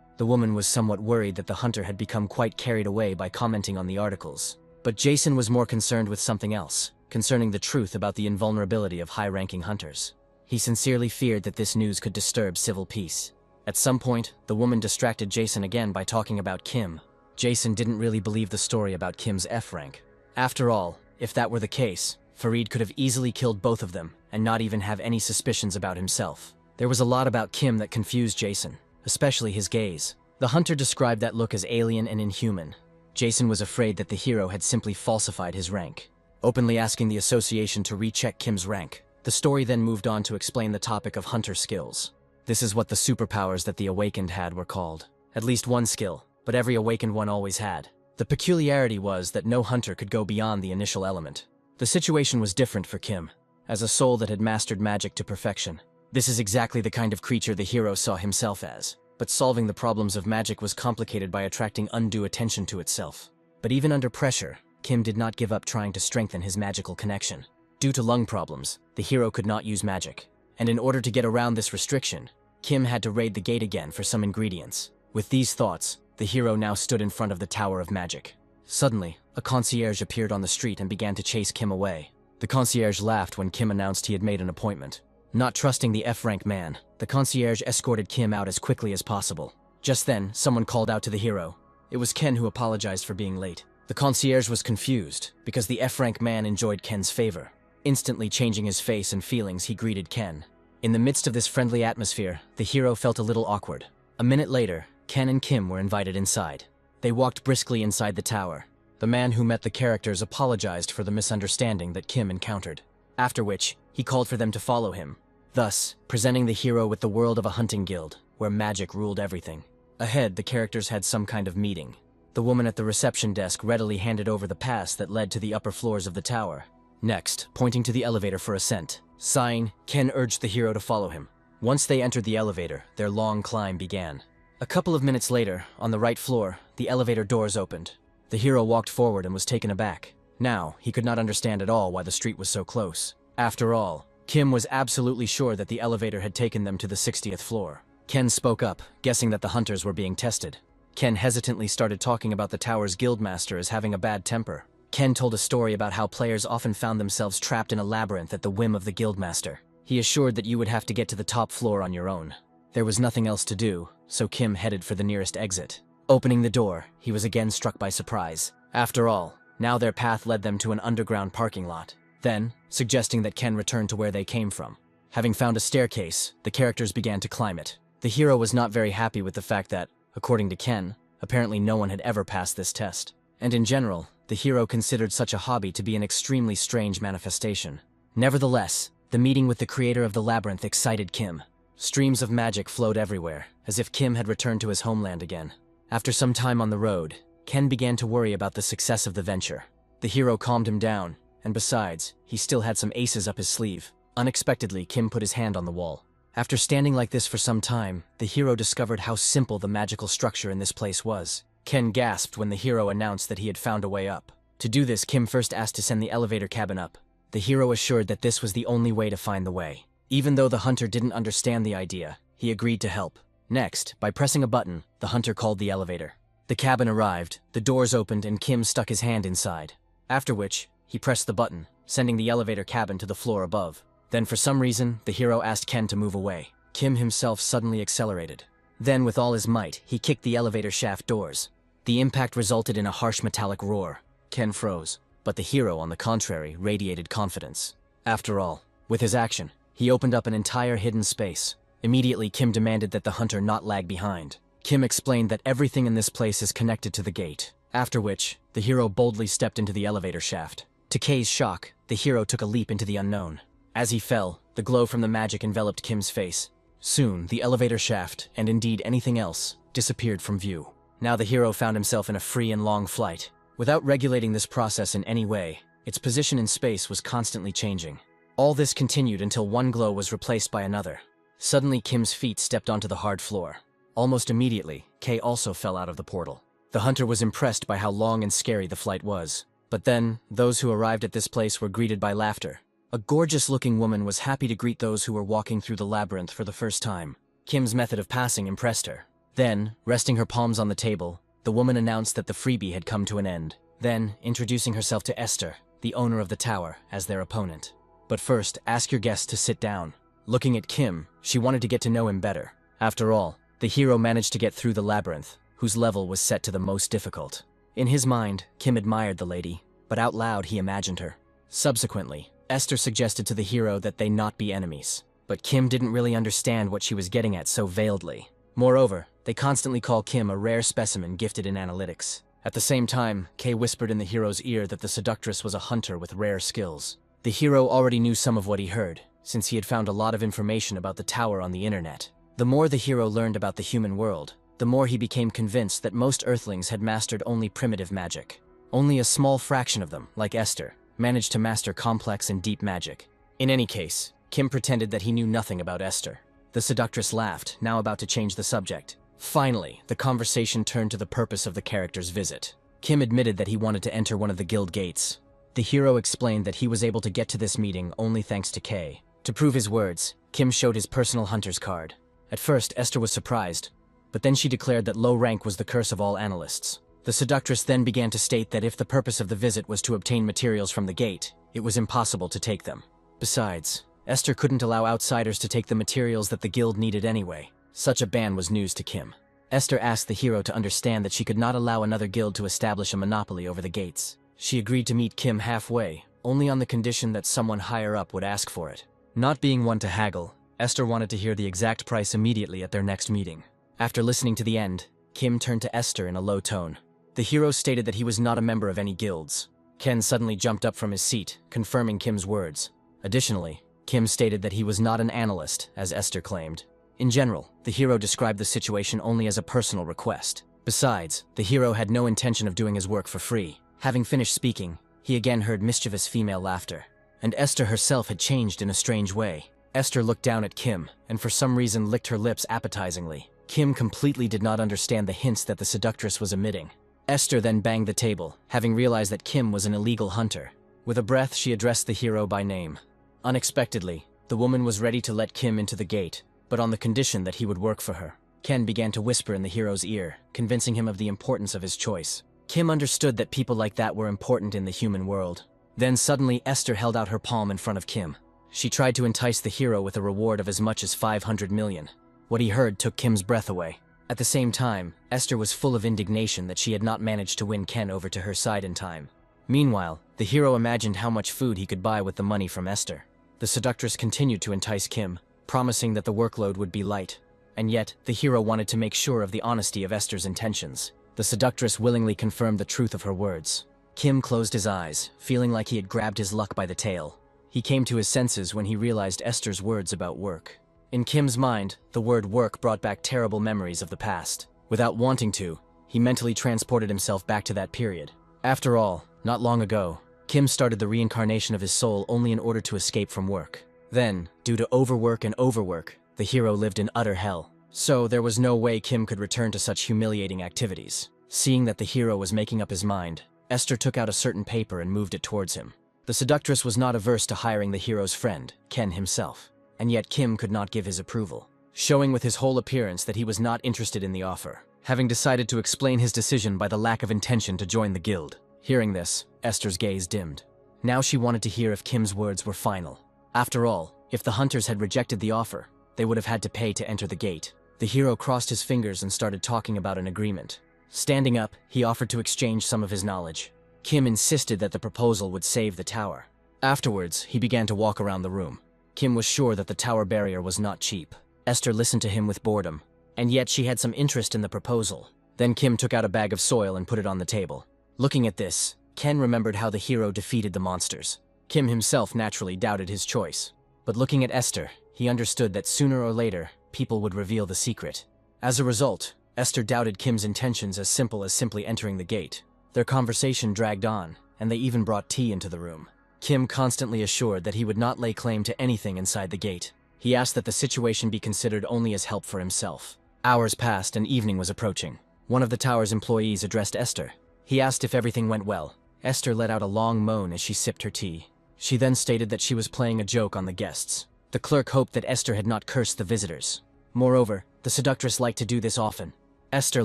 The woman was somewhat worried that the hunter had become quite carried away by commenting on the articles. But Jason was more concerned with something else, concerning the truth about the invulnerability of high-ranking hunters. He sincerely feared that this news could disturb civil peace. At some point, the woman distracted Jason again by talking about Kim. Jason didn't really believe the story about Kim's F rank. After all, if that were the case, Farid could have easily killed both of them and not even have any suspicions about himself. There was a lot about Kim that confused Jason, especially his gaze. The hunter described that look as alien and inhuman. Jason was afraid that the hero had simply falsified his rank, openly asking the association to recheck Kim's rank. The story then moved on to explain the topic of hunter skills. This is what the superpowers that the awakened had were called. At least one skill, but every awakened one always had. The peculiarity was that no hunter could go beyond the initial element. The situation was different for Kim, as a soul that had mastered magic to perfection. This is exactly the kind of creature the hero saw himself as. But solving the problems of magic was complicated by attracting undue attention to itself. But even under pressure, Kim did not give up trying to strengthen his magical connection. Due to lung problems, the hero could not use magic. And in order to get around this restriction, Kim had to raid the gate again for some ingredients. With these thoughts, the hero now stood in front of the Tower of Magic. Suddenly, a concierge appeared on the street and began to chase Kim away. The concierge laughed when Kim announced he had made an appointment. Not trusting the F-rank man, the concierge escorted Kim out as quickly as possible. Just then, someone called out to the hero. It was Ken who apologized for being late. The concierge was confused, because the F-rank man enjoyed Ken's favor. Instantly changing his face and feelings, he greeted Ken. In the midst of this friendly atmosphere, the hero felt a little awkward. A minute later, Ken and Kim were invited inside. They walked briskly inside the tower. The man who met the characters apologized for the misunderstanding that Kim encountered. After which, he called for them to follow him, thus presenting the hero with the world of a hunting guild, where magic ruled everything. Ahead, the characters had some kind of meeting. The woman at the reception desk readily handed over the pass that led to the upper floors of the tower. Next, pointing to the elevator for ascent, sighing, Ken urged the hero to follow him. Once they entered the elevator, their long climb began. A couple of minutes later, on the right floor, the elevator doors opened. The hero walked forward and was taken aback. Now, he could not understand at all why the street was so close. After all, Kim was absolutely sure that the elevator had taken them to the 60th floor. Ken spoke up, guessing that the hunters were being tested. Ken hesitantly started talking about the tower's guildmaster as having a bad temper. Ken told a story about how players often found themselves trapped in a labyrinth at the whim of the guildmaster. He assured that you would have to get to the top floor on your own. There was nothing else to do, so Kim headed for the nearest exit. Opening the door, he was again struck by surprise. After all, now their path led them to an underground parking lot. Then, suggesting that Ken return to where they came from. Having found a staircase, the characters began to climb it. The hero was not very happy with the fact that, according to Ken, apparently no one had ever passed this test. And in general, the hero considered such a hobby to be an extremely strange manifestation. Nevertheless, the meeting with the creator of the labyrinth excited Kim. Streams of magic flowed everywhere, as if Kim had returned to his homeland again. After some time on the road, Ken began to worry about the success of the venture. The hero calmed him down, and besides, he still had some aces up his sleeve. Unexpectedly, Kim put his hand on the wall. After standing like this for some time, the hero discovered how simple the magical structure in this place was. Ken gasped when the hero announced that he had found a way up. To do this, Kim first asked to send the elevator cabin up. The hero assured that this was the only way to find the way. Even though the hunter didn't understand the idea, he agreed to help. Next, by pressing a button, the hunter called the elevator. The cabin arrived, the doors opened, and Kim stuck his hand inside. After which, he pressed the button, sending the elevator cabin to the floor above. Then for some reason, the hero asked Ken to move away. Kim himself suddenly accelerated. Then with all his might, he kicked the elevator shaft doors. The impact resulted in a harsh metallic roar. Ken froze, but the hero, on the contrary, radiated confidence. After all, with his action, he opened up an entire hidden space. Immediately, Kim demanded that the hunter not lag behind. Kim explained that everything in this place is connected to the gate. After which, the hero boldly stepped into the elevator shaft. To Kei's shock, the hero took a leap into the unknown. As he fell, the glow from the magic enveloped Kim's face. Soon, the elevator shaft, and indeed anything else, disappeared from view. Now the hero found himself in a free and long flight. Without regulating this process in any way, Its position in space was constantly changing. All this continued until one glow was replaced by another. Suddenly, Kim's feet stepped onto the hard floor. Almost immediately, Kay also fell out of the portal. The hunter was impressed by how long and scary the flight was. But then, those who arrived at this place were greeted by laughter. A gorgeous-looking woman was happy to greet those who were walking through the labyrinth for the first time. Kim's method of passing impressed her. Then, resting her palms on the table, the woman announced that the freebie had come to an end. Then, introducing herself to Esther, the owner of the tower, as their opponent. But first, ask your guests to sit down. Looking at Kim, she wanted to get to know him better. After all, the hero managed to get through the labyrinth, whose level was set to the most difficult. In his mind, Kim admired the lady, but out loud he imagined her. Subsequently, Esther suggested to the hero that they not be enemies. But Kim didn't really understand what she was getting at so veiledly. Moreover, they constantly call Kim a rare specimen gifted in analytics. At the same time, Kay whispered in the hero's ear that the seductress was a hunter with rare skills. The hero already knew some of what he heard, since he had found a lot of information about the tower on the internet. The more the hero learned about the human world, the more he became convinced that most Earthlings had mastered only primitive magic. Only a small fraction of them, like Esther, managed to master complex and deep magic. In any case, Kim pretended that he knew nothing about Esther. The seductress laughed, now about to change the subject. Finally, the conversation turned to the purpose of the character's visit. Kim admitted that he wanted to enter one of the guild gates. The hero explained that he was able to get to this meeting only thanks to Kay. To prove his words, Kim showed his personal hunter's card. At first, Esther was surprised, but then she declared that low rank was the curse of all analysts. The seductress then began to state that if the purpose of the visit was to obtain materials from the gate, it was impossible to take them. Besides, Esther couldn't allow outsiders to take the materials that the guild needed anyway. Such a ban was news to Kim. Esther asked the hero to understand that she could not allow another guild to establish a monopoly over the gates. She agreed to meet Kim halfway, only on the condition that someone higher up would ask for it. Not being one to haggle, Esther wanted to hear the exact price immediately at their next meeting. After listening to the end, Kim turned to Esther in a low tone. The hero stated that he was not a member of any guilds. Ken suddenly jumped up from his seat, confirming Kim's words. Additionally, Kim stated that he was not an analyst, as Esther claimed. In general, the hero described the situation only as a personal request. Besides, the hero had no intention of doing his work for free. Having finished speaking, he again heard mischievous female laughter. And Esther herself had changed in a strange way. Esther looked down at Kim, and for some reason licked her lips appetizingly. Kim completely did not understand the hints that the seductress was emitting. Esther then banged the table, having realized that Kim was an illegal hunter. With a breath, she addressed the hero by name. Unexpectedly, the woman was ready to let Kim into the gate, but on the condition that he would work for her. Ken began to whisper in the hero's ear, convincing him of the importance of his choice. Kim understood that people like that were important in the human world. Then suddenly Esther held out her palm in front of Kim. She tried to entice the hero with a reward of as much as 500 million. What he heard took Kim's breath away. At the same time, Esther was full of indignation that she had not managed to win Ken over to her side in time. Meanwhile, the hero imagined how much food he could buy with the money from Esther. The seductress continued to entice Kim, promising that the workload would be light. And yet, the hero wanted to make sure of the honesty of Esther's intentions. The seductress willingly confirmed the truth of her words. Kim closed his eyes, feeling like he had grabbed his luck by the tail. He came to his senses when he realized Esther's words about work. In Kim's mind, the word work brought back terrible memories of the past. Without wanting to, he mentally transported himself back to that period. After all, not long ago, Kim started the reincarnation of his soul only in order to escape from work. Then, due to overwork and overwork, the hero lived in utter hell. So there was no way Kim could return to such humiliating activities. Seeing that the hero was making up his mind, Esther took out a certain paper and moved it towards him. The seductress was not averse to hiring the hero's friend, Ken himself. And yet Kim could not give his approval, showing with his whole appearance that he was not interested in the offer, having decided to explain his decision by the lack of intention to join the guild. Hearing this, Esther's gaze dimmed. Now she wanted to hear if Kim's words were final. After all, if the hunters had rejected the offer, they would have had to pay to enter the gate. The hero crossed his fingers and started talking about an agreement. Standing up, he offered to exchange some of his knowledge. Kim insisted that the proposal would save the tower. Afterwards, he began to walk around the room. Kim was sure that the tower barrier was not cheap. Esther listened to him with boredom, and yet she had some interest in the proposal. Then Kim took out a bag of soil and put it on the table. Looking at this, Ken remembered how the hero defeated the monsters. Kim himself naturally doubted his choice. But looking at Esther, he understood that sooner or later, people would reveal the secret. As a result, Esther doubted Kim's intentions as simple as simply entering the gate. Their conversation dragged on, and they even brought tea into the room. Kim constantly assured that he would not lay claim to anything inside the gate. He asked that the situation be considered only as help for himself. Hours passed and evening was approaching. One of the tower's employees addressed Esther. He asked if everything went well. Esther let out a long moan as she sipped her tea. She then stated that she was playing a joke on the guests. The clerk hoped that Esther had not cursed the visitors. Moreover, the seductress liked to do this often. Esther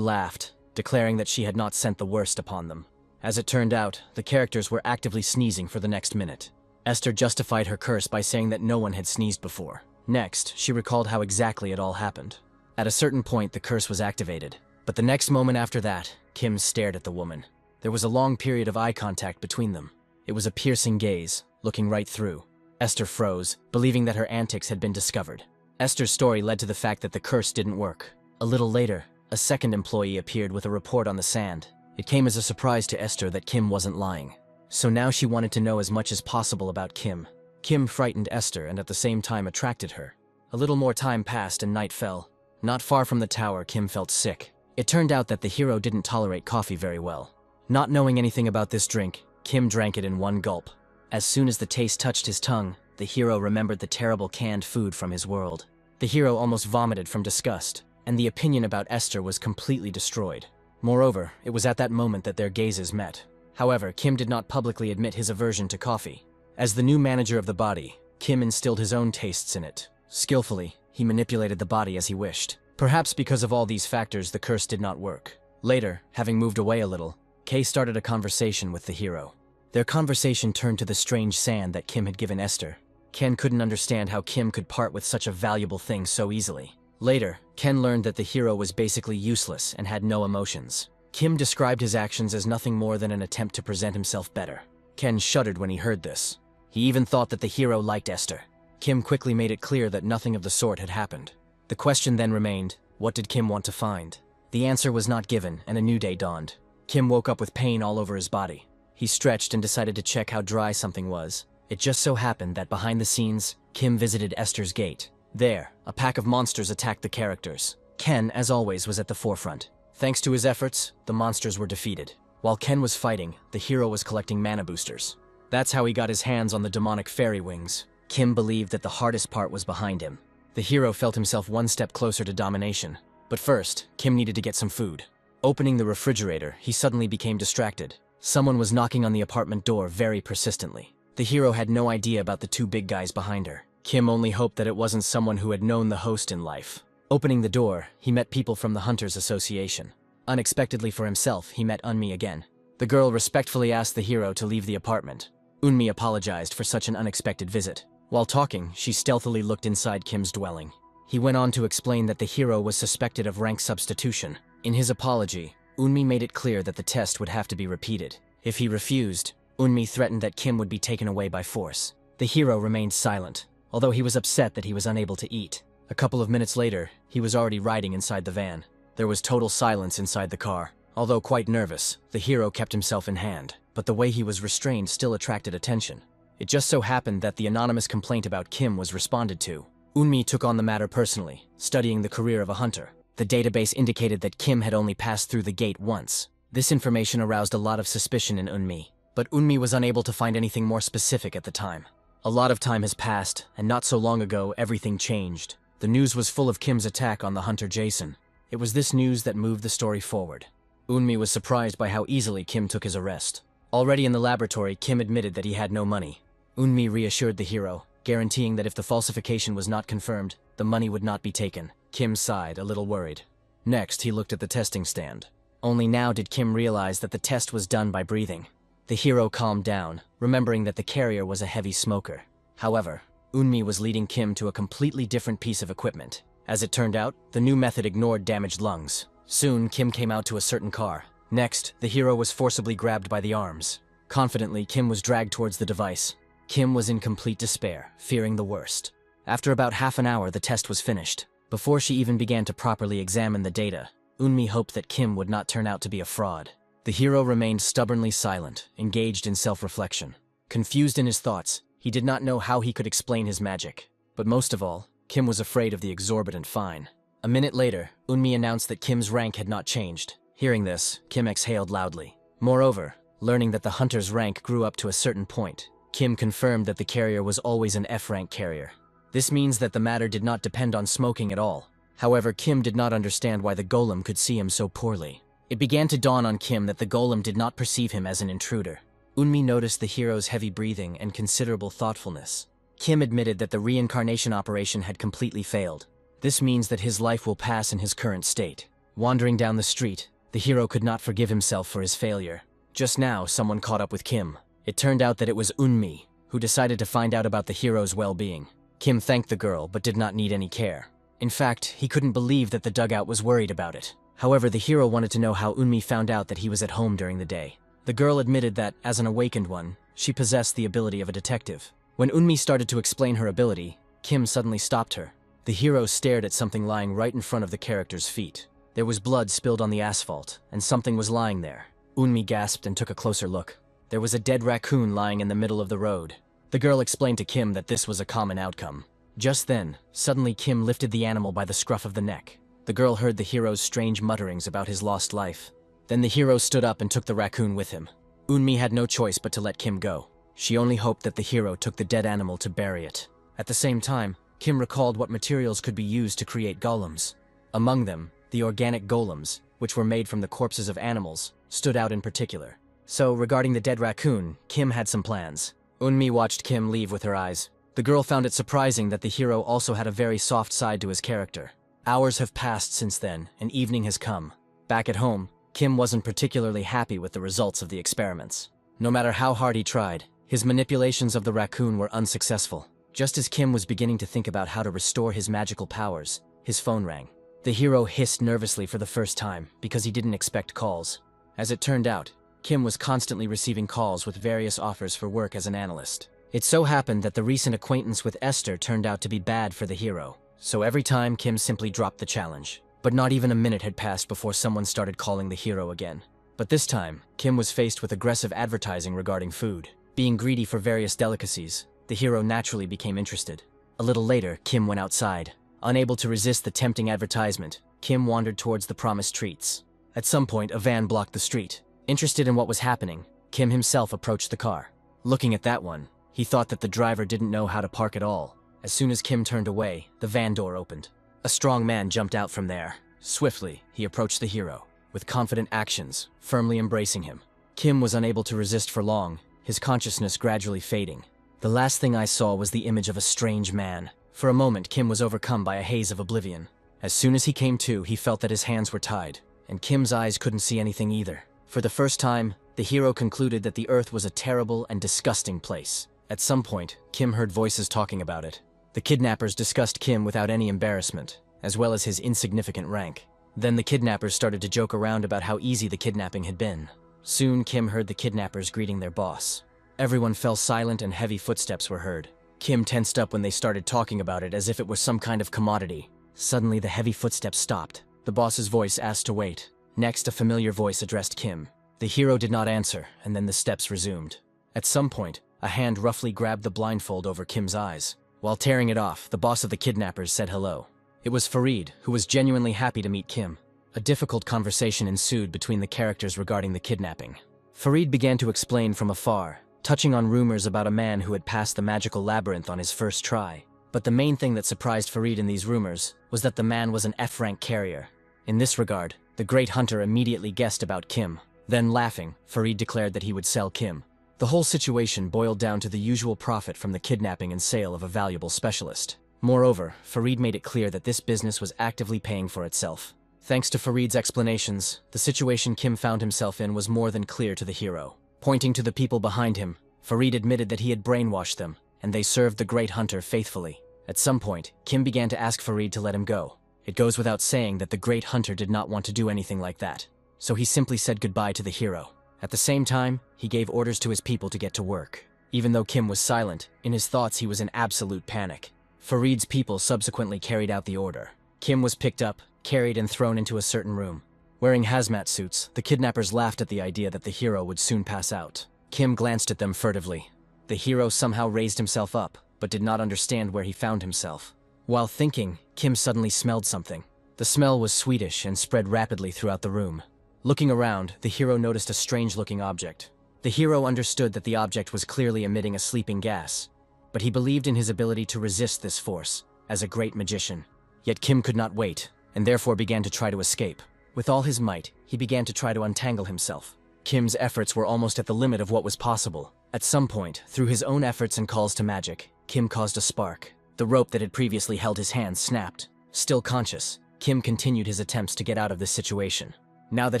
laughed, declaring that she had not sent the worst upon them. As it turned out, the characters were actively sneezing for the next minute. Esther justified her curse by saying that no one had sneezed before. Next, she recalled how exactly it all happened. At a certain point, the curse was activated. But the next moment after that, Kim stared at the woman. There was a long period of eye contact between them. It was a piercing gaze, looking right through. Esther froze, believing that her antics had been discovered. Esther's story led to the fact that the curse didn't work. A little later, a second employee appeared with a report on the sand. It came as a surprise to Esther that Kim wasn't lying. So now she wanted to know as much as possible about Kim. Kim frightened Esther and at the same time attracted her. A little more time passed and night fell. Not far from the tower, Kim felt sick. It turned out that the hero didn't tolerate coffee very well. Not knowing anything about this drink, Kim drank it in one gulp. As soon as the taste touched his tongue, the hero remembered the terrible canned food from his world. The hero almost vomited from disgust, and the opinion about Esther was completely destroyed. Moreover, it was at that moment that their gazes met. However, Kim did not publicly admit his aversion to coffee. As the new manager of the body, Kim instilled his own tastes in it. Skillfully, he manipulated the body as he wished. Perhaps because of all these factors, the curse did not work. Later, having moved away a little, Kay started a conversation with the hero. Their conversation turned to the strange sand that Kim had given Esther. Ken couldn't understand how Kim could part with such a valuable thing so easily. Later, Ken learned that the hero was basically useless and had no emotions. Kim described his actions as nothing more than an attempt to present himself better. Ken shuddered when he heard this. He even thought that the hero liked Esther. Kim quickly made it clear that nothing of the sort had happened. The question then remained, what did Kim want to find? The answer was not given, and a new day dawned. Kim woke up with pain all over his body. He stretched and decided to check how dry something was. It just so happened that behind the scenes, Kim visited Esther's gate. There, a pack of monsters attacked the characters. Ken, as always, was at the forefront. Thanks to his efforts, the monsters were defeated. While Ken was fighting, the hero was collecting mana boosters. That's how he got his hands on the demonic fairy wings. Kim believed that the hardest part was behind him. The hero felt himself one step closer to domination. But first, Kim needed to get some food. Opening the refrigerator, he suddenly became distracted. Someone was knocking on the apartment door very persistently. The hero had no idea about the two big guys behind her. Kim only hoped that it wasn't someone who had known the host in life. Opening the door, he met people from the Hunters Association. Unexpectedly for himself, he met Unmi again. The girl respectfully asked the hero to leave the apartment. Unmi apologized for such an unexpected visit. While talking, she stealthily looked inside Kim's dwelling. He went on to explain that the hero was suspected of rank substitution. In his apology, Unmi made it clear that the test would have to be repeated. If he refused, Unmi threatened that Kim would be taken away by force. The hero remained silent, although he was upset that he was unable to eat. A couple of minutes later, he was already riding inside the van. There was total silence inside the car. Although quite nervous, the hero kept himself in hand, but the way he was restrained still attracted attention. It just so happened that the anonymous complaint about Kim was responded to. Unmi took on the matter personally, studying the career of a hunter. The database indicated that Kim had only passed through the gate once. This information aroused a lot of suspicion in Unmi, but Unmi was unable to find anything more specific at the time. A lot of time has passed, and not so long ago, everything changed. The news was full of Kim's attack on the hunter Jason. It was this news that moved the story forward. Unmi was surprised by how easily Kim took his arrest. Already in the laboratory, Kim admitted that he had no money. Unmi reassured the hero, guaranteeing that if the falsification was not confirmed, the money would not be taken. Kim sighed, a little worried. Next, he looked at the testing stand. Only now did Kim realize that the test was done by breathing. The hero calmed down, remembering that the carrier was a heavy smoker. However, Unmi was leading Kim to a completely different piece of equipment. As it turned out, the new method ignored damaged lungs. Soon, Kim came out to a certain car. Next, the hero was forcibly grabbed by the arms. Confidently, Kim was dragged towards the device. Kim was in complete despair, fearing the worst. After about half an hour, the test was finished. Before she even began to properly examine the data, Unmi hoped that Kim would not turn out to be a fraud. The hero remained stubbornly silent, engaged in self-reflection. Confused in his thoughts, he did not know how he could explain his magic. But most of all, Kim was afraid of the exorbitant fine. A minute later, Unmi announced that Kim's rank had not changed. Hearing this, Kim exhaled loudly. Moreover, Learning that the hunter's rank grew up to a certain point, Kim confirmed that the carrier was always an F-rank carrier. This means that the matter did not depend on smoking at all. However, Kim did not understand why the golem could see him so poorly. It began to dawn on Kim that the golem did not perceive him as an intruder. Unmi noticed the hero's heavy breathing and considerable thoughtfulness. Kim admitted that the reincarnation operation had completely failed. This means that his life will pass in his current state. Wandering down the street, the hero could not forgive himself for his failure. Just now, someone caught up with Kim. It turned out that it was Unmi, who decided to find out about the hero's well-being. Kim thanked the girl, but did not need any care. In fact, he couldn't believe that the dugout was worried about it. However, the hero wanted to know how Unmi found out that he was at home during the day. The girl admitted that, as an awakened one, she possessed the ability of a detective. When Unmi started to explain her ability, Kim suddenly stopped her. The hero stared at something lying right in front of the character's feet. There was blood spilled on the asphalt, and something was lying there. Unmi gasped and took a closer look. There was a dead raccoon lying in the middle of the road. The girl explained to Kim that this was a common outcome. Just then, suddenly Kim lifted the animal by the scruff of the neck. The girl heard the hero's strange mutterings about his lost life. Then the hero stood up and took the raccoon with him. Unmi had no choice but to let Kim go. She only hoped that the hero took the dead animal to bury it. At the same time, Kim recalled what materials could be used to create golems. Among them, the organic golems, which were made from the corpses of animals, stood out in particular. So, regarding the dead raccoon, Kim had some plans. Unmi watched Kim leave with her eyes. The girl found it surprising that the hero also had a very soft side to his character. Hours have passed since then, and evening has come. Back at home, Kim wasn't particularly happy with the results of the experiments. No matter how hard he tried, his manipulations of the raccoon were unsuccessful. Just as Kim was beginning to think about how to restore his magical powers, his phone rang. The hero hissed nervously for the first time, because he didn't expect calls. As it turned out, Kim was constantly receiving calls with various offers for work as an analyst. It so happened that the recent acquaintance with Esther turned out to be bad for the hero, so every time Kim simply dropped the challenge. But not even a minute had passed before someone started calling the hero again. But this time, Kim was faced with aggressive advertising regarding food. Being greedy for various delicacies, the hero naturally became interested. A little later, Kim went outside. Unable to resist the tempting advertisement, Kim wandered towards the promised treats. At some point, a van blocked the street. Interested in what was happening, Kim himself approached the car. Looking at that one, he thought that the driver didn't know how to park at all. As soon as Kim turned away, the van door opened. A strong man jumped out from there. Swiftly, he approached the hero, with confident actions, firmly embracing him. Kim was unable to resist for long, his consciousness gradually fading. The last thing I saw was the image of a strange man. For a moment, Kim was overcome by a haze of oblivion. As soon as he came to, he felt that his hands were tied, and Kim's eyes couldn't see anything either. For the first time, the hero concluded that the earth was a terrible and disgusting place. At some point, Kim heard voices talking about it. The kidnappers discussed Kim without any embarrassment, as well as his insignificant rank. Then the kidnappers started to joke around about how easy the kidnapping had been. Soon, Kim heard the kidnappers greeting their boss. Everyone fell silent and heavy footsteps were heard. Kim tensed up when they started talking about it as if it was some kind of commodity. Suddenly, the heavy footsteps stopped. The boss's voice asked to wait. Next, a familiar voice addressed Kim. The hero did not answer, and then the steps resumed. At some point, a hand roughly grabbed the blindfold over Kim's eyes. While tearing it off, the boss of the kidnappers said hello. It was Farid, who was genuinely happy to meet Kim. A difficult conversation ensued between the characters regarding the kidnapping. Farid began to explain from afar, touching on rumors about a man who had passed the magical labyrinth on his first try. But the main thing that surprised Farid in these rumors was that the man was an F-rank carrier. In this regard, the great hunter immediately guessed about Kim. Then, laughing, Farid declared that he would sell Kim. The whole situation boiled down to the usual profit from the kidnapping and sale of a valuable specialist. Moreover, Farid made it clear that this business was actively paying for itself. Thanks to Farid's explanations, the situation Kim found himself in was more than clear to the hero. Pointing to the people behind him, Farid admitted that he had brainwashed them, and they served the great hunter faithfully. At some point, Kim began to ask Farid to let him go. It goes without saying that the great hunter did not want to do anything like that, so he simply said goodbye to the hero. At the same time, he gave orders to his people to get to work. Even though Kim was silent, in his thoughts he was in absolute panic. Farid's people subsequently carried out the order. Kim was picked up, carried and thrown into a certain room. Wearing hazmat suits, the kidnappers laughed at the idea that the hero would soon pass out. Kim glanced at them furtively. The hero somehow raised himself up, but did not understand where he found himself. While thinking, Kim suddenly smelled something. The smell was sweetish and spread rapidly throughout the room. Looking around, the hero noticed a strange-looking object. The hero understood that the object was clearly emitting a sleeping gas, but he believed in his ability to resist this force, as a great magician. Yet Kim could not wait, and therefore began to try to escape. With all his might, he began to try to untangle himself. Kim's efforts were almost at the limit of what was possible. At some point, through his own efforts and calls to magic, Kim caused a spark. The rope that had previously held his hands snapped. Still conscious, Kim continued his attempts to get out of this situation. Now that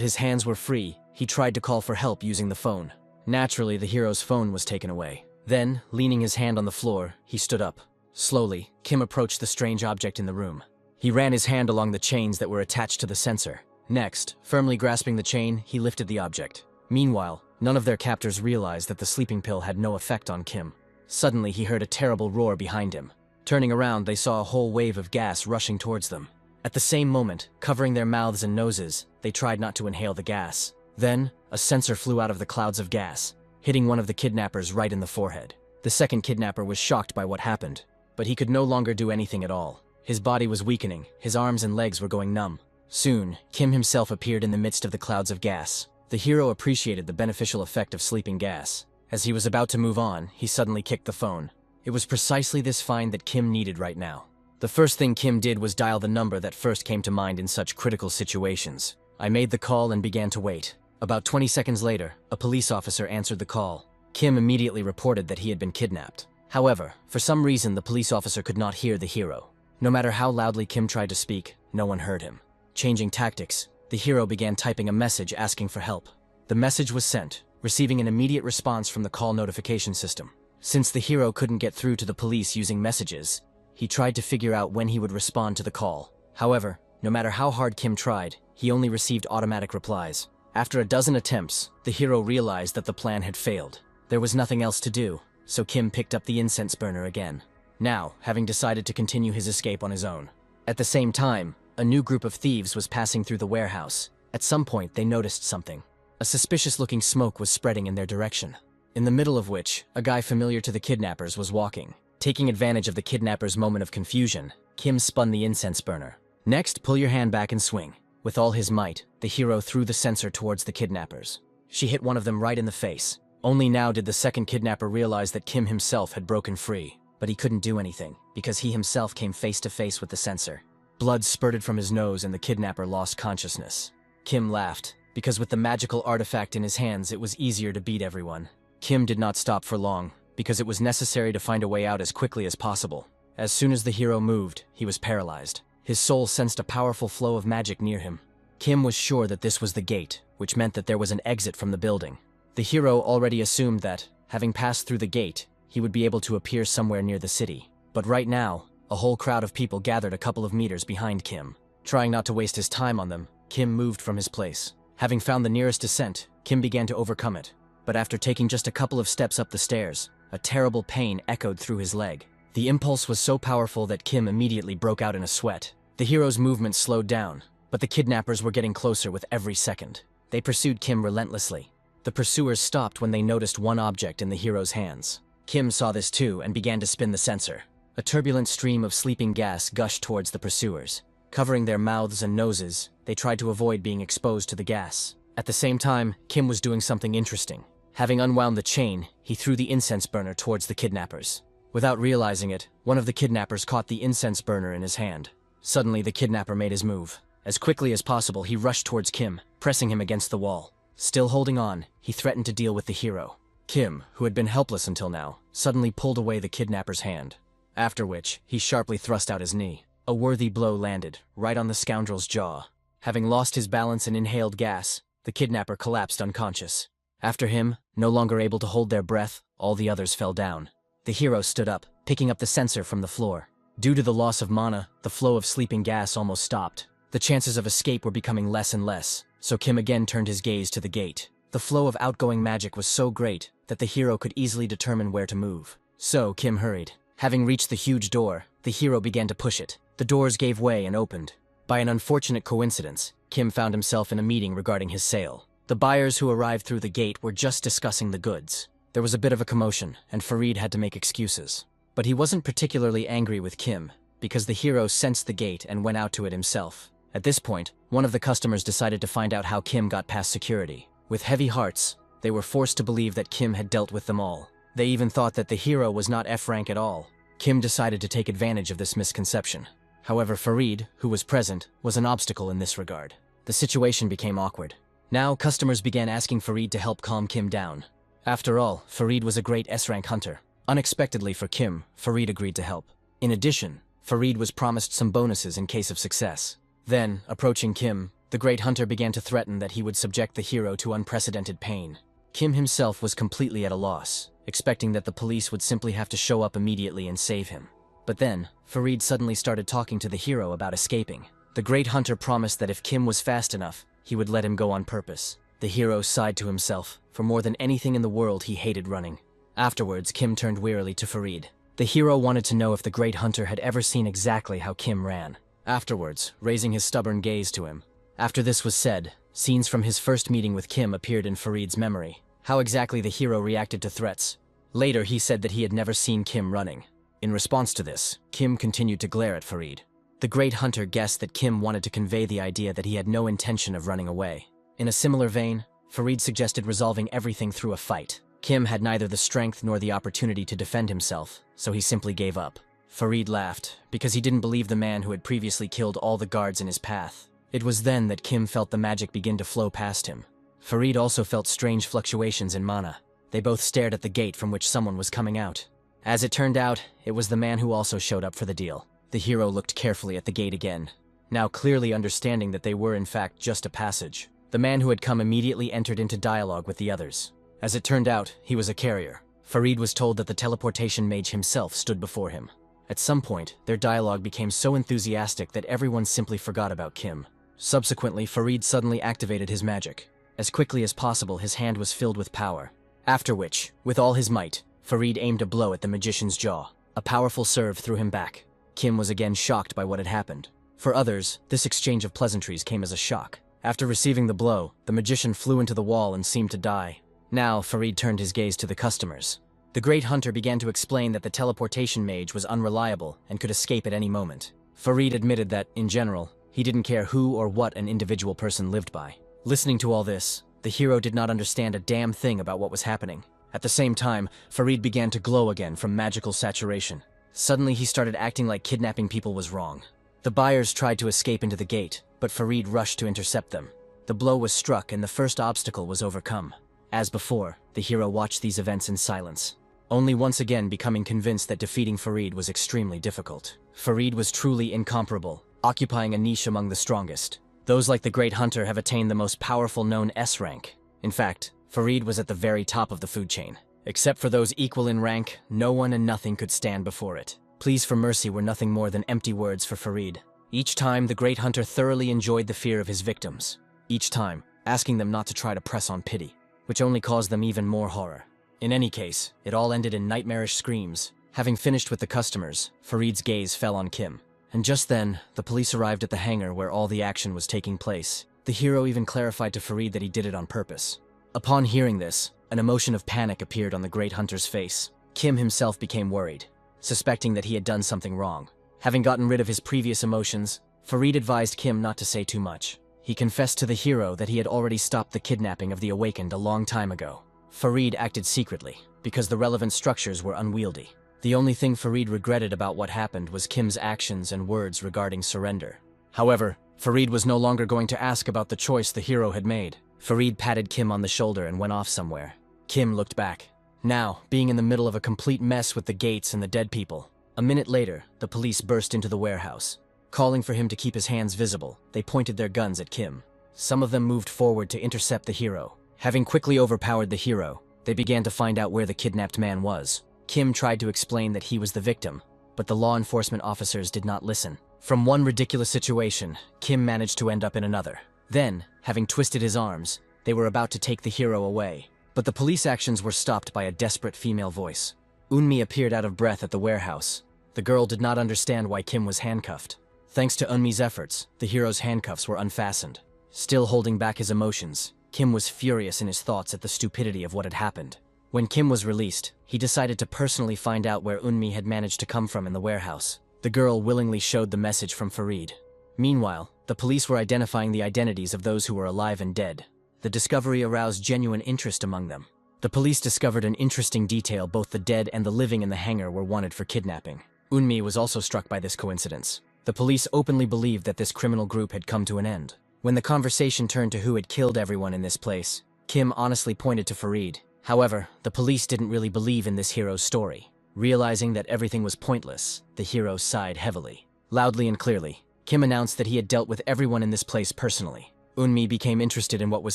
his hands were free, he tried to call for help using the phone. Naturally, the hero's phone was taken away. Then, leaning his hand on the floor, he stood up. Slowly, Kim approached the strange object in the room. He ran his hand along the chains that were attached to the sensor. Next, firmly grasping the chain, he lifted the object. Meanwhile, none of their captors realized that the sleeping pill had no effect on Kim. Suddenly, he heard a terrible roar behind him. Turning around, they saw a whole wave of gas rushing towards them. At the same moment, covering their mouths and noses, they tried not to inhale the gas. Then, a sensor flew out of the clouds of gas, hitting one of the kidnappers right in the forehead. The second kidnapper was shocked by what happened, but he could no longer do anything at all. His body was weakening, his arms and legs were going numb. Soon, Kim himself appeared in the midst of the clouds of gas. The hero appreciated the beneficial effect of sleeping gas. As he was about to move on, he suddenly kicked the phone. It was precisely this find that Kim needed right now. The first thing Kim did was dial the number that first came to mind in such critical situations. I made the call and began to wait. About 20 seconds later, a police officer answered the call. Kim immediately reported that he had been kidnapped. However, for some reason the police officer could not hear the hero. No matter how loudly Kim tried to speak, no one heard him. Changing tactics, the hero began typing a message asking for help. The message was sent, receiving an immediate response from the call notification system. Since the hero couldn't get through to the police using messages, he tried to figure out when he would respond to the call. However, no matter how hard Kim tried, he only received automatic replies. After a dozen attempts, the hero realized that the plan had failed. There was nothing else to do, so Kim picked up the incense burner again. Now, having decided to continue his escape on his own. At the same time, a new group of thieves was passing through the warehouse. At some point, they noticed something. A suspicious-looking smoke was spreading in their direction, in the middle of which, a guy familiar to the kidnappers was walking. Taking advantage of the kidnapper's moment of confusion, Kim spun the incense burner. Next, pull your hand back and swing. With all his might, the hero threw the censer towards the kidnappers. She hit one of them right in the face. Only now did the second kidnapper realize that Kim himself had broken free. But he couldn't do anything, because he himself came face to face with the censer. Blood spurted from his nose and the kidnapper lost consciousness. Kim laughed, because with the magical artifact in his hands it was easier to beat everyone. Kim did not stop for long, because it was necessary to find a way out as quickly as possible. As soon as the hero moved, he was paralyzed. His soul sensed a powerful flow of magic near him. Kim was sure that this was the gate, which meant that there was an exit from the building. The hero already assumed that, having passed through the gate, he would be able to appear somewhere near the city. But right now, a whole crowd of people gathered a couple of meters behind Kim. Trying not to waste his time on them, Kim moved from his place. Having found the nearest descent, Kim began to overcome it. But after taking just a couple of steps up the stairs, a terrible pain echoed through his leg. The impulse was so powerful that Kim immediately broke out in a sweat. The hero's movement slowed down, but the kidnappers were getting closer with every second. They pursued Kim relentlessly. The pursuers stopped when they noticed one object in the hero's hands. Kim saw this too and began to spin the sensor. A turbulent stream of sleeping gas gushed towards the pursuers. Covering their mouths and noses, they tried to avoid being exposed to the gas. At the same time, Kim was doing something interesting. Having unwound the chain, he threw the incense burner towards the kidnappers. Without realizing it, one of the kidnappers caught the incense burner in his hand. Suddenly, the kidnapper made his move. As quickly as possible, he rushed towards Kim, pressing him against the wall. Still holding on, he threatened to deal with the hero. Kim, who had been helpless until now, suddenly pulled away the kidnapper's hand. After which, he sharply thrust out his knee. A worthy blow landed, right on the scoundrel's jaw. Having lost his balance and inhaled gas, the kidnapper collapsed unconscious. After him, no longer able to hold their breath, all the others fell down. The hero stood up, picking up the censer from the floor. Due to the loss of mana, the flow of sleeping gas almost stopped. The chances of escape were becoming less and less, so Kim again turned his gaze to the gate. The flow of outgoing magic was so great that the hero could easily determine where to move. So Kim hurried. Having reached the huge door, the hero began to push it. The doors gave way and opened. By an unfortunate coincidence, Kim found himself in a meeting regarding his sale. The buyers who arrived through the gate were just discussing the goods. There was a bit of a commotion, and Farid had to make excuses. But he wasn't particularly angry with Kim, because the hero sensed the gate and went out to it himself. At this point, one of the customers decided to find out how Kim got past security. With heavy hearts, They were forced to believe that Kim had dealt with them all. They even thought that the hero was not F rank at all. Kim decided to take advantage of this misconception. However, Farid, who was present, was an obstacle in this regard. The situation became awkward. Now, customers began asking Farid to help calm Kim down. After all, Farid was a great S-rank hunter. Unexpectedly for Kim, Farid agreed to help. In addition, Farid was promised some bonuses in case of success. Then, approaching Kim, the great hunter began to threaten that he would subject the hero to unprecedented pain. Kim himself was completely at a loss, expecting that the police would simply have to show up immediately and save him. But then, Farid suddenly started talking to the hero about escaping. The great hunter promised that if Kim was fast enough, he would let him go on purpose. The hero sighed to himself. For more than anything in the world, he hated running. Afterwards, Kim turned wearily to Farid. The hero wanted to know if the great hunter had ever seen exactly how Kim ran. Afterwards, raising his stubborn gaze to him. After this was said, scenes from his first meeting with Kim appeared in Farid's memory. How exactly the hero reacted to threats. Later, he said that he had never seen Kim running. In response to this, Kim continued to glare at Farid. The great hunter guessed that Kim wanted to convey the idea that he had no intention of running away. In a similar vein, Farid suggested resolving everything through a fight. Kim had neither the strength nor the opportunity to defend himself, so he simply gave up. Farid laughed, because he didn't believe the man who had previously killed all the guards in his path. It was then that Kim felt the magic begin to flow past him. Farid also felt strange fluctuations in mana. They both stared at the gate from which someone was coming out. As it turned out, it was the man who also showed up for the deal. The hero looked carefully at the gate again, now clearly understanding that they were in fact just a passage. The man who had come immediately entered into dialogue with the others. As it turned out, he was a carrier. Farid was told that the teleportation mage himself stood before him. At some point, their dialogue became so enthusiastic that everyone simply forgot about Kim. Subsequently, Farid suddenly activated his magic. As quickly as possible, his hand was filled with power. After which, with all his might, Farid aimed a blow at the magician's jaw. A powerful serve threw him back. Kim was again shocked by what had happened. For others, this exchange of pleasantries came as a shock. After receiving the blow, the magician flew into the wall and seemed to die. Now, Farid turned his gaze to the customers. The great hunter began to explain that the teleportation mage was unreliable and could escape at any moment. Farid admitted that, in general, he didn't care who or what an individual person lived by. Listening to all this, the hero did not understand a damn thing about what was happening. At the same time, Farid began to glow again from magical saturation. Suddenly, he started acting like kidnapping people was wrong. The buyers tried to escape into the gate, but Farid rushed to intercept them. The blow was struck and the first obstacle was overcome. As before, the hero watched these events in silence, only once again becoming convinced that defeating Farid was extremely difficult. Farid was truly incomparable, occupying a niche among the strongest. Those like the great hunter have attained the most powerful known S rank. In fact, Farid was at the very top of the food chain. Except for those equal in rank, no one and nothing could stand before it. Pleas for mercy were nothing more than empty words for Farid. Each time, the great hunter thoroughly enjoyed the fear of his victims. Each time, asking them not to try to press on pity, which only caused them even more horror. In any case, it all ended in nightmarish screams. Having finished with the customers, Farid's gaze fell on Kim. And just then, the police arrived at the hangar where all the action was taking place. The hero even clarified to Farid that he did it on purpose. Upon hearing this, an emotion of panic appeared on the great hunter's face. Kim himself became worried, suspecting that he had done something wrong. Having gotten rid of his previous emotions, Farid advised Kim not to say too much. He confessed to the hero that he had already stopped the kidnapping of the awakened a long time ago. Farid acted secretly, because the relevant structures were unwieldy. The only thing Farid regretted about what happened was Kim's actions and words regarding surrender. However, Farid was no longer going to ask about the choice the hero had made. Farid patted Kim on the shoulder and went off somewhere. Kim looked back, now being in the middle of a complete mess with the gates and the dead people. A minute later, the police burst into the warehouse. Calling for him to keep his hands visible, they pointed their guns at Kim. Some of them moved forward to intercept the hero. Having quickly overpowered the hero, they began to find out where the kidnapped man was. Kim tried to explain that he was the victim, but the law enforcement officers did not listen. From one ridiculous situation, Kim managed to end up in another. Then, having twisted his arms, they were about to take the hero away. But the police actions were stopped by a desperate female voice. Eunmi appeared out of breath at the warehouse. The girl did not understand why Kim was handcuffed. Thanks to Eunmi's efforts, the hero's handcuffs were unfastened. Still holding back his emotions, Kim was furious in his thoughts at the stupidity of what had happened. When Kim was released, he decided to personally find out where Eunmi had managed to come from in the warehouse. The girl willingly showed the message from Farid. Meanwhile, the police were identifying the identities of those who were alive and dead. the discovery aroused genuine interest among them. The police discovered an interesting detail: both the dead and the living in the hangar were wanted for kidnapping. Unmi was also struck by this coincidence. The police openly believed that this criminal group had come to an end. When the conversation turned to who had killed everyone in this place, Kim honestly pointed to Farid. However, the police didn't really believe in this hero's story. Realizing that everything was pointless, the hero sighed heavily. Loudly and clearly, Kim announced that he had dealt with everyone in this place personally. Unmi became interested in what was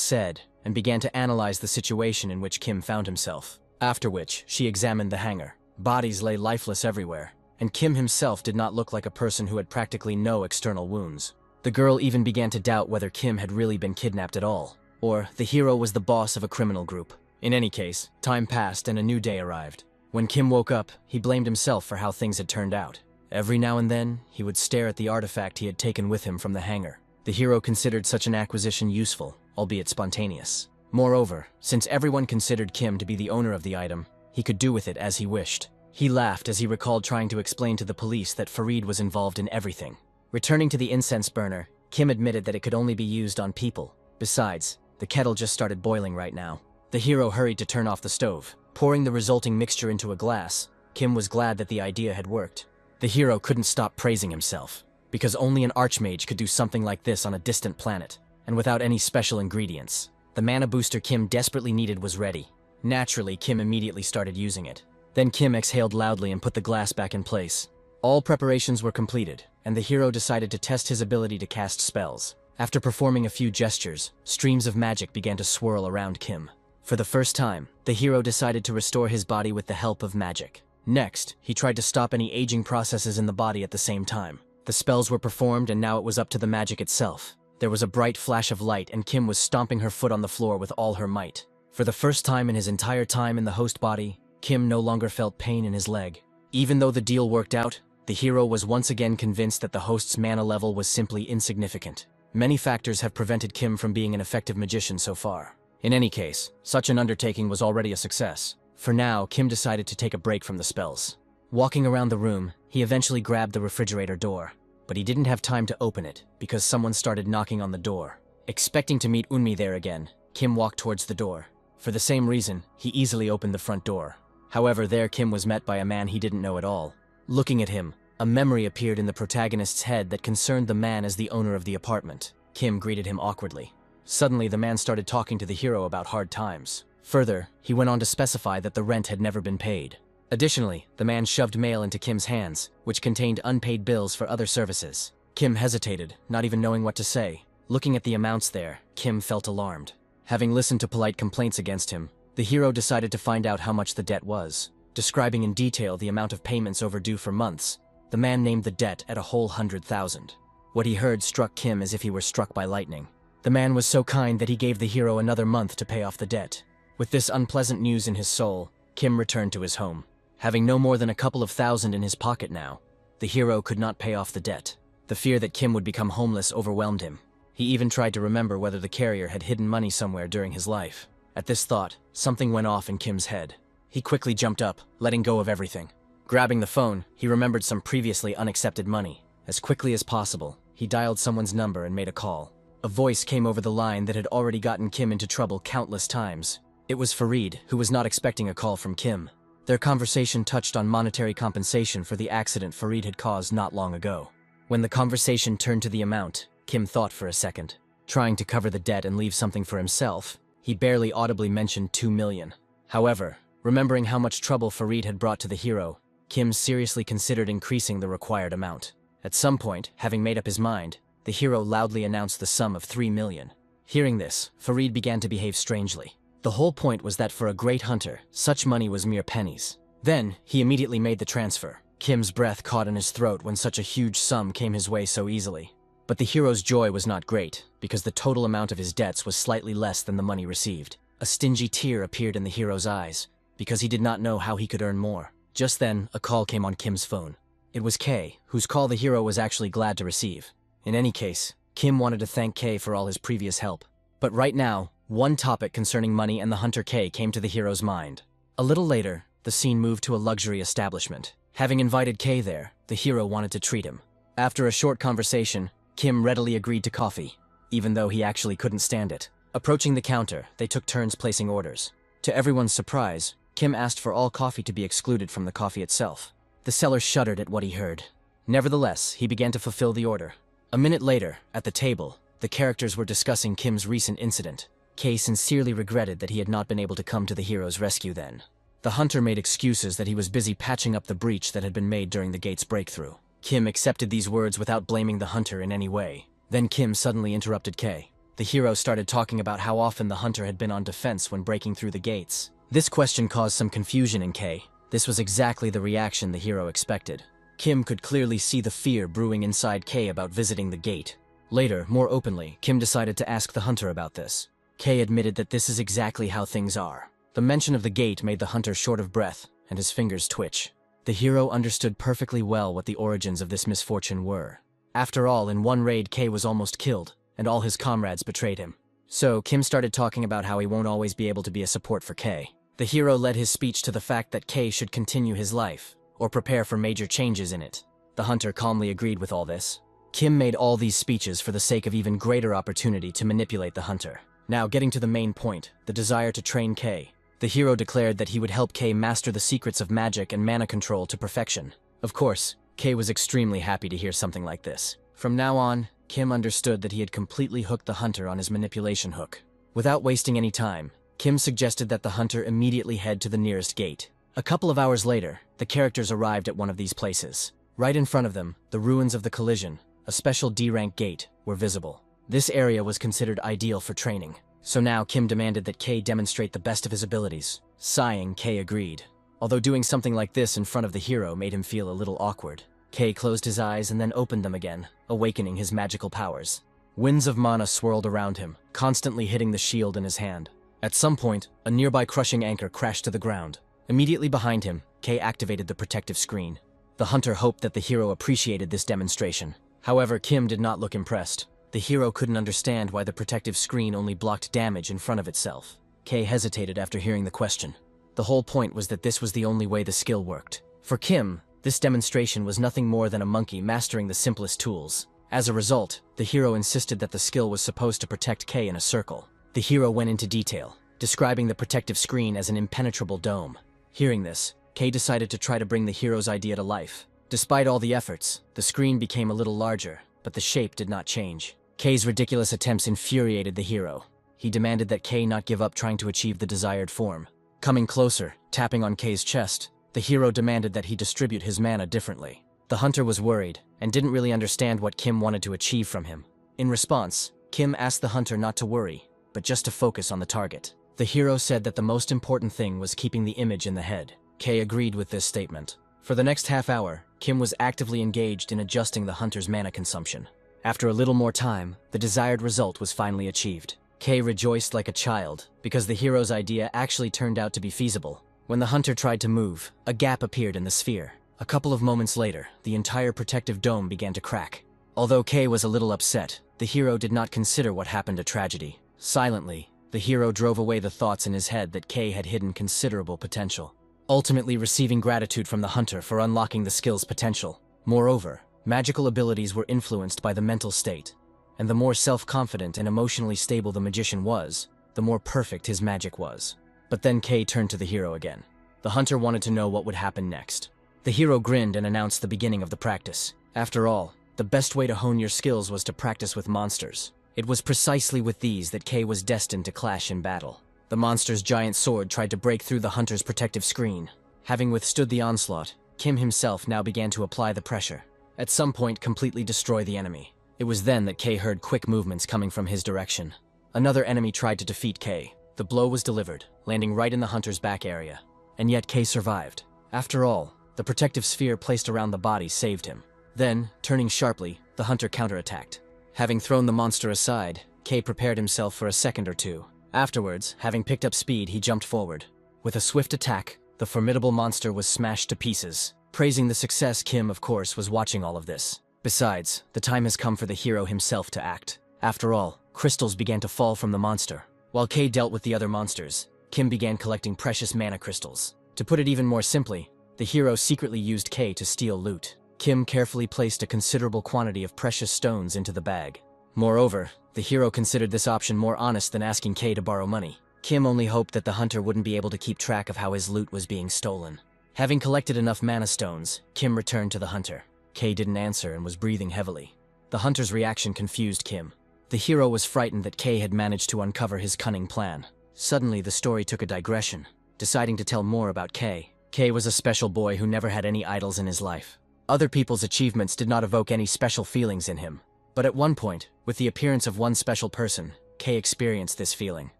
said and began to analyze the situation in which Kim found himself. After which, she examined the hangar. Bodies lay lifeless everywhere, and Kim himself did not look like a person who had practically no external wounds. The girl even began to doubt whether Kim had really been kidnapped at all, or the hero was the boss of a criminal group. In any case, time passed and a new day arrived. When Kim woke up, he blamed himself for how things had turned out. Every now and then, he would stare at the artifact he had taken with him from the hangar. The hero considered such an acquisition useful, albeit spontaneous. Moreover, since everyone considered Kim to be the owner of the item, he could do with it as he wished. He laughed as he recalled trying to explain to the police that Farid was involved in everything. Returning to the incense burner, Kim admitted that it could only be used on people. Besides, the kettle just started boiling right now. The hero hurried to turn off the stove. Pouring the resulting mixture into a glass, Kim was glad that the idea had worked. The hero couldn't stop praising himself, because only an archmage could do something like this on a distant planet, and without any special ingredients. The mana booster Kim desperately needed was ready. Naturally, Kim immediately started using it. Then Kim exhaled loudly and put the glass back in place. All preparations were completed, and the hero decided to test his ability to cast spells. After performing a few gestures, streams of magic began to swirl around Kim. For the first time, the hero decided to restore his body with the help of magic. Next, he tried to stop any aging processes in the body at the same time. The spells were performed, and now it was up to the magic itself. There was a bright flash of light, and Kim was stomping her foot on the floor with all her might. For the first time in his entire time in the host body, Kim no longer felt pain in his leg. Even though the deal worked out, the hero was once again convinced that the host's mana level was simply insignificant. Many factors have prevented Kim from being an effective magician so far. In any case, such an undertaking was already a success. For now, Kim decided to take a break from the spells. Walking around the room, he eventually grabbed the refrigerator door. But he didn't have time to open it, because someone started knocking on the door. Expecting to meet Unmi there again, Kim walked towards the door. For the same reason, he easily opened the front door. However, there Kim was met by a man he didn't know at all. Looking at him, a memory appeared in the protagonist's head that concerned the man as the owner of the apartment. Kim greeted him awkwardly. Suddenly, the man started talking to the hero about hard times. Further, he went on to specify that the rent had never been paid. Additionally, the man shoved mail into Kim's hands, which contained unpaid bills for other services. Kim hesitated, not even knowing what to say. Looking at the amounts there, Kim felt alarmed. Having listened to polite complaints against him, the hero decided to find out how much the debt was. Describing in detail the amount of payments overdue for months, the man named the debt at a whole 100,000. What he heard struck Kim as if he were struck by lightning. The man was so kind that he gave the hero another month to pay off the debt. With this unpleasant news in his soul, Kim returned to his home. Having no more than a couple of thousand in his pocket now, the hero could not pay off the debt. The fear that Kim would become homeless overwhelmed him. He even tried to remember whether the carrier had hidden money somewhere during his life. At this thought, something went off in Kim's head. He quickly jumped up, letting go of everything. Grabbing the phone, he remembered some previously unaccepted money. As quickly as possible, he dialed someone's number and made a call. A voice came over the line that had already gotten Kim into trouble countless times. It was Farid, who was not expecting a call from Kim. Their conversation touched on monetary compensation for the accident Farid had caused not long ago. When the conversation turned to the amount, Kim thought for a second. Trying to cover the debt and leave something for himself, he barely audibly mentioned 2 million. However, remembering how much trouble Farid had brought to the hero, Kim seriously considered increasing the required amount. At some point, having made up his mind, the hero loudly announced the sum of 3 million. Hearing this, Farid began to behave strangely. The whole point was that for a great hunter, such money was mere pennies. Then, he immediately made the transfer. Kim's breath caught in his throat when such a huge sum came his way so easily. But the hero's joy was not great, because the total amount of his debts was slightly less than the money received. A stingy tear appeared in the hero's eyes, because he did not know how he could earn more. Just then, a call came on Kim's phone. It was Kay, whose call the hero was actually glad to receive. In any case, Kim wanted to thank Kay for all his previous help. But right now, one topic concerning money and the hunter Kay came to the hero's mind. A little later, the scene moved to a luxury establishment. Having invited Kay there, the hero wanted to treat him. After a short conversation, Kim readily agreed to coffee, even though he actually couldn't stand it. Approaching the counter, they took turns placing orders. To everyone's surprise, Kim asked for all coffee to be excluded from the coffee itself. The seller shuddered at what he heard. Nevertheless, he began to fulfill the order. A minute later, at the table, the characters were discussing Kim's recent incident. Kay sincerely regretted that he had not been able to come to the hero's rescue then. The hunter made excuses that he was busy patching up the breach that had been made during the gate's breakthrough. Kim accepted these words without blaming the hunter in any way. Then Kim suddenly interrupted Kay. The hero started talking about how often the hunter had been on defense when breaking through the gates. This question caused some confusion in Kay. This was exactly the reaction the hero expected. Kim could clearly see the fear brewing inside Kay about visiting the gate. Later, more openly, Kim decided to ask the hunter about this. Kay admitted that this is exactly how things are. The mention of the gate made the hunter short of breath, and his fingers twitch. The hero understood perfectly well what the origins of this misfortune were. After all, in one raid Kay was almost killed, and all his comrades betrayed him. So, Kim started talking about how he won't always be able to be a support for Kay. The hero led his speech to the fact that Kay should continue his life, or prepare for major changes in it. The hunter calmly agreed with all this. Kim made all these speeches for the sake of even greater opportunity to manipulate the hunter. Now, getting to the main point, the desire to train Kay. The hero declared that he would help Kay master the secrets of magic and mana control to perfection. Of course, Kay was extremely happy to hear something like this. From now on, Kim understood that he had completely hooked the hunter on his manipulation hook. Without wasting any time, Kim suggested that the hunter immediately head to the nearest gate. A couple of hours later, the characters arrived at one of these places. Right in front of them, the ruins of the collision, a special D-rank gate, were visible. This area was considered ideal for training. So now Kim demanded that Kay demonstrate the best of his abilities. Sighing, Kay agreed. Although doing something like this in front of the hero made him feel a little awkward. Kay closed his eyes and then opened them again, awakening his magical powers. Winds of mana swirled around him, constantly hitting the shield in his hand. At some point, a nearby crushing anchor crashed to the ground. Immediately behind him, Kay activated the protective screen. The hunter hoped that the hero appreciated this demonstration. However, Kim did not look impressed. The hero couldn't understand why the protective screen only blocked damage in front of itself. Kay hesitated after hearing the question. The whole point was that this was the only way the skill worked. For Kim, this demonstration was nothing more than a monkey mastering the simplest tools. As a result, the hero insisted that the skill was supposed to protect Kay in a circle. The hero went into detail, describing the protective screen as an impenetrable dome. Hearing this, Kay decided to try to bring the hero's idea to life. Despite all the efforts, the screen became a little larger, but the shape did not change. Kay's ridiculous attempts infuriated the hero. He demanded that Kay not give up trying to achieve the desired form. Coming closer, tapping on Kay's chest, the hero demanded that he distribute his mana differently. The hunter was worried, and didn't really understand what Kim wanted to achieve from him. In response, Kim asked the hunter not to worry, but just to focus on the target. The hero said that the most important thing was keeping the image in the head. Kay agreed with this statement. For the next half hour, Kim was actively engaged in adjusting the hunter's mana consumption. After a little more time, the desired result was finally achieved. Kay rejoiced like a child, because the hero's idea actually turned out to be feasible. When the hunter tried to move, a gap appeared in the sphere. A couple of moments later, the entire protective dome began to crack. Although Kay was a little upset, the hero did not consider what happened a tragedy. Silently, the hero drove away the thoughts in his head that Kay had hidden considerable potential, ultimately receiving gratitude from the hunter for unlocking the skill's potential. Moreover, magical abilities were influenced by the mental state, and the more self-confident and emotionally stable the magician was, the more perfect his magic was. But then Kay turned to the hero again. The hunter wanted to know what would happen next. The hero grinned and announced the beginning of the practice. After all, the best way to hone your skills was to practice with monsters. It was precisely with these that Kay was destined to clash in battle. The monster's giant sword tried to break through the hunter's protective screen. Having withstood the onslaught, Kim himself now began to apply the pressure. At some point, completely destroy the enemy. It was then that Kay heard quick movements coming from his direction. Another enemy tried to defeat Kay. The blow was delivered, landing right in the hunter's back area. And yet Kay survived. After all, the protective sphere placed around the body saved him. Then, turning sharply, the hunter counterattacked. Having thrown the monster aside, Kay prepared himself for a second or two. Afterwards, having picked up speed, he jumped forward. With a swift attack, the formidable monster was smashed to pieces. Praising the success, Kim, of course, was watching all of this. Besides, the time has come for the hero himself to act. After all, crystals began to fall from the monster. While Kay dealt with the other monsters, Kim began collecting precious mana crystals. To put it even more simply, the hero secretly used Kay to steal loot. Kim carefully placed a considerable quantity of precious stones into the bag. Moreover, The hero considered this option more honest than asking Kay to borrow money. Kim only hoped that the hunter wouldn't be able to keep track of how his loot was being stolen. Having collected enough mana stones, Kim returned to the hunter. Kay didn't answer and was breathing heavily. The hunter's reaction confused Kim. The hero was frightened that Kay had managed to uncover his cunning plan. Suddenly, the story took a digression. Deciding to tell more about Kay. Kay was a special boy who never had any idols in his life. Other people's achievements did not evoke any special feelings in him. But at one point, with the appearance of one special person, Kay experienced this feeling.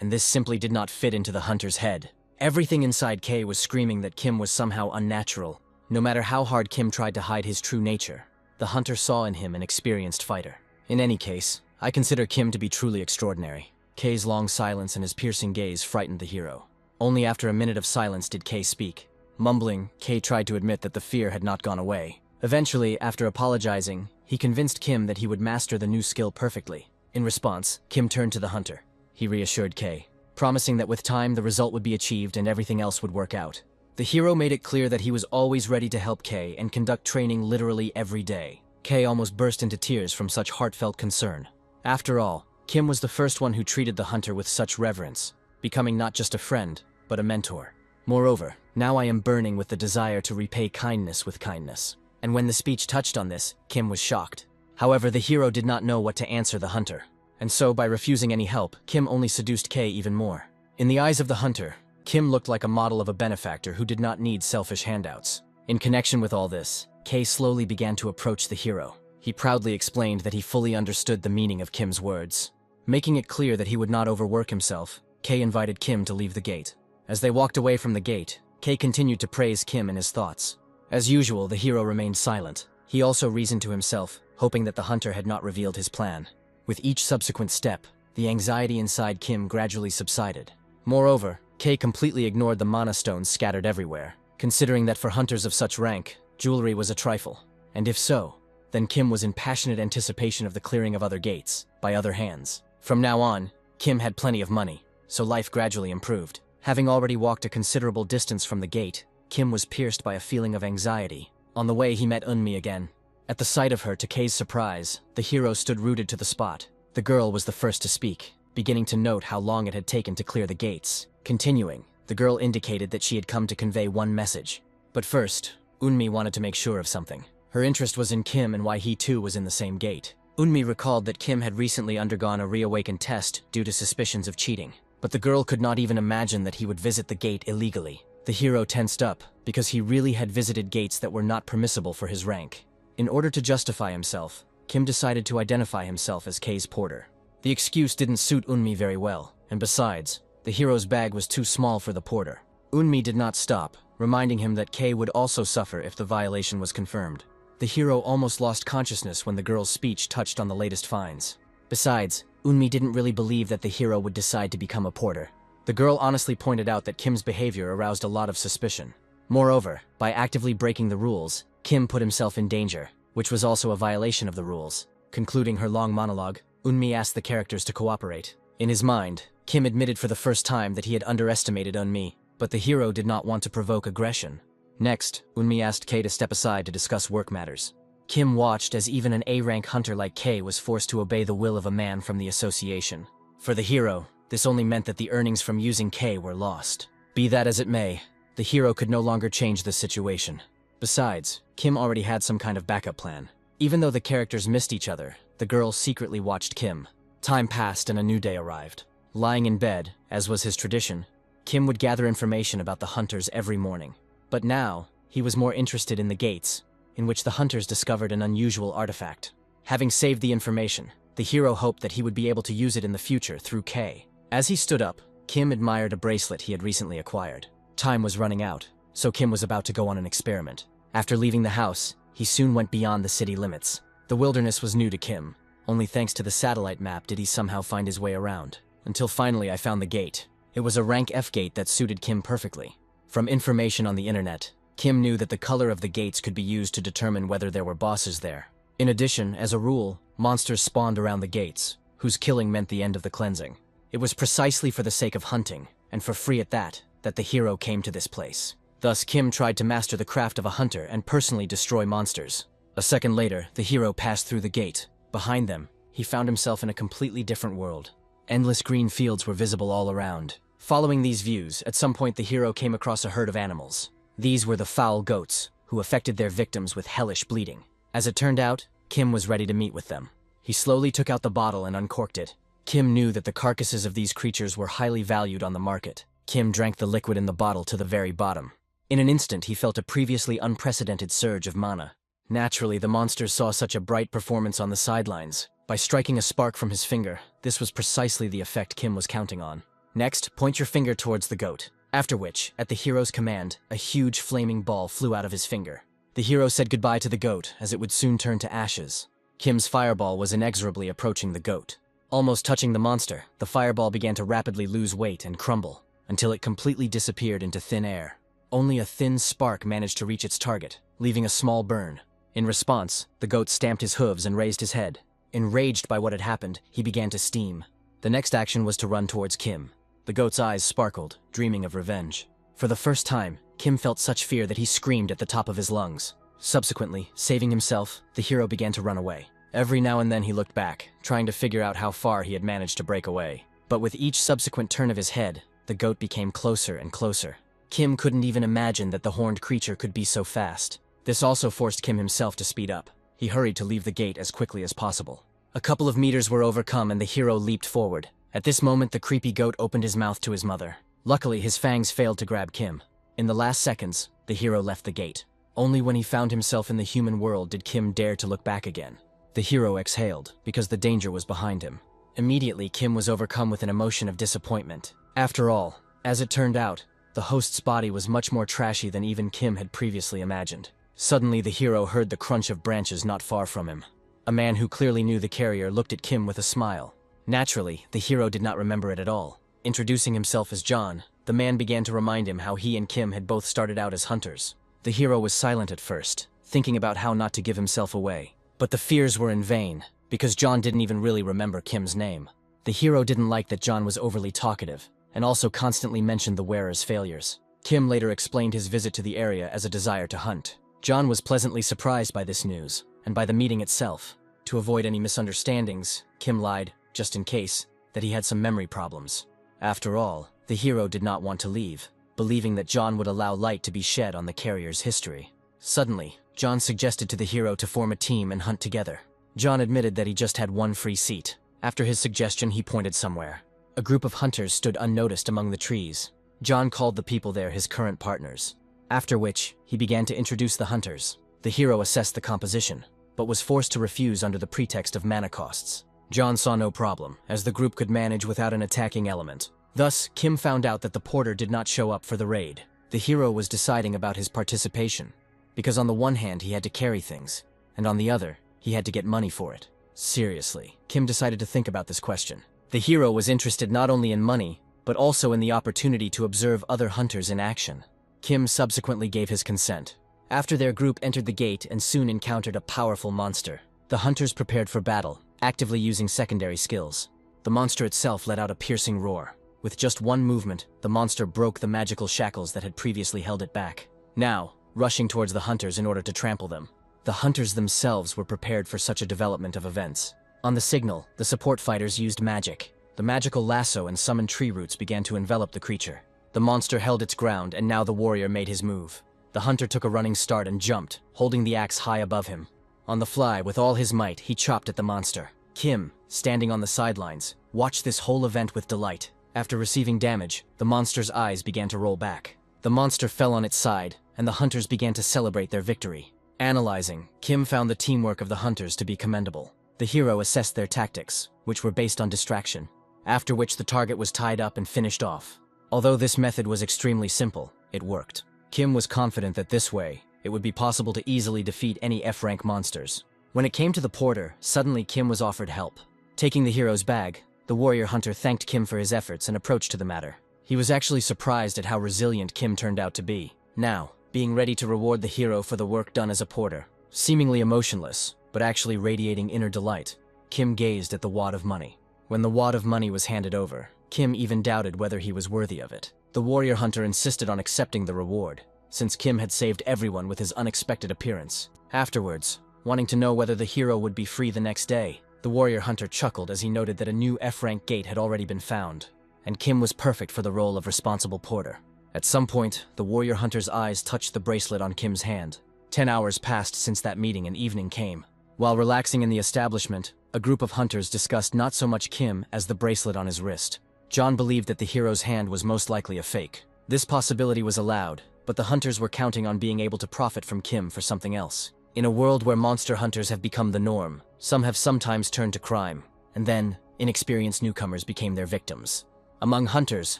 And this simply did not fit into the hunter's head. Everything inside Kay was screaming that Kim was somehow unnatural. No matter how hard Kim tried to hide his true nature, the hunter saw in him an experienced fighter. In any case, I consider Kim to be truly extraordinary. Kay's long silence and his piercing gaze frightened the hero. Only after a minute of silence did Kay speak. Mumbling, Kay tried to admit that the fear had not gone away. Eventually, after apologizing, he convinced Kim that he would master the new skill perfectly. In response, Kim turned to the hunter. He reassured Kay, promising that with time the result would be achieved and everything else would work out. The hero made it clear that he was always ready to help Kay and conduct training literally every day. Kay almost burst into tears from such heartfelt concern. After all, Kim was the first one who treated the hunter with such reverence, becoming not just a friend, but a mentor. Moreover, now I am burning with the desire to repay kindness with kindness. And when the speech touched on this, Kim was shocked. However, the hero did not know what to answer the hunter. And so, by refusing any help, Kim only seduced Kay even more. In the eyes of the hunter, Kim looked like a model of a benefactor who did not need selfish handouts. In connection with all this, Kay slowly began to approach the hero. He proudly explained that he fully understood the meaning of Kim's words. Making it clear that he would not overwork himself, Kay invited Kim to leave the gate. As they walked away from the gate, Kay continued to praise Kim in his thoughts. As usual, the hero remained silent. He also reasoned to himself, hoping that the hunter had not revealed his plan. With each subsequent step, the anxiety inside Kim gradually subsided. Moreover, Kay completely ignored the mana stones scattered everywhere, considering that for hunters of such rank, jewelry was a trifle. And if so, then Kim was in passionate anticipation of the clearing of other gates, by other hands. From now on, Kim had plenty of money, so life gradually improved. Having already walked a considerable distance from the gate, Kim was pierced by a feeling of anxiety. On the way, he met Eunmi again. At the sight of her, to Kay's surprise, the hero stood rooted to the spot. The girl was the first to speak, beginning to note how long it had taken to clear the gates. Continuing, the girl indicated that she had come to convey one message. But first, Eunmi wanted to make sure of something. Her interest was in Kim and why he too was in the same gate. Eunmi recalled that Kim had recently undergone a reawakened test due to suspicions of cheating. But the girl could not even imagine that he would visit the gate illegally. The hero tensed up, because he really had visited gates that were not permissible for his rank. In order to justify himself, Kim decided to identify himself as Kay's porter. The excuse didn't suit Eunmi very well, and besides, the hero's bag was too small for the porter. Eunmi did not stop, reminding him that Kay would also suffer if the violation was confirmed. The hero almost lost consciousness when the girl's speech touched on the latest fines. Besides, Eunmi didn't really believe that the hero would decide to become a porter. The girl honestly pointed out that Kim's behavior aroused a lot of suspicion. Moreover, by actively breaking the rules, Kim put himself in danger, which was also a violation of the rules. Concluding her long monologue, Eunmi asked the characters to cooperate. In his mind, Kim admitted for the first time that he had underestimated Eunmi, but the hero did not want to provoke aggression. Next, Eunmi asked Kay to step aside to discuss work matters. Kim watched as even an A-rank hunter like Kay was forced to obey the will of a man from the association. For the hero, this only meant that the earnings from using Kay were lost. Be that as it may, the hero could no longer change the situation. Besides, Kim already had some kind of backup plan. Even though the characters missed each other, the girl secretly watched Kim. Time passed and a new day arrived. Lying in bed, as was his tradition, Kim would gather information about the hunters every morning. But now, he was more interested in the gates, in which the hunters discovered an unusual artifact. Having saved the information, the hero hoped that he would be able to use it in the future through Kay. As he stood up, Kim admired a bracelet he had recently acquired. Time was running out, so Kim was about to go on an experiment. After leaving the house, he soon went beyond the city limits. The wilderness was new to Kim. Only thanks to the satellite map did he somehow find his way around. Until finally I found the gate. It was a rank F gate that suited Kim perfectly. From information on the internet, Kim knew that the color of the gates could be used to determine whether there were bosses there. In addition, as a rule, monsters spawned around the gates, whose killing meant the end of the cleansing. It was precisely for the sake of hunting, and for free at that the hero came to this place. Thus, Kim tried to master the craft of a hunter and personally destroy monsters. A second later, the hero passed through the gate. Behind them, he found himself in a completely different world. Endless green fields were visible all around. Following these views, at some point the hero came across a herd of animals. These were the foul goats, who affected their victims with hellish bleeding. As it turned out, Kim was ready to meet with them. He slowly took out the bottle and uncorked it. Kim knew that the carcasses of these creatures were highly valued on the market. Kim drank the liquid in the bottle to the very bottom. In an instant, he felt a previously unprecedented surge of mana. Naturally, the monsters saw such a bright performance on the sidelines. By striking a spark from his finger, this was precisely the effect Kim was counting on. Next, point your finger towards the goat. After which, at the hero's command, a huge flaming ball flew out of his finger. The hero said goodbye to the goat, as it would soon turn to ashes. Kim's fireball was inexorably approaching the goat. Almost touching the monster, the fireball began to rapidly lose weight and crumble, until it completely disappeared into thin air. Only a thin spark managed to reach its target, leaving a small burn. In response, the goat stamped his hooves and raised his head. Enraged by what had happened, he began to steam. The next action was to run towards Kim. The goat's eyes sparkled, dreaming of revenge. For the first time, Kim felt such fear that he screamed at the top of his lungs. Subsequently, saving himself, the hero began to run away. Every now and then he looked back, trying to figure out how far he had managed to break away. But with each subsequent turn of his head, the goat became closer and closer. Kim couldn't even imagine that the horned creature could be so fast. This also forced Kim himself to speed up. He hurried to leave the gate as quickly as possible. A couple of meters were overcome and the hero leaped forward. At this moment, the creepy goat opened his mouth to his mother. Luckily, his fangs failed to grab Kim. In the last seconds, the hero left the gate. Only when he found himself in the human world did Kim dare to look back again. The hero exhaled, because the danger was behind him. Immediately, Kim was overcome with an emotion of disappointment. After all, as it turned out, the host's body was much more trashy than even Kim had previously imagined. Suddenly, the hero heard the crunch of branches not far from him. A man who clearly knew the carrier looked at Kim with a smile. Naturally, the hero did not remember it at all. Introducing himself as John, the man began to remind him how he and Kim had both started out as hunters. The hero was silent at first, thinking about how not to give himself away. But the fears were in vain, because John didn't even really remember Kim's name. The hero didn't like that John was overly talkative, and also constantly mentioned the wearer's failures. Kim later explained his visit to the area as a desire to hunt. John was pleasantly surprised by this news, and by the meeting itself. To avoid any misunderstandings, Kim lied, just in case, that he had some memory problems. After all, the hero did not want to leave, believing that John would allow light to be shed on the carrier's history. Suddenly, John suggested to the hero to form a team and hunt together. John admitted that he just had one free seat. After his suggestion, he pointed somewhere. A group of hunters stood unnoticed among the trees. John called the people there his current partners. After which, he began to introduce the hunters. The hero assessed the composition, but was forced to refuse under the pretext of mana costs. John saw no problem, as the group could manage without an attacking element. Thus, Kim found out that the porter did not show up for the raid. The hero was deciding about his participation, because on the one hand he had to carry things, and on the other, he had to get money for it. Seriously, Kim decided to think about this question. The hero was interested not only in money, but also in the opportunity to observe other hunters in action. Kim subsequently gave his consent. After their group entered the gate and soon encountered a powerful monster, the hunters prepared for battle, actively using secondary skills. The monster itself let out a piercing roar. With just one movement, the monster broke the magical shackles that had previously held it back. Now, rushing towards the hunters in order to trample them. The hunters themselves were prepared for such a development of events. On the signal, the support fighters used magic. The magical lasso and summoned tree roots began to envelop the creature. The monster held its ground, and now the warrior made his move. The hunter took a running start and jumped, holding the axe high above him. On the fly, with all his might, he chopped at the monster. Kim, standing on the sidelines, watched this whole event with delight. After receiving damage, the monster's eyes began to roll back. The monster fell on its side, and the hunters began to celebrate their victory. Analyzing, Kim found the teamwork of the hunters to be commendable. The hero assessed their tactics, which were based on distraction, after which the target was tied up and finished off. Although this method was extremely simple, it worked. Kim was confident that this way, it would be possible to easily defeat any F-rank monsters. When it came to the porter, suddenly Kim was offered help. Taking the hero's bag, the warrior hunter thanked Kim for his efforts and approach to the matter. He was actually surprised at how resilient Kim turned out to be. Now, being ready to reward the hero for the work done as a porter, seemingly emotionless, but actually radiating inner delight, Kim gazed at the wad of money. When the wad of money was handed over, Kim even doubted whether he was worthy of it. The warrior hunter insisted on accepting the reward, since Kim had saved everyone with his unexpected appearance. Afterwards, wanting to know whether the hero would be free the next day, the The warrior hunter chuckled as he noted that a new F-rank gate had already been found, and Kim was perfect for the role of responsible porter. At some point, the warrior hunter's eyes touched the bracelet on Kim's hand. 10 hours passed since that meeting and evening came. While relaxing in the establishment, a group of hunters discussed not so much Kim as the bracelet on his wrist. John believed that the hero's hand was most likely a fake. This possibility was allowed, but the hunters were counting on being able to profit from Kim for something else. In a world where monster hunters have become the norm, some have sometimes turned to crime, and then inexperienced newcomers became their victims. Among hunters,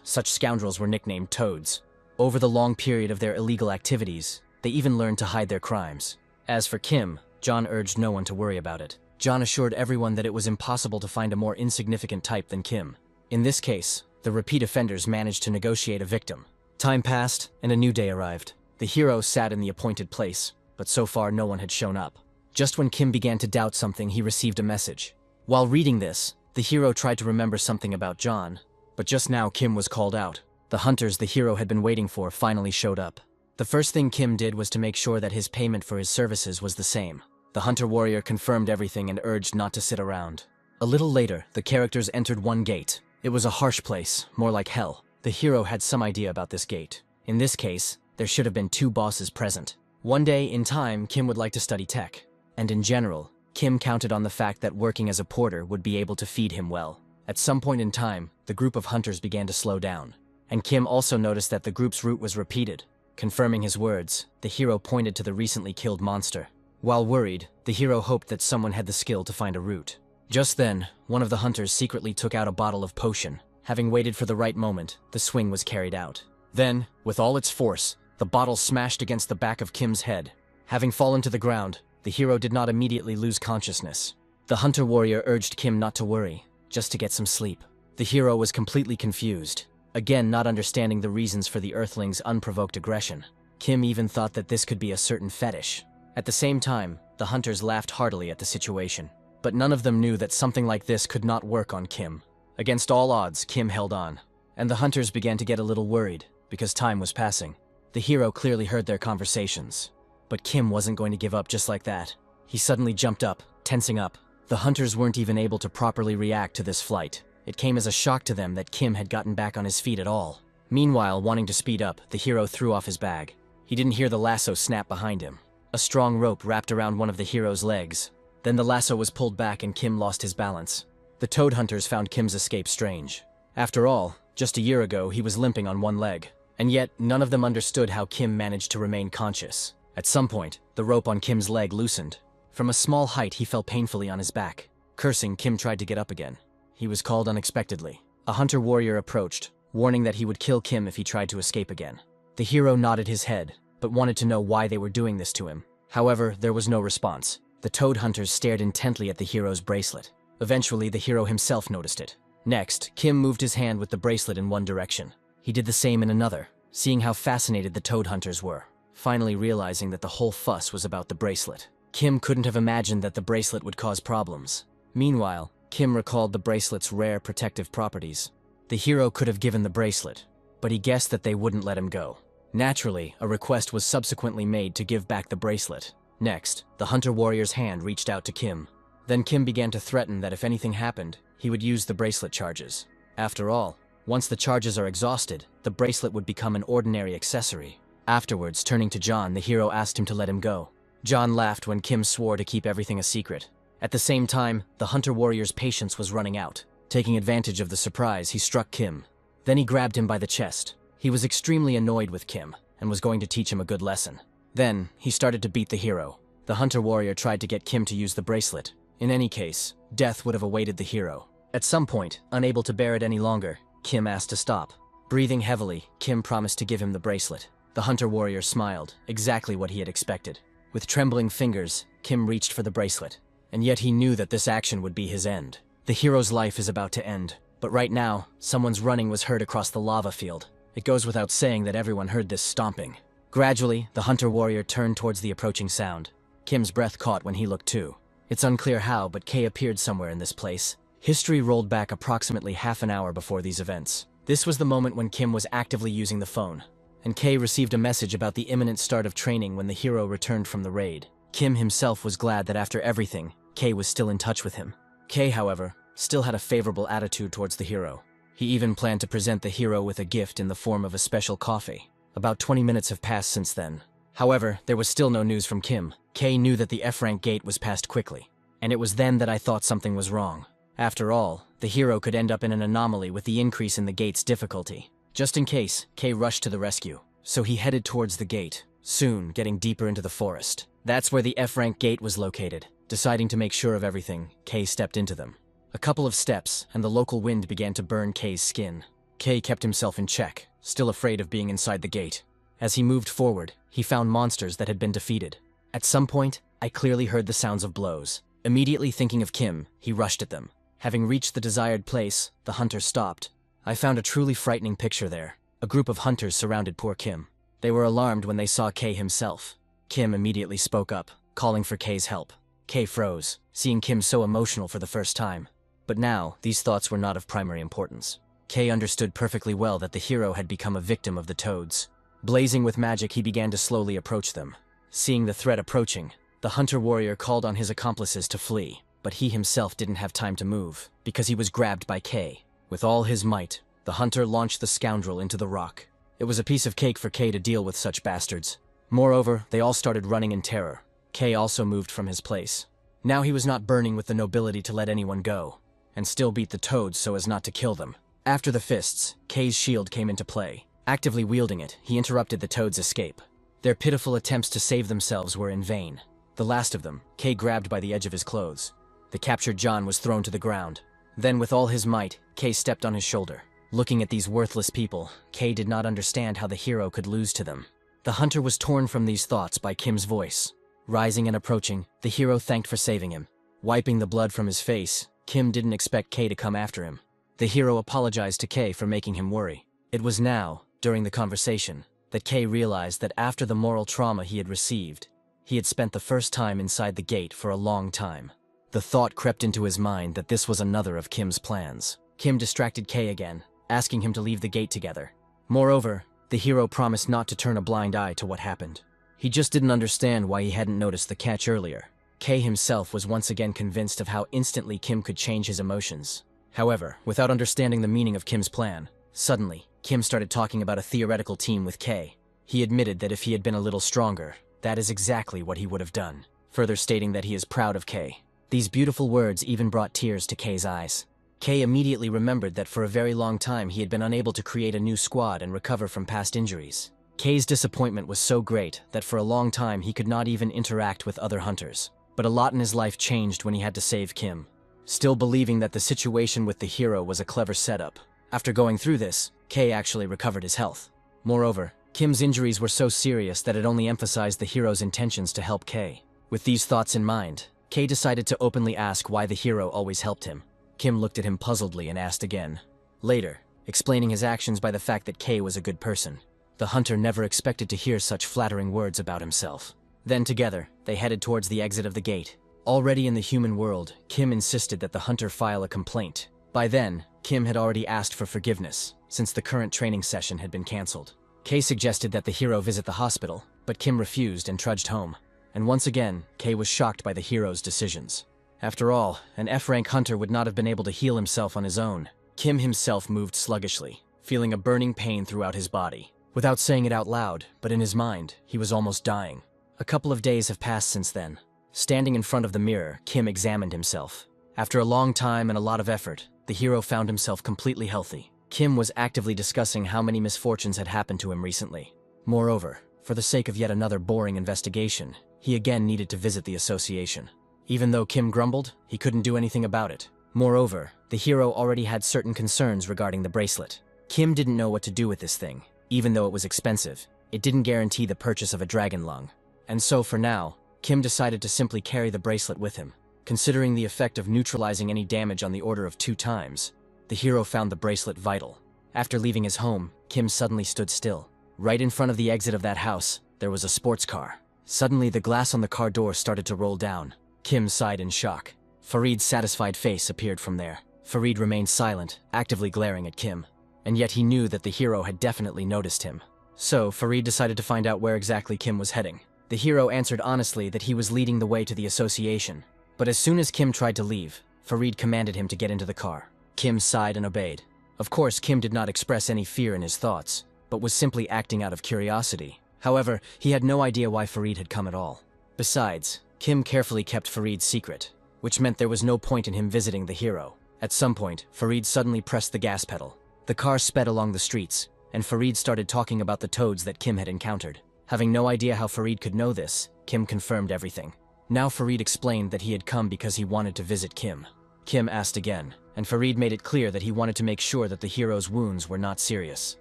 such scoundrels were nicknamed toads. Over the long period of their illegal activities, they even learned to hide their crimes. As for Kim, John urged no one to worry about it. John assured everyone that it was impossible to find a more insignificant type than Kim. In this case, the repeat offenders managed to negotiate a victim. Time passed, and a new day arrived. The hero sat in the appointed place, but so far no one had shown up. Just when Kim began to doubt something, he received a message. While reading this, the hero tried to remember something about John, but just now Kim was called out. The hunters the hero had been waiting for finally showed up. The first thing Kim did was to make sure that his payment for his services was the same. The hunter-warrior confirmed everything and urged not to sit around. A little later, the characters entered one gate. It was a harsh place, more like hell. The hero had some idea about this gate. In this case, there should have been 2 bosses present. One day, in time, Kim would like to study tech. And in general, Kim counted on the fact that working as a porter would be able to feed him well. At some point in time, the group of hunters began to slow down. And Kim also noticed that the group's route was repeated. Confirming his words, the hero pointed to the recently killed monster. While worried, the hero hoped that someone had the skill to find a route. Just then, one of the hunters secretly took out a bottle of potion. Having waited for the right moment, the swing was carried out. Then, with all its force, the bottle smashed against the back of Kim's head. Having fallen to the ground, the hero did not immediately lose consciousness. The hunter-warrior urged Kim not to worry, just to get some sleep. The hero was completely confused, again not understanding the reasons for the Earthling's unprovoked aggression. Kim even thought that this could be a certain fetish. At the same time, the hunters laughed heartily at the situation. But none of them knew that something like this could not work on Kim. Against all odds, Kim held on. And the hunters began to get a little worried, because time was passing. The hero clearly heard their conversations. But Kim wasn't going to give up just like that. He suddenly jumped up, tensing up. The hunters weren't even able to properly react to this flight. It came as a shock to them that Kim had gotten back on his feet at all. Meanwhile, wanting to speed up, the hero threw off his bag. He didn't hear the lasso snap behind him. A strong rope wrapped around one of the hero's legs. Then the lasso was pulled back and Kim lost his balance. The toad hunters found Kim's escape strange. After all, just a year ago he was limping on one leg. And yet, none of them understood how Kim managed to remain conscious. At some point, the rope on Kim's leg loosened. From a small height, he fell painfully on his back. Cursing, Kim tried to get up again. He was called unexpectedly. A hunter-warrior approached, warning that he would kill Kim if he tried to escape again. The hero nodded his head, but wanted to know why they were doing this to him. However, there was no response. The toad hunters stared intently at the hero's bracelet. Eventually, the hero himself noticed it. Next, Kim moved his hand with the bracelet in one direction. He did the same in another, seeing how fascinated the toad hunters were. Finally realizing that the whole fuss was about the bracelet. Kim couldn't have imagined that the bracelet would cause problems. Meanwhile, Kim recalled the bracelet's rare protective properties. The hero could have given the bracelet, but he guessed that they wouldn't let him go. Naturally, a request was subsequently made to give back the bracelet. Next, the hunter-warrior's hand reached out to Kim. Then Kim began to threaten that if anything happened, he would use the bracelet charges. After all, once the charges are exhausted, the bracelet would become an ordinary accessory. Afterwards, turning to John, the hero asked him to let him go. John laughed when Kim swore to keep everything a secret. At the same time, the hunter-warrior's patience was running out. Taking advantage of the surprise, he struck Kim. Then he grabbed him by the chest. He was extremely annoyed with Kim, and was going to teach him a good lesson. Then, he started to beat the hero. The hunter-warrior tried to get Kim to use the bracelet. In any case, death would have awaited the hero. At some point, unable to bear it any longer, Kim asked to stop. Breathing heavily, Kim promised to give him the bracelet. The hunter-warrior smiled, exactly what he had expected. With trembling fingers, Kim reached for the bracelet. And yet he knew that this action would be his end. The hero's life is about to end. But right now, someone's running was heard across the lava field. It goes without saying that everyone heard this stomping. Gradually, the hunter-warrior turned towards the approaching sound. Kim's breath caught when he looked too. It's unclear how, but Kay appeared somewhere in this place. History rolled back approximately half an hour before these events. This was the moment when Kim was actively using the phone, and Kay received a message about the imminent start of training when the hero returned from the raid. Kim himself was glad that after everything, Kay was still in touch with him. Kay, however, still had a favorable attitude towards the hero. He even planned to present the hero with a gift in the form of a special coffee. About 20 minutes have passed since then. However, there was still no news from Kim. Kay knew that the F-rank gate was passed quickly, and it was then that I thought something was wrong. After all, the hero could end up in an anomaly with the increase in the gate's difficulty. Just in case, Kay rushed to the rescue, so he headed towards the gate, soon getting deeper into the forest. That's where the F-rank gate was located. Deciding to make sure of everything, Kay stepped into them. A couple of steps, and the local wind began to burn Kay's skin. Kay kept himself in check, still afraid of being inside the gate. As he moved forward, he found monsters that had been defeated. At some point, I clearly heard the sounds of blows. Immediately thinking of Kim, he rushed at them. Having reached the desired place, the hunter stopped. I found a truly frightening picture there. A group of hunters surrounded poor Kim. They were alarmed when they saw Kay himself. Kim immediately spoke up, calling for Kay's help. Kay froze, seeing Kim so emotional for the first time. But now, these thoughts were not of primary importance. Kay understood perfectly well that the hero had become a victim of the toads. Blazing with magic, he began to slowly approach them. Seeing the threat approaching, the hunter warrior called on his accomplices to flee, but he himself didn't have time to move, because he was grabbed by Kay. With all his might, the hunter launched the scoundrel into the rock. It was a piece of cake for Kay to deal with such bastards. Moreover, they all started running in terror. Kay also moved from his place. Now he was not burning with the nobility to let anyone go, and still beat the toads so as not to kill them. After the fists, Kay's shield came into play. Actively wielding it, he interrupted the toads' escape. Their pitiful attempts to save themselves were in vain. The last of them, Kay grabbed by the edge of his clothes. The captured John was thrown to the ground. Then with all his might, Kay stepped on his shoulder. Looking at these worthless people, Kay did not understand how the hero could lose to them. The hunter was torn from these thoughts by Kim's voice. Rising and approaching, the hero thanked for saving him. Wiping the blood from his face, Kim didn't expect Kay to come after him. The hero apologized to Kay for making him worry. It was now, during the conversation, that Kay realized that after the moral trauma he had received, he had spent the first time inside the gate for a long time. The thought crept into his mind that this was another of Kim's plans. Kim distracted Kay again, asking him to leave the gate together. Moreover, the hero promised not to turn a blind eye to what happened. He just didn't understand why he hadn't noticed the catch earlier. Kay himself was once again convinced of how instantly Kim could change his emotions. However, without understanding the meaning of Kim's plan, suddenly, Kim started talking about a theoretical team with Kay. He admitted that if he had been a little stronger, that is exactly what he would have done, further stating that he is proud of Kay. These beautiful words even brought tears to Kay's eyes. Kay immediately remembered that for a very long time he had been unable to create a new squad and recover from past injuries. Kay's disappointment was so great that for a long time he could not even interact with other hunters. But a lot in his life changed when he had to save Kim. Still believing that the situation with the hero was a clever setup, after going through this, Kay actually recovered his health. Moreover, Kim's injuries were so serious that it only emphasized the hero's intentions to help Kay. With these thoughts in mind, Kay decided to openly ask why the hero always helped him. Kim looked at him puzzledly and asked again. Later, explaining his actions by the fact that Kay was a good person. The hunter never expected to hear such flattering words about himself. Then together, they headed towards the exit of the gate. Already in the human world, Kim insisted that the hunter file a complaint. By then, Kim had already asked for forgiveness, since the current training session had been cancelled. Kay suggested that the hero visit the hospital, but Kim refused and trudged home. And once again, Kay was shocked by the hero's decisions. After all, an F-rank hunter would not have been able to heal himself on his own. Kim himself moved sluggishly, feeling a burning pain throughout his body. Without saying it out loud, but in his mind, he was almost dying. A couple of days have passed since then. Standing in front of the mirror, Kim examined himself. After a long time and a lot of effort, the hero found himself completely healthy. Kim was actively discussing how many misfortunes had happened to him recently. Moreover, for the sake of yet another boring investigation, he again needed to visit the association. Even though Kim grumbled, he couldn't do anything about it. Moreover, the hero already had certain concerns regarding the bracelet. Kim didn't know what to do with this thing. Even though it was expensive, it didn't guarantee the purchase of a dragon lung. And so for now, Kim decided to simply carry the bracelet with him. Considering the effect of neutralizing any damage on the order of 2 times, the hero found the bracelet vital. After leaving his home, Kim suddenly stood still. Right in front of the exit of that house, there was a sports car. Suddenly, the glass on the car door started to roll down. Kim sighed in shock. Farid's satisfied face appeared from there. Farid remained silent, actively glaring at Kim. And yet he knew that the hero had definitely noticed him. So, Farid decided to find out where exactly Kim was heading. The hero answered honestly that he was leading the way to the association. But as soon as Kim tried to leave, Farid commanded him to get into the car. Kim sighed and obeyed. Of course, Kim did not express any fear in his thoughts, but was simply acting out of curiosity. However, he had no idea why Farid had come at all. Besides, Kim carefully kept Farid's secret, which meant there was no point in him visiting the hero. At some point, Farid suddenly pressed the gas pedal. The car sped along the streets, and Farid started talking about the toads that Kim had encountered. Having no idea how Farid could know this, Kim confirmed everything. Now Farid explained that he had come because he wanted to visit Kim. Kim asked again, and Farid made it clear that he wanted to make sure that the hero's wounds were not serious.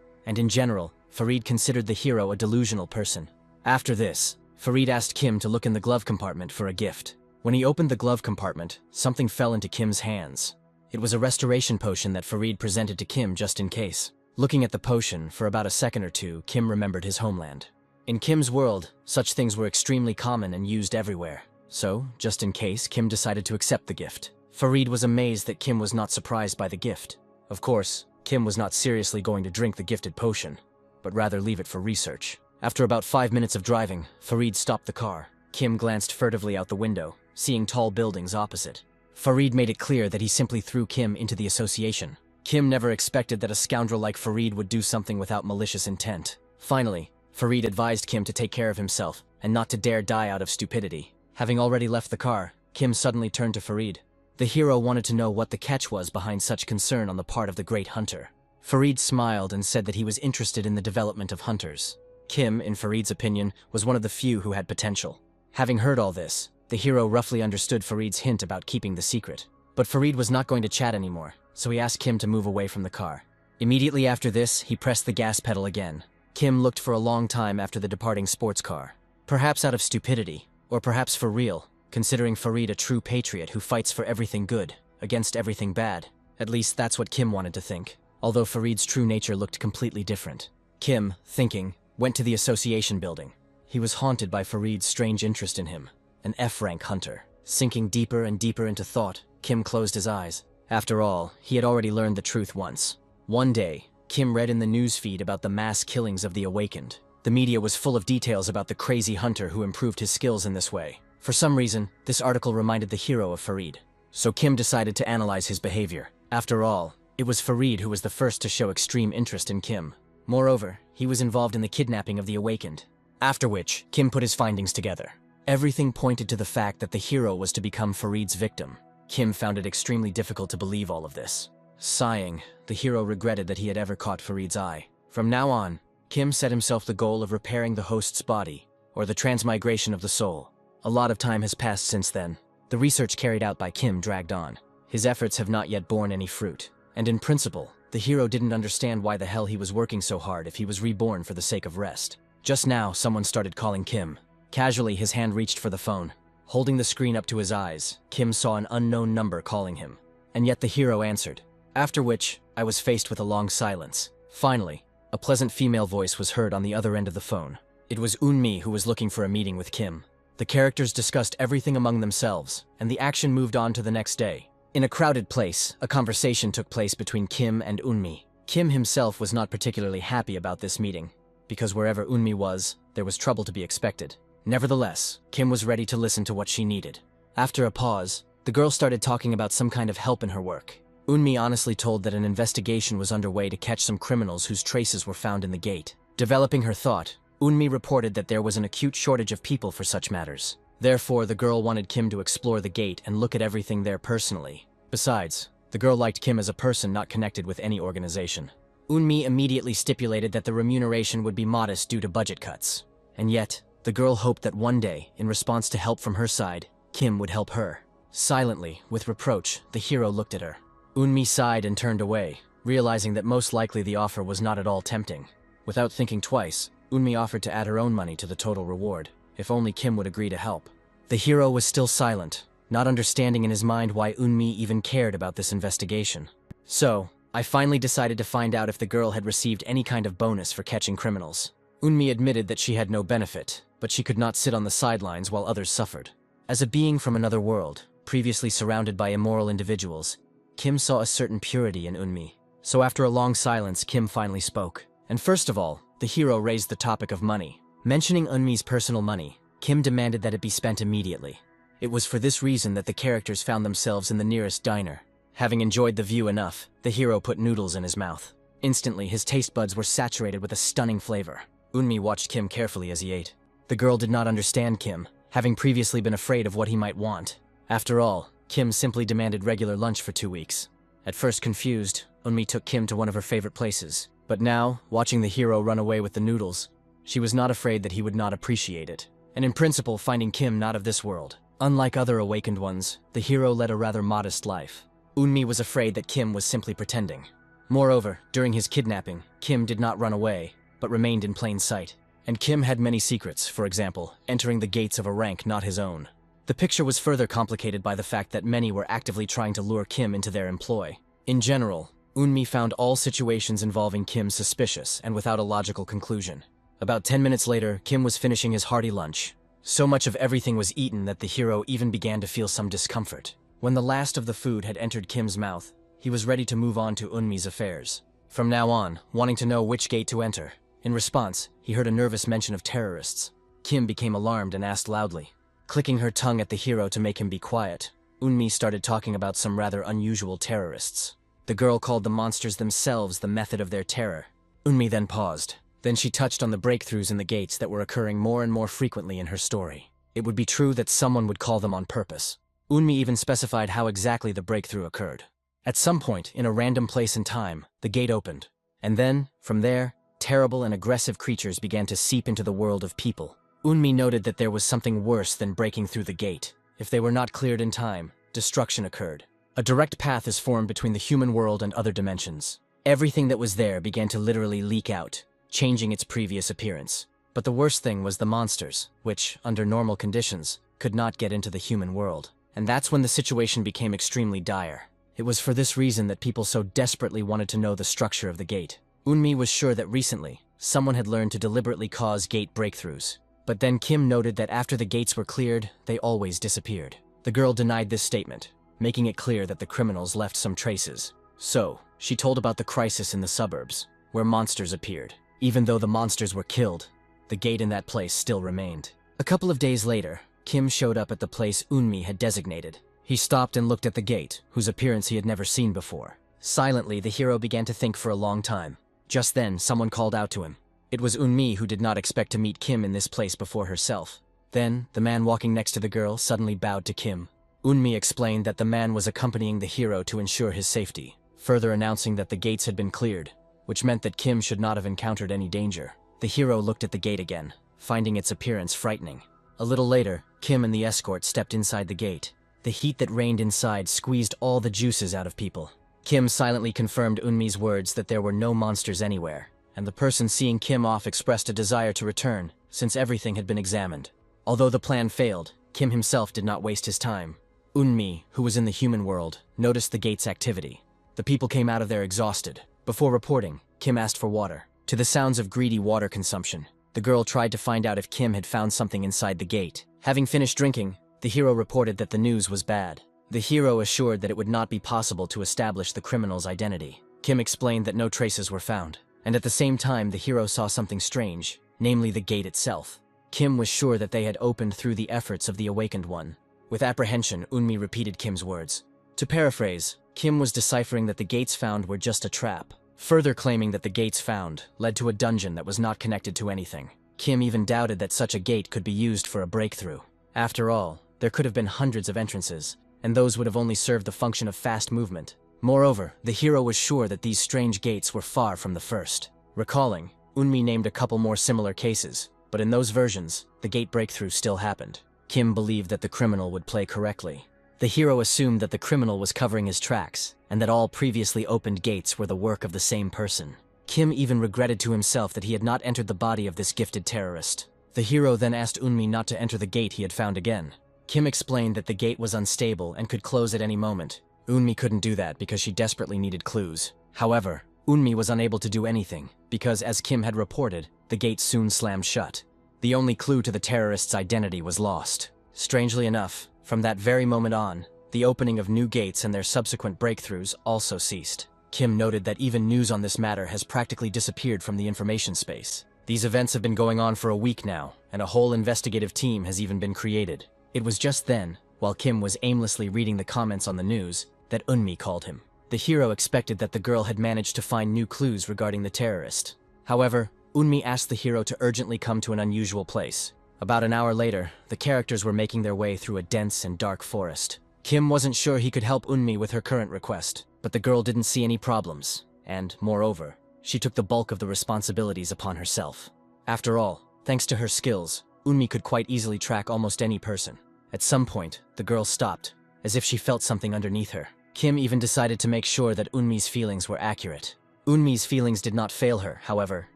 And in general, Farid considered the hero a delusional person. After this, Farid asked Kim to look in the glove compartment for a gift. When he opened the glove compartment, something fell into Kim's hands. It was a restoration potion that Farid presented to Kim just in case. Looking at the potion, for about a second or two, Kim remembered his homeland. In Kim's world, such things were extremely common and used everywhere. So, just in case, Kim decided to accept the gift. Farid was amazed that Kim was not surprised by the gift. Of course, Kim was not seriously going to drink the gifted potion, but rather leave it for research. After about 5 minutes of driving, Farid stopped the car. Kim glanced furtively out the window, seeing tall buildings opposite. Farid made it clear that he simply threw Kim into the association. Kim never expected that a scoundrel like Farid would do something without malicious intent. Finally, Farid advised Kim to take care of himself and not to dare die out of stupidity. Having already left the car, Kim suddenly turned to Farid. The hero wanted to know what the catch was behind such concern on the part of the great hunter. Farid smiled and said that he was interested in the development of hunters. Kim, in Farid's opinion, was one of the few who had potential. Having heard all this, the hero roughly understood Farid's hint about keeping the secret. But Farid was not going to chat anymore, so he asked Kim to move away from the car. Immediately after this, he pressed the gas pedal again. Kim looked for a long time after the departing sports car. Perhaps out of stupidity, or perhaps for real, considering Farid a true patriot who fights for everything good, against everything bad. At least that's what Kim wanted to think, although Farid's true nature looked completely different. Kim, thinking, went to the association building. He was haunted by Farid's strange interest in him, an F-rank hunter. Sinking deeper and deeper into thought, Kim closed his eyes. After all, he had already learned the truth once. One day, Kim read in the news feed about the mass killings of the awakened. The media was full of details about the crazy hunter who improved his skills in this way. For some reason, this article reminded the hero of Farid. So Kim decided to analyze his behavior. After all, it was Farid who was the first to show extreme interest in Kim. Moreover, he was involved in the kidnapping of the awakened. After which, Kim put his findings together. Everything pointed to the fact that the hero was to become Farid's victim. Kim found it extremely difficult to believe all of this. Sighing, the hero regretted that he had ever caught Farid's eye. From now on, Kim set himself the goal of repairing the host's body, or the transmigration of the soul. A lot of time has passed since then. The research carried out by Kim dragged on. His efforts have not yet borne any fruit. And in principle, the hero didn't understand why the hell he was working so hard if he was reborn for the sake of rest. Just now, someone started calling Kim. Casually, his hand reached for the phone. Holding the screen up to his eyes, Kim saw an unknown number calling him. And yet the hero answered. After which, I was faced with a long silence. Finally, a pleasant female voice was heard on the other end of the phone. It was Eunmi who was looking for a meeting with Kim. The characters discussed everything among themselves, and the action moved on to the next day. In a crowded place, a conversation took place between Kim and Eunmi. Kim himself was not particularly happy about this meeting, because wherever Eunmi was, there was trouble to be expected. Nevertheless, Kim was ready to listen to what she needed. After a pause, the girl started talking about some kind of help in her work. Eunmi honestly told that an investigation was underway to catch some criminals whose traces were found in the gate. Developing her thought, Eunmi reported that there was an acute shortage of people for such matters. Therefore, the girl wanted Kim to explore the gate and look at everything there personally. Besides, the girl liked Kim as a person not connected with any organization. Eunmi immediately stipulated that the remuneration would be modest due to budget cuts. And yet, the girl hoped that one day, in response to help from her side, Kim would help her. Silently, with reproach, the hero looked at her. Eunmi sighed and turned away, realizing that most likely the offer was not at all tempting. Without thinking twice, Eunmi offered to add her own money to the total reward, if only Kim would agree to help. The hero was still silent, not understanding in his mind why Eunmi even cared about this investigation. So, I finally decided to find out if the girl had received any kind of bonus for catching criminals. Eunmi admitted that she had no benefit, but she could not sit on the sidelines while others suffered. As a being from another world, previously surrounded by immoral individuals, Kim saw a certain purity in Eunmi. So after a long silence, Kim finally spoke. And first of all, the hero raised the topic of money. Mentioning Eunmi's personal money, Kim demanded that it be spent immediately. It was for this reason that the characters found themselves in the nearest diner. Having enjoyed the view enough, the hero put noodles in his mouth. Instantly, his taste buds were saturated with a stunning flavor. Eunmi watched Kim carefully as he ate. The girl did not understand Kim, having previously been afraid of what he might want. After all, Kim simply demanded regular lunch for 2 weeks. At first confused, Eunmi took Kim to one of her favorite places. But now, watching the hero run away with the noodles, she was not afraid that he would not appreciate it, and in principle finding Kim not of this world. Unlike other awakened ones, the hero led a rather modest life. Eunmi was afraid that Kim was simply pretending. Moreover, during his kidnapping, Kim did not run away, but remained in plain sight. And Kim had many secrets, for example, entering the gates of a rank not his own. The picture was further complicated by the fact that many were actively trying to lure Kim into their employ. In general, Eunmi found all situations involving Kim suspicious and without a logical conclusion. About 10 minutes later, Kim was finishing his hearty lunch. So much of everything was eaten that the hero even began to feel some discomfort. When the last of the food had entered Kim's mouth, he was ready to move on to Eunmi's affairs. From now on, wanting to know which gate to enter. In response, he heard a nervous mention of terrorists. Kim became alarmed and asked loudly. Clicking her tongue at the hero to make him be quiet, Eunmi started talking about some rather unusual terrorists. The girl called the monsters themselves the method of their terror. Eunmi then paused. Then she touched on the breakthroughs in the gates that were occurring more and more frequently in her story. It would be true that someone would call them on purpose. Eunmi even specified how exactly the breakthrough occurred. At some point, in a random place and time, the gate opened. And then, from there, terrible and aggressive creatures began to seep into the world of people. Eunmi noted that there was something worse than breaking through the gate. If they were not cleared in time, destruction occurred. A direct path is formed between the human world and other dimensions. Everything that was there began to literally leak out, changing its previous appearance. But the worst thing was the monsters, which, under normal conditions, could not get into the human world. And that's when the situation became extremely dire. It was for this reason that people so desperately wanted to know the structure of the gate. Eunmi was sure that recently, someone had learned to deliberately cause gate breakthroughs. But then Kim noted that after the gates were cleared, they always disappeared. The girl denied this statement, making it clear that the criminals left some traces. So, she told about the crisis in the suburbs, where monsters appeared. Even though the monsters were killed, the gate in that place still remained. A couple of days later, Kim showed up at the place Eunmi had designated. He stopped and looked at the gate, whose appearance he had never seen before. Silently, the hero began to think for a long time. Just then, someone called out to him. It was Eunmi, who did not expect to meet Kim in this place before herself. Then, the man walking next to the girl suddenly bowed to Kim. Eunmi explained that the man was accompanying the hero to ensure his safety, further announcing that the gates had been cleared, which meant that Kim should not have encountered any danger. The hero looked at the gate again, finding its appearance frightening. A little later, Kim and the escort stepped inside the gate. The heat that reigned inside squeezed all the juices out of people. Kim silently confirmed Eunmi's words that there were no monsters anywhere, and the person seeing Kim off expressed a desire to return, since everything had been examined. Although the plan failed, Kim himself did not waste his time. Eunmi, who was in the human world, noticed the gate's activity. The people came out of there exhausted. Before reporting, Kim asked for water. To the sounds of greedy water consumption, the girl tried to find out if Kim had found something inside the gate. Having finished drinking, the hero reported that the news was bad. The hero assured that it would not be possible to establish the criminal's identity. Kim explained that no traces were found, and at the same time the hero saw something strange, namely the gate itself. Kim was sure that they had opened through the efforts of the awakened one. With apprehension, Eunmi repeated Kim's words. To paraphrase, Kim was deciphering that the gates found were just a trap, further claiming that the gates found led to a dungeon that was not connected to anything. Kim even doubted that such a gate could be used for a breakthrough. After all, there could have been hundreds of entrances, and those would have only served the function of fast movement. Moreover, the hero was sure that these strange gates were far from the first. Recalling, Eunmi named a couple more similar cases, but in those versions, the gate breakthrough still happened. Kim believed that the criminal would play correctly. The hero assumed that the criminal was covering his tracks, and that all previously opened gates were the work of the same person. Kim even regretted to himself that he had not entered the body of this gifted terrorist. The hero then asked Eunmi not to enter the gate he had found again. Kim explained that the gate was unstable and could close at any moment. Eunmi couldn't do that because she desperately needed clues. However, Eunmi was unable to do anything, because as Kim had reported, the gate soon slammed shut. The only clue to the terrorist's identity was lost. Strangely enough, from that very moment on, the opening of new gates and their subsequent breakthroughs also ceased. Kim noted that even news on this matter has practically disappeared from the information space. These events have been going on for a week now, and a whole investigative team has even been created. It was just then while Kim was aimlessly reading the comments on the news, that Unmi called him. The hero expected that the girl had managed to find new clues regarding the terrorist. However, Unmi asked the hero to urgently come to an unusual place. About an hour later, the characters were making their way through a dense and dark forest. Kim wasn't sure he could help Unmi with her current request, but the girl didn't see any problems, and, moreover, she took the bulk of the responsibilities upon herself. After all, thanks to her skills, Unmi could quite easily track almost any person. At some point, the girl stopped, as if she felt something underneath her. Kim even decided to make sure that Unmi's feelings were accurate. Unmi's feelings did not fail her, however.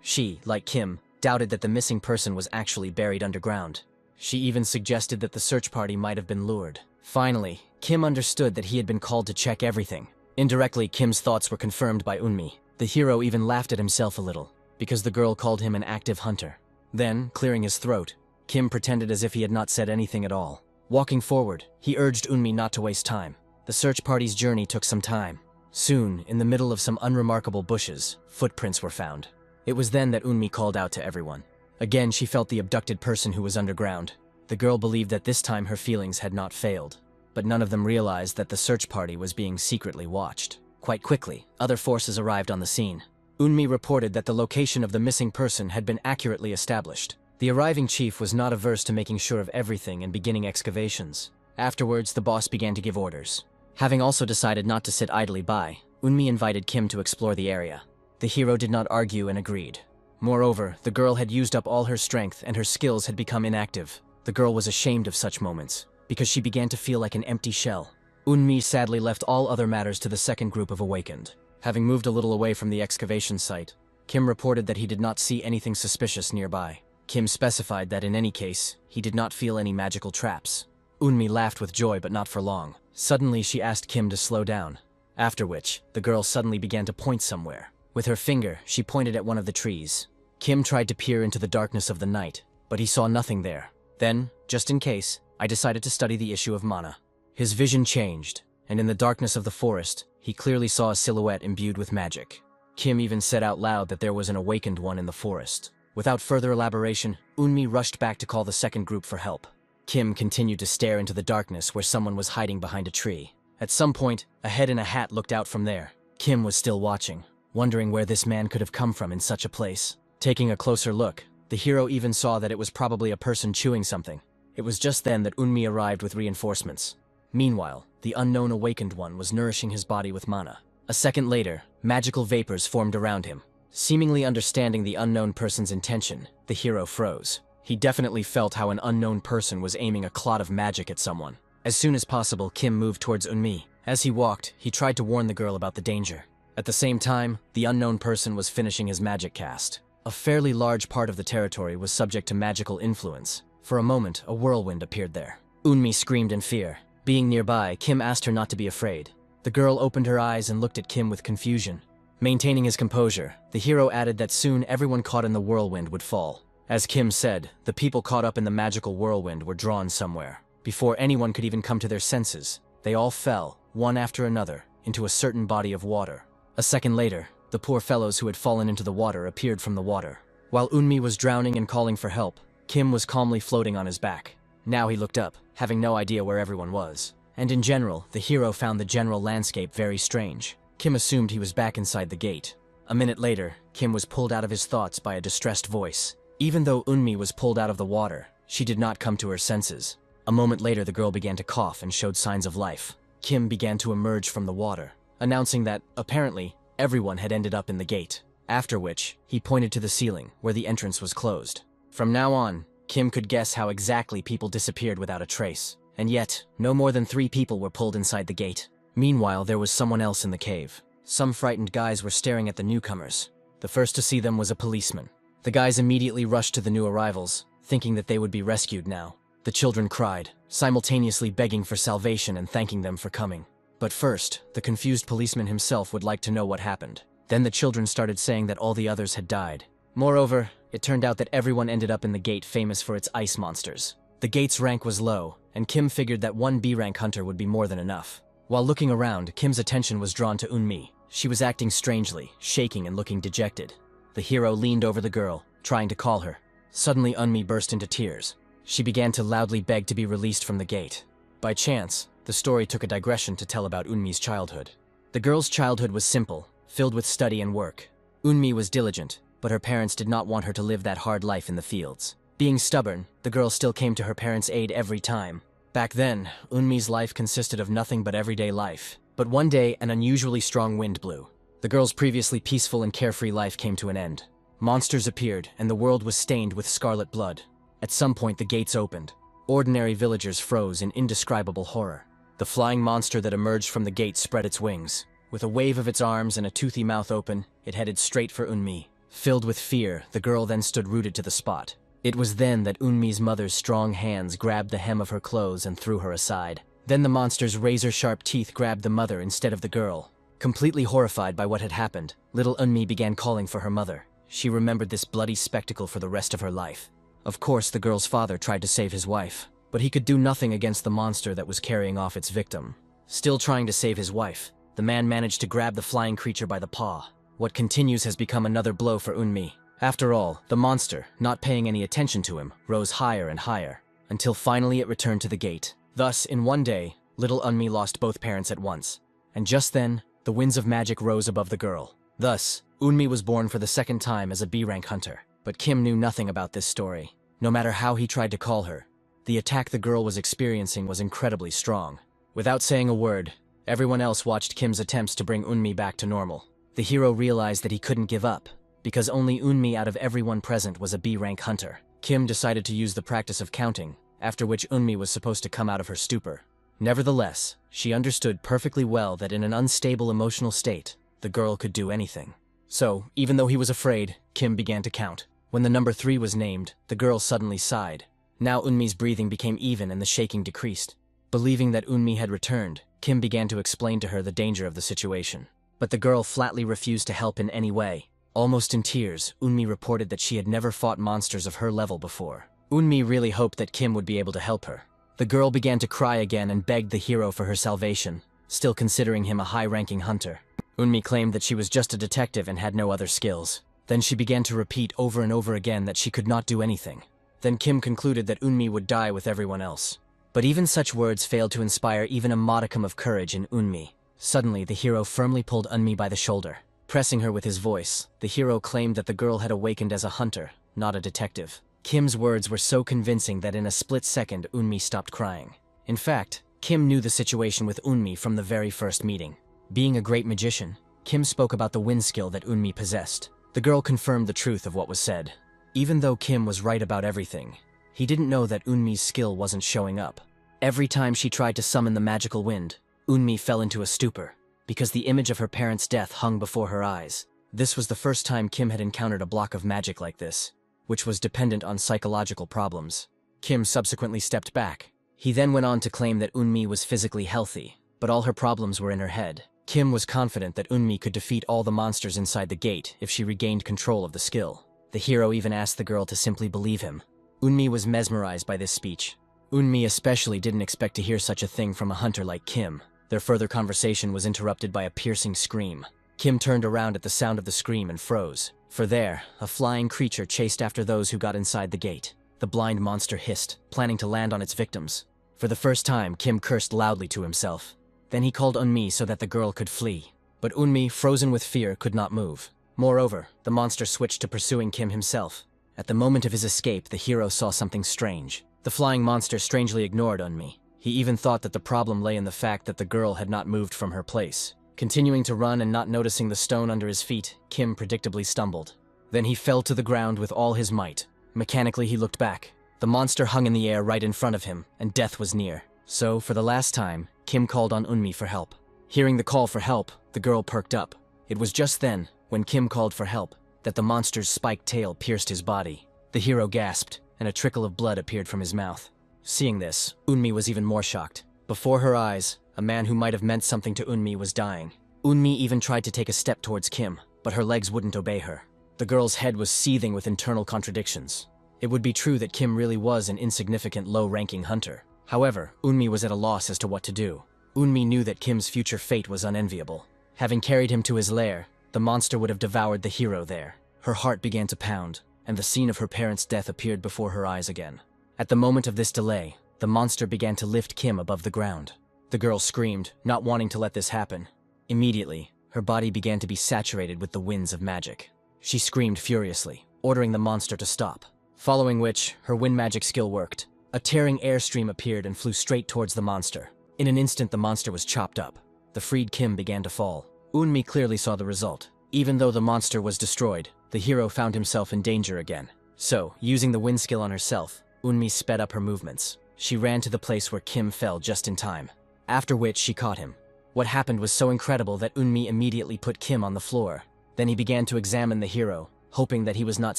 She, like Kim, doubted that the missing person was actually buried underground. She even suggested that the search party might have been lured. Finally, Kim understood that he had been called to check everything. Indirectly, Kim's thoughts were confirmed by Unmi. The hero even laughed at himself a little, because the girl called him an active hunter. Then, clearing his throat, Kim pretended as if he had not said anything at all. Walking forward, he urged Unmi not to waste time. The search party's journey took some time. Soon, in the middle of some unremarkable bushes, footprints were found. It was then that Unmi called out to everyone. Again, she felt the abducted person who was underground. The girl believed that this time her feelings had not failed, but none of them realized that the search party was being secretly watched. Quite quickly, other forces arrived on the scene. Unmi reported that the location of the missing person had been accurately established. The arriving chief was not averse to making sure of everything and beginning excavations. Afterwards, the boss began to give orders. Having also decided not to sit idly by, Unmi invited Kim to explore the area. The hero did not argue and agreed. Moreover, the girl had used up all her strength and her skills had become inactive. The girl was ashamed of such moments, because she began to feel like an empty shell. Unmi sadly left all other matters to the second group of awakened. Having moved a little away from the excavation site, Kim reported that he did not see anything suspicious nearby. Kim specified that in any case, he did not feel any magical traps. Unmi laughed with joy, but not for long. Suddenly, she asked Kim to slow down, after which, the girl suddenly began to point somewhere. With her finger, she pointed at one of the trees. Kim tried to peer into the darkness of the night, but he saw nothing there. Then, just in case, I decided to study the issue of mana. His vision changed, and in the darkness of the forest, he clearly saw a silhouette imbued with magic. Kim even said out loud that there was an awakened one in the forest. Without further elaboration, Unmi rushed back to call the second group for help. Kim continued to stare into the darkness where someone was hiding behind a tree. At some point, a head in a hat looked out from there. Kim was still watching, wondering where this man could have come from in such a place. Taking a closer look, the hero even saw that it was probably a person chewing something. It was just then that Unmi arrived with reinforcements. Meanwhile, the unknown awakened one was nourishing his body with mana. A second later, magical vapors formed around him. Seemingly understanding the unknown person's intention, the hero froze. He definitely felt how an unknown person was aiming a clot of magic at someone. As soon as possible, Kim moved towards Unmi. As he walked, he tried to warn the girl about the danger. At the same time, the unknown person was finishing his magic cast. A fairly large part of the territory was subject to magical influence. For a moment, a whirlwind appeared there. Unmi screamed in fear. Being nearby, Kim asked her not to be afraid. The girl opened her eyes and looked at Kim with confusion. Maintaining his composure, the hero added that soon everyone caught in the whirlwind would fall. As Kim said, the people caught up in the magical whirlwind were drawn somewhere. Before anyone could even come to their senses, they all fell, one after another, into a certain body of water. A second later, the poor fellows who had fallen into the water appeared from the water. While Unmi was drowning and calling for help, Kim was calmly floating on his back. Now he looked up, having no idea where everyone was. And in general, the hero found the general landscape very strange. Kim assumed he was back inside the gate. A minute later, Kim was pulled out of his thoughts by a distressed voice. Even though Unmi was pulled out of the water, she did not come to her senses. A moment later, the girl began to cough and showed signs of life. Kim began to emerge from the water, announcing that, apparently, everyone had ended up in the gate. After which, he pointed to the ceiling, where the entrance was closed. From now on, Kim could guess how exactly people disappeared without a trace. And yet, no more than 3 people were pulled inside the gate. Meanwhile, there was someone else in the cave. Some frightened guys were staring at the newcomers. The first to see them was a policeman. The guys immediately rushed to the new arrivals, thinking that they would be rescued now. The children cried, simultaneously begging for salvation and thanking them for coming. But first, the confused policeman himself would like to know what happened. Then the children started saying that all the others had died. Moreover, it turned out that everyone ended up in the gate famous for its ice monsters. The gate's rank was low, and Kim figured that 1 B-rank hunter would be more than enough. While looking around, Kim's attention was drawn to Unmi. She was acting strangely, shaking and looking dejected. The hero leaned over the girl, trying to call her. Suddenly, Unmi burst into tears. She began to loudly beg to be released from the gate. By chance, the story took a digression to tell about Unmi's childhood. The girl's childhood was simple, filled with study and work. Unmi was diligent, but her parents did not want her to live that hard life in the fields. Being stubborn, the girl still came to her parents' aid every time. Back then, Unmi's life consisted of nothing but everyday life. But one day, an unusually strong wind blew. The girl's previously peaceful and carefree life came to an end. Monsters appeared, and the world was stained with scarlet blood. At some point, the gates opened. Ordinary villagers froze in indescribable horror. The flying monster that emerged from the gate spread its wings. With a wave of its arms and a toothy mouth open, it headed straight for Unmi. Filled with fear, the girl then stood rooted to the spot. It was then that Unmi's mother's strong hands grabbed the hem of her clothes and threw her aside. Then the monster's razor-sharp teeth grabbed the mother instead of the girl. Completely horrified by what had happened, little Unmi began calling for her mother. She remembered this bloody spectacle for the rest of her life. Of course, the girl's father tried to save his wife, but he could do nothing against the monster that was carrying off its victim. Still trying to save his wife, the man managed to grab the flying creature by the paw. What continues has become another blow for Unmi. After all, the monster, not paying any attention to him, rose higher and higher, until finally it returned to the gate. Thus, in one day, little Unmi lost both parents at once. And just then, the winds of magic rose above the girl. Thus, Unmi was born for the second time as a B-rank hunter. But Kim knew nothing about this story. No matter how he tried to call her, the attack the girl was experiencing was incredibly strong. Without saying a word, everyone else watched Kim's attempts to bring Unmi back to normal. The hero realized that he couldn't give up, because only Unmi out of everyone present was a B-rank hunter. Kim decided to use the practice of counting, after which Unmi was supposed to come out of her stupor. Nevertheless, she understood perfectly well that in an unstable emotional state, the girl could do anything. So, even though he was afraid, Kim began to count. When the number 3 was named, the girl suddenly sighed. Now Unmi's breathing became even and the shaking decreased. Believing that Unmi had returned, Kim began to explain to her the danger of the situation. But the girl flatly refused to help in any way. Almost in tears, Unmi reported that she had never fought monsters of her level before. Unmi really hoped that Kim would be able to help her. The girl began to cry again and begged the hero for her salvation, still considering him a high-ranking hunter. Unmi claimed that she was just a detective and had no other skills. Then she began to repeat over and over again that she could not do anything. Then Kim concluded that Unmi would die with everyone else. But even such words failed to inspire even a modicum of courage in Unmi. Suddenly, the hero firmly pulled Unmi by the shoulder. Pressing her with his voice, the hero claimed that the girl had awakened as a hunter, not a detective. Kim's words were so convincing that in a split second, Unmi stopped crying. In fact, Kim knew the situation with Unmi from the very first meeting. Being a great magician, Kim spoke about the wind skill that Unmi possessed. The girl confirmed the truth of what was said. Even though Kim was right about everything, he didn't know that Unmi's skill wasn't showing up. Every time she tried to summon the magical wind, Unmi fell into a stupor, because the image of her parents' death hung before her eyes. This was the first time Kim had encountered a block of magic like this, which was dependent on psychological problems. Kim subsequently stepped back. He then went on to claim that Unmi was physically healthy, but all her problems were in her head. Kim was confident that Unmi could defeat all the monsters inside the gate if she regained control of the skill. The hero even asked the girl to simply believe him. Unmi was mesmerized by this speech. Unmi especially didn't expect to hear such a thing from a hunter like Kim. Their further conversation was interrupted by a piercing scream. Kim turned around at the sound of the scream and froze. For there, a flying creature chased after those who got inside the gate. The blind monster hissed, planning to land on its victims. For the first time, Kim cursed loudly to himself. Then he called Unmi so that the girl could flee. But Unmi, frozen with fear, could not move. Moreover, the monster switched to pursuing Kim himself. At the moment of his escape, the hero saw something strange. The flying monster strangely ignored Unmi. He even thought that the problem lay in the fact that the girl had not moved from her place. Continuing to run and not noticing the stone under his feet, Kim predictably stumbled. Then he fell to the ground with all his might. Mechanically, he looked back. The monster hung in the air right in front of him, and death was near. So, for the last time, Kim called on Unmi for help. Hearing the call for help, the girl perked up. It was just then, when Kim called for help, that the monster's spiked tail pierced his body. The hero gasped, and a trickle of blood appeared from his mouth. Seeing this, Unmi was even more shocked. Before her eyes, a man who might have meant something to Unmi was dying. Unmi even tried to take a step towards Kim, but her legs wouldn't obey her. The girl's head was seething with internal contradictions. It would be true that Kim really was an insignificant, low-ranking hunter. However, Unmi was at a loss as to what to do. Unmi knew that Kim's future fate was unenviable. Having carried him to his lair, the monster would have devoured the hero there. Her heart began to pound, and the scene of her parents' death appeared before her eyes again. At the moment of this delay, the monster began to lift Kim above the ground. The girl screamed, not wanting to let this happen. Immediately, her body began to be saturated with the winds of magic. She screamed furiously, ordering the monster to stop. Following which, her wind magic skill worked. A tearing airstream appeared and flew straight towards the monster. In an instant, the monster was chopped up. The freed Kim began to fall. Eunmi clearly saw the result. Even though the monster was destroyed, the hero found himself in danger again. So, using the wind skill on herself, Eunmi sped up her movements. She ran to the place where Kim fell just in time. After which, she caught him. What happened was so incredible that Eunmi immediately put Kim on the floor. Then he began to examine the hero, hoping that he was not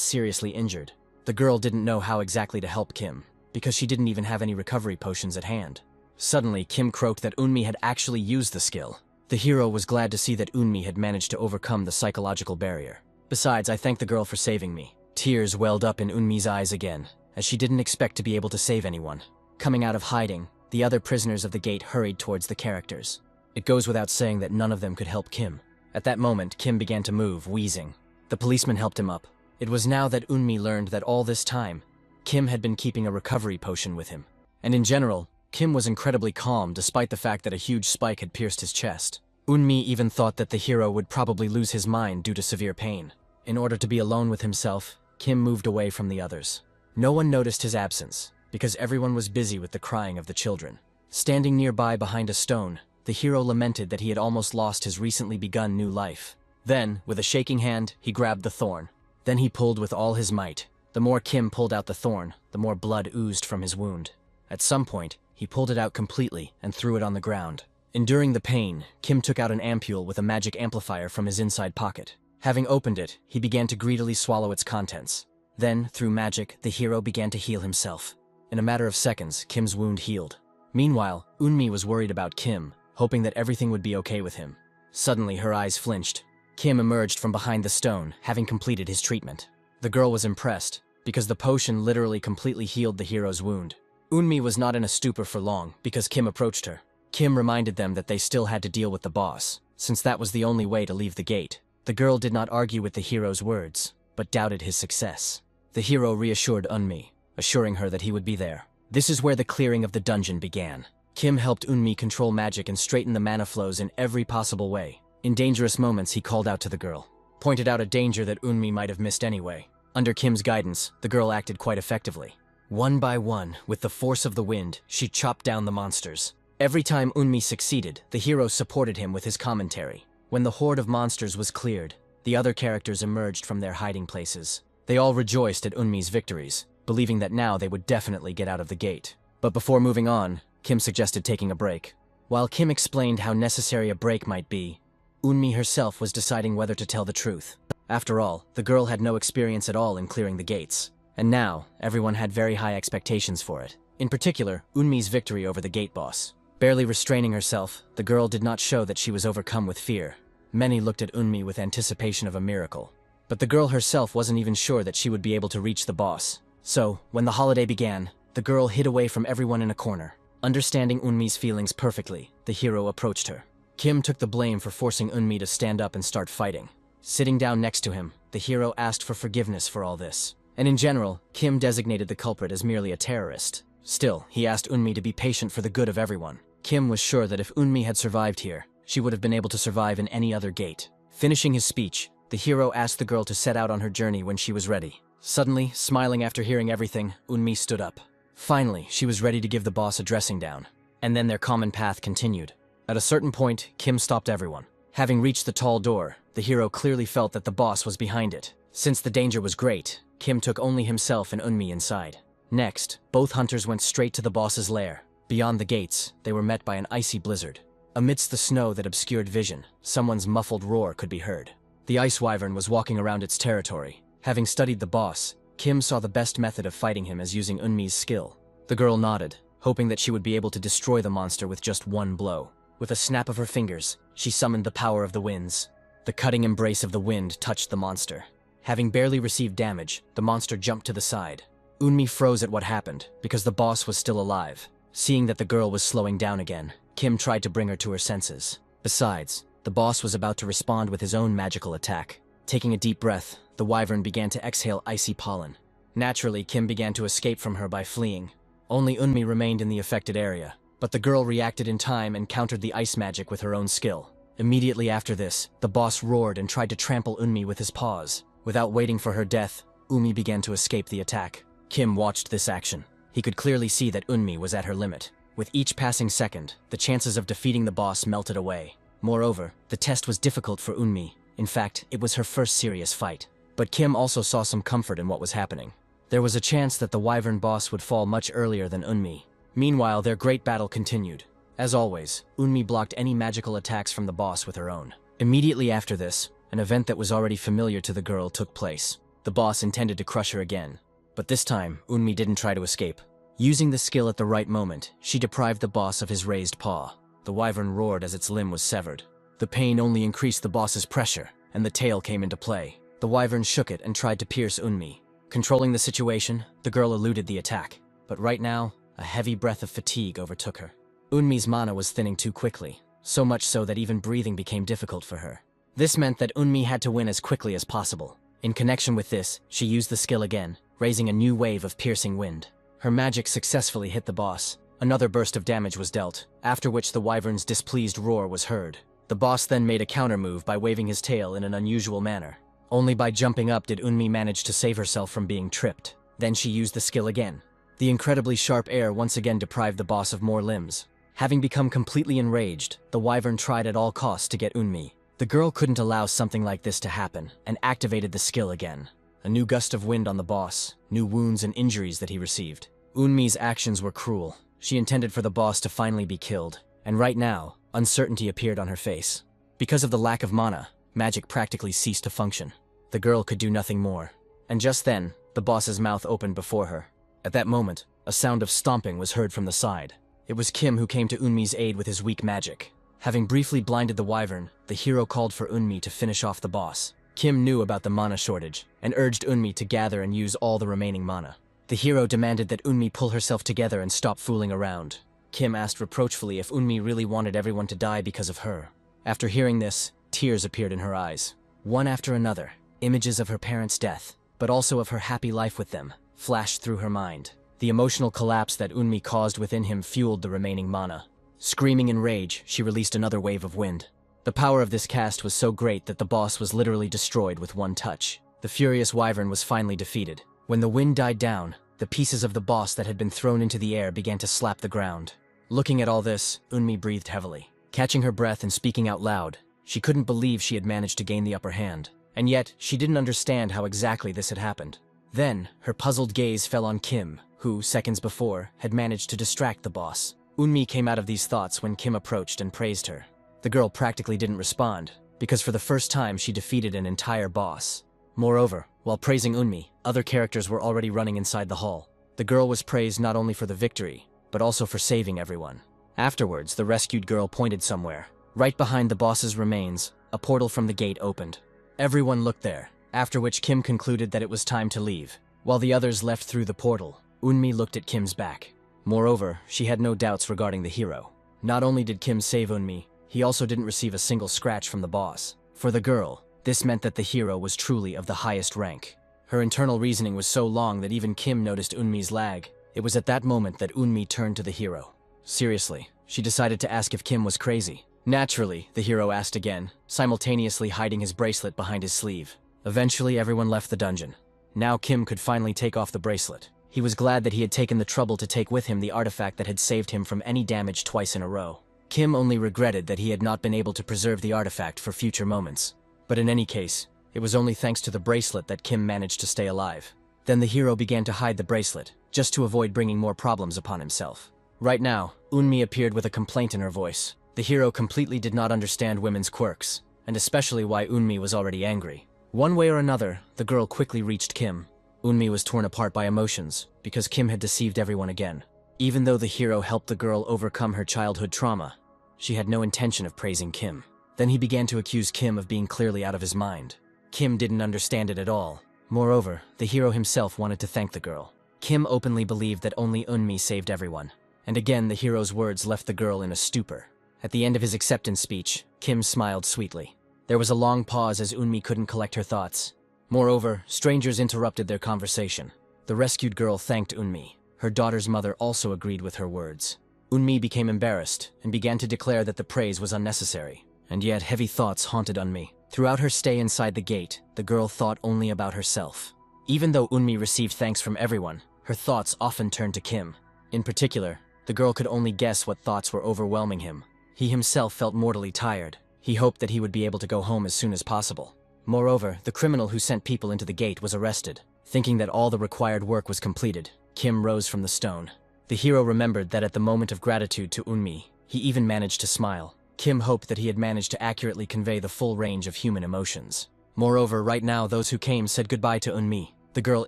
seriously injured. The girl didn't know how exactly to help Kim, because she didn't even have any recovery potions at hand. Suddenly, Kim croaked that Eunmi had actually used the skill. The hero was glad to see that Eunmi had managed to overcome the psychological barrier. Besides, I thanked the girl for saving me. Tears welled up in Eunmi's eyes again, as she didn't expect to be able to save anyone. Coming out of hiding, the other prisoners of the gate hurried towards the characters. It goes without saying that none of them could help Kim. At that moment, Kim began to move, wheezing. The policeman helped him up. It was now that Eunmi learned that all this time, Kim had been keeping a recovery potion with him. And in general, Kim was incredibly calm despite the fact that a huge spike had pierced his chest. Eunmi even thought that the hero would probably lose his mind due to severe pain. In order to be alone with himself, Kim moved away from the others. No one noticed his absence, because everyone was busy with the crying of the children. Standing nearby behind a stone, the hero lamented that he had almost lost his recently begun new life. Then, with a shaking hand, he grabbed the thorn. Then he pulled with all his might. The more Kim pulled out the thorn, the more blood oozed from his wound. At some point, he pulled it out completely and threw it on the ground. Enduring the pain, Kim took out an ampule with a magic amplifier from his inside pocket. Having opened it, he began to greedily swallow its contents. Then, through magic, the hero began to heal himself. In a matter of seconds, Kim's wound healed. Meanwhile, Eunmi was worried about Kim, hoping that everything would be okay with him. Suddenly, her eyes flinched. Kim emerged from behind the stone, having completed his treatment. The girl was impressed, because the potion literally completely healed the hero's wound. Eunmi was not in a stupor for long, because Kim approached her. Kim reminded them that they still had to deal with the boss, since that was the only way to leave the gate. The girl did not argue with the hero's words, but doubted his success. The hero reassured Eunmi, assuring her that he would be there. This is where the clearing of the dungeon began. Kim helped Eunmi control magic and straighten the mana flows in every possible way. In dangerous moments, he called out to the girl, pointed out a danger that Eunmi might have missed anyway. Under Kim's guidance, the girl acted quite effectively. One by one, with the force of the wind, she chopped down the monsters. Every time Eunmi succeeded, the hero supported him with his commentary. When the horde of monsters was cleared, the other characters emerged from their hiding places. They all rejoiced at Eunmi's victories, believing that now they would definitely get out of the gate. But before moving on, Kim suggested taking a break. While Kim explained how necessary a break might be, Eunmi herself was deciding whether to tell the truth. After all, the girl had no experience at all in clearing the gates. And now, everyone had very high expectations for it. In particular, Eunmi's victory over the gate boss. Barely restraining herself, the girl did not show that she was overcome with fear. Many looked at Eunmi with anticipation of a miracle. But the girl herself wasn't even sure that she would be able to reach the boss. So, when the holiday began, the girl hid away from everyone in a corner. Understanding Eunmi's feelings perfectly, the hero approached her. Kim took the blame for forcing Eunmi to stand up and start fighting. Sitting down next to him, the hero asked for forgiveness for all this. And in general, Kim designated the culprit as merely a terrorist. Still, he asked Eunmi to be patient for the good of everyone. Kim was sure that if Eunmi had survived here, she would have been able to survive in any other gate. Finishing his speech, the hero asked the girl to set out on her journey when she was ready. Suddenly, smiling after hearing everything, Eunmi stood up. Finally, she was ready to give the boss a dressing down. And then their common path continued. At a certain point, Kim stopped everyone. Having reached the tall door, the hero clearly felt that the boss was behind it. Since the danger was great, Kim took only himself and Eunmi inside. Next, both hunters went straight to the boss's lair. Beyond the gates, they were met by an icy blizzard. Amidst the snow that obscured vision, someone's muffled roar could be heard. The ice wyvern was walking around its territory. Having studied the boss, Kim saw the best method of fighting him as using Eunmi's skill. The girl nodded, hoping that she would be able to destroy the monster with just one blow. With a snap of her fingers, she summoned the power of the winds. The cutting embrace of the wind touched the monster. Having barely received damage, the monster jumped to the side. Eunmi froze at what happened, because the boss was still alive. Seeing that the girl was slowing down again, Kim tried to bring her to her senses. Besides, the boss was about to respond with his own magical attack. Taking a deep breath, the wyvern began to exhale icy pollen. Naturally, Kim began to escape from her by fleeing. Only Unmi remained in the affected area, but the girl reacted in time and countered the ice magic with her own skill. Immediately after this, the boss roared and tried to trample Unmi with his paws. Without waiting for her death, Unmi began to escape the attack. Kim watched this action. He could clearly see that Unmi was at her limit. With each passing second, the chances of defeating the boss melted away. Moreover, the test was difficult for Unmi. In fact, it was her first serious fight. But Kim also saw some comfort in what was happening. There was a chance that the Wyvern boss would fall much earlier than Unmi. Meanwhile, their great battle continued. As always, Unmi blocked any magical attacks from the boss with her own. Immediately after this, an event that was already familiar to the girl took place. The boss intended to crush her again. But this time, Unmi didn't try to escape. Using the skill at the right moment, she deprived the boss of his raised paw. The Wyvern roared as its limb was severed. The pain only increased the boss's pressure, and the tail came into play. The Wyvern shook it and tried to pierce Unmi. Controlling the situation, the girl eluded the attack. But right now, a heavy breath of fatigue overtook her. Unmi's mana was thinning too quickly, so much so that even breathing became difficult for her. This meant that Unmi had to win as quickly as possible. In connection with this, she used the skill again, raising a new wave of piercing wind. Her magic successfully hit the boss. Another burst of damage was dealt, after which the Wyvern's displeased roar was heard. The boss then made a counter-move by waving his tail in an unusual manner. Only by jumping up did Unmi manage to save herself from being tripped. Then she used the skill again. The incredibly sharp air once again deprived the boss of more limbs. Having become completely enraged, the Wyvern tried at all costs to get Unmi. The girl couldn't allow something like this to happen, and activated the skill again. A new gust of wind on the boss, new wounds and injuries that he received. Unmi's actions were cruel. She intended for the boss to finally be killed, and right now, uncertainty appeared on her face. Because of the lack of mana, magic practically ceased to function. The girl could do nothing more. And just then, the boss's mouth opened before her. At that moment, a sound of stomping was heard from the side. It was Kim who came to Unmi's aid with his weak magic. Having briefly blinded the Wyvern, the hero called for Unmi to finish off the boss. Kim knew about the mana shortage, and urged Unmi to gather and use all the remaining mana. The hero demanded that Unmi pull herself together and stop fooling around. Kim asked reproachfully if Unmi really wanted everyone to die because of her. After hearing this, tears appeared in her eyes. One after another, images of her parents' death, but also of her happy life with them, flashed through her mind. The emotional collapse that Unmi caused within him fueled the remaining mana. Screaming in rage, she released another wave of wind. The power of this cast was so great that the boss was literally destroyed with one touch. The furious Wyvern was finally defeated. When the wind died down, the pieces of the boss that had been thrown into the air began to slap the ground. Looking at all this, Unmi breathed heavily. Catching her breath and speaking out loud, she couldn't believe she had managed to gain the upper hand. And yet, she didn't understand how exactly this had happened. Then, her puzzled gaze fell on Kim, who, seconds before, had managed to distract the boss. Unmi came out of these thoughts when Kim approached and praised her. The girl practically didn't respond, because for the first time she defeated an entire boss. Moreover, while praising Unmi, other characters were already running inside the hall. The girl was praised not only for the victory, but also for saving everyone. Afterwards, the rescued girl pointed somewhere. Right behind the boss's remains, a portal from the gate opened. Everyone looked there, after which Kim concluded that it was time to leave. While the others left through the portal, Unmi looked at Kim's back. Moreover, she had no doubts regarding the hero. Not only did Kim save Unmi, he also didn't receive a single scratch from the boss. For the girl, this meant that the hero was truly of the highest rank. Her internal reasoning was so long that even Kim noticed Unmi's lag. It was at that moment that Unmi turned to the hero. Seriously, she decided to ask if Kim was crazy. Naturally, the hero asked again, simultaneously hiding his bracelet behind his sleeve. Eventually, everyone left the dungeon. Now Kim could finally take off the bracelet. He was glad that he had taken the trouble to take with him the artifact that had saved him from any damage twice in a row. Kim only regretted that he had not been able to preserve the artifact for future moments. But in any case, it was only thanks to the bracelet that Kim managed to stay alive. Then the hero began to hide the bracelet, just to avoid bringing more problems upon himself. Right now, Unmi appeared with a complaint in her voice. The hero completely did not understand women's quirks, and especially why Unmi was already angry. One way or another, the girl quickly reached Kim. Unmi was torn apart by emotions, because Kim had deceived everyone again. Even though the hero helped the girl overcome her childhood trauma, she had no intention of praising Kim. Then he began to accuse Kim of being clearly out of his mind. Kim didn't understand it at all. Moreover, the hero himself wanted to thank the girl. Kim openly believed that only Unmi saved everyone. And again, the hero's words left the girl in a stupor. At the end of his acceptance speech, Kim smiled sweetly. There was a long pause as Unmi couldn't collect her thoughts. Moreover, strangers interrupted their conversation. The rescued girl thanked Unmi. Her daughter's mother also agreed with her words. Unmi became embarrassed and began to declare that the praise was unnecessary. And yet heavy thoughts haunted Unmi. Throughout her stay inside the gate, the girl thought only about herself. Even though Unmi received thanks from everyone, her thoughts often turned to Kim. In particular, the girl could only guess what thoughts were overwhelming him. He himself felt mortally tired. He hoped that he would be able to go home as soon as possible. Moreover, the criminal who sent people into the gate was arrested. Thinking that all the required work was completed, Kim rose from the stone. The hero remembered that at the moment of gratitude to Unmi, he even managed to smile. Kim hoped that he had managed to accurately convey the full range of human emotions. Moreover, right now those who came said goodbye to Unmi. The girl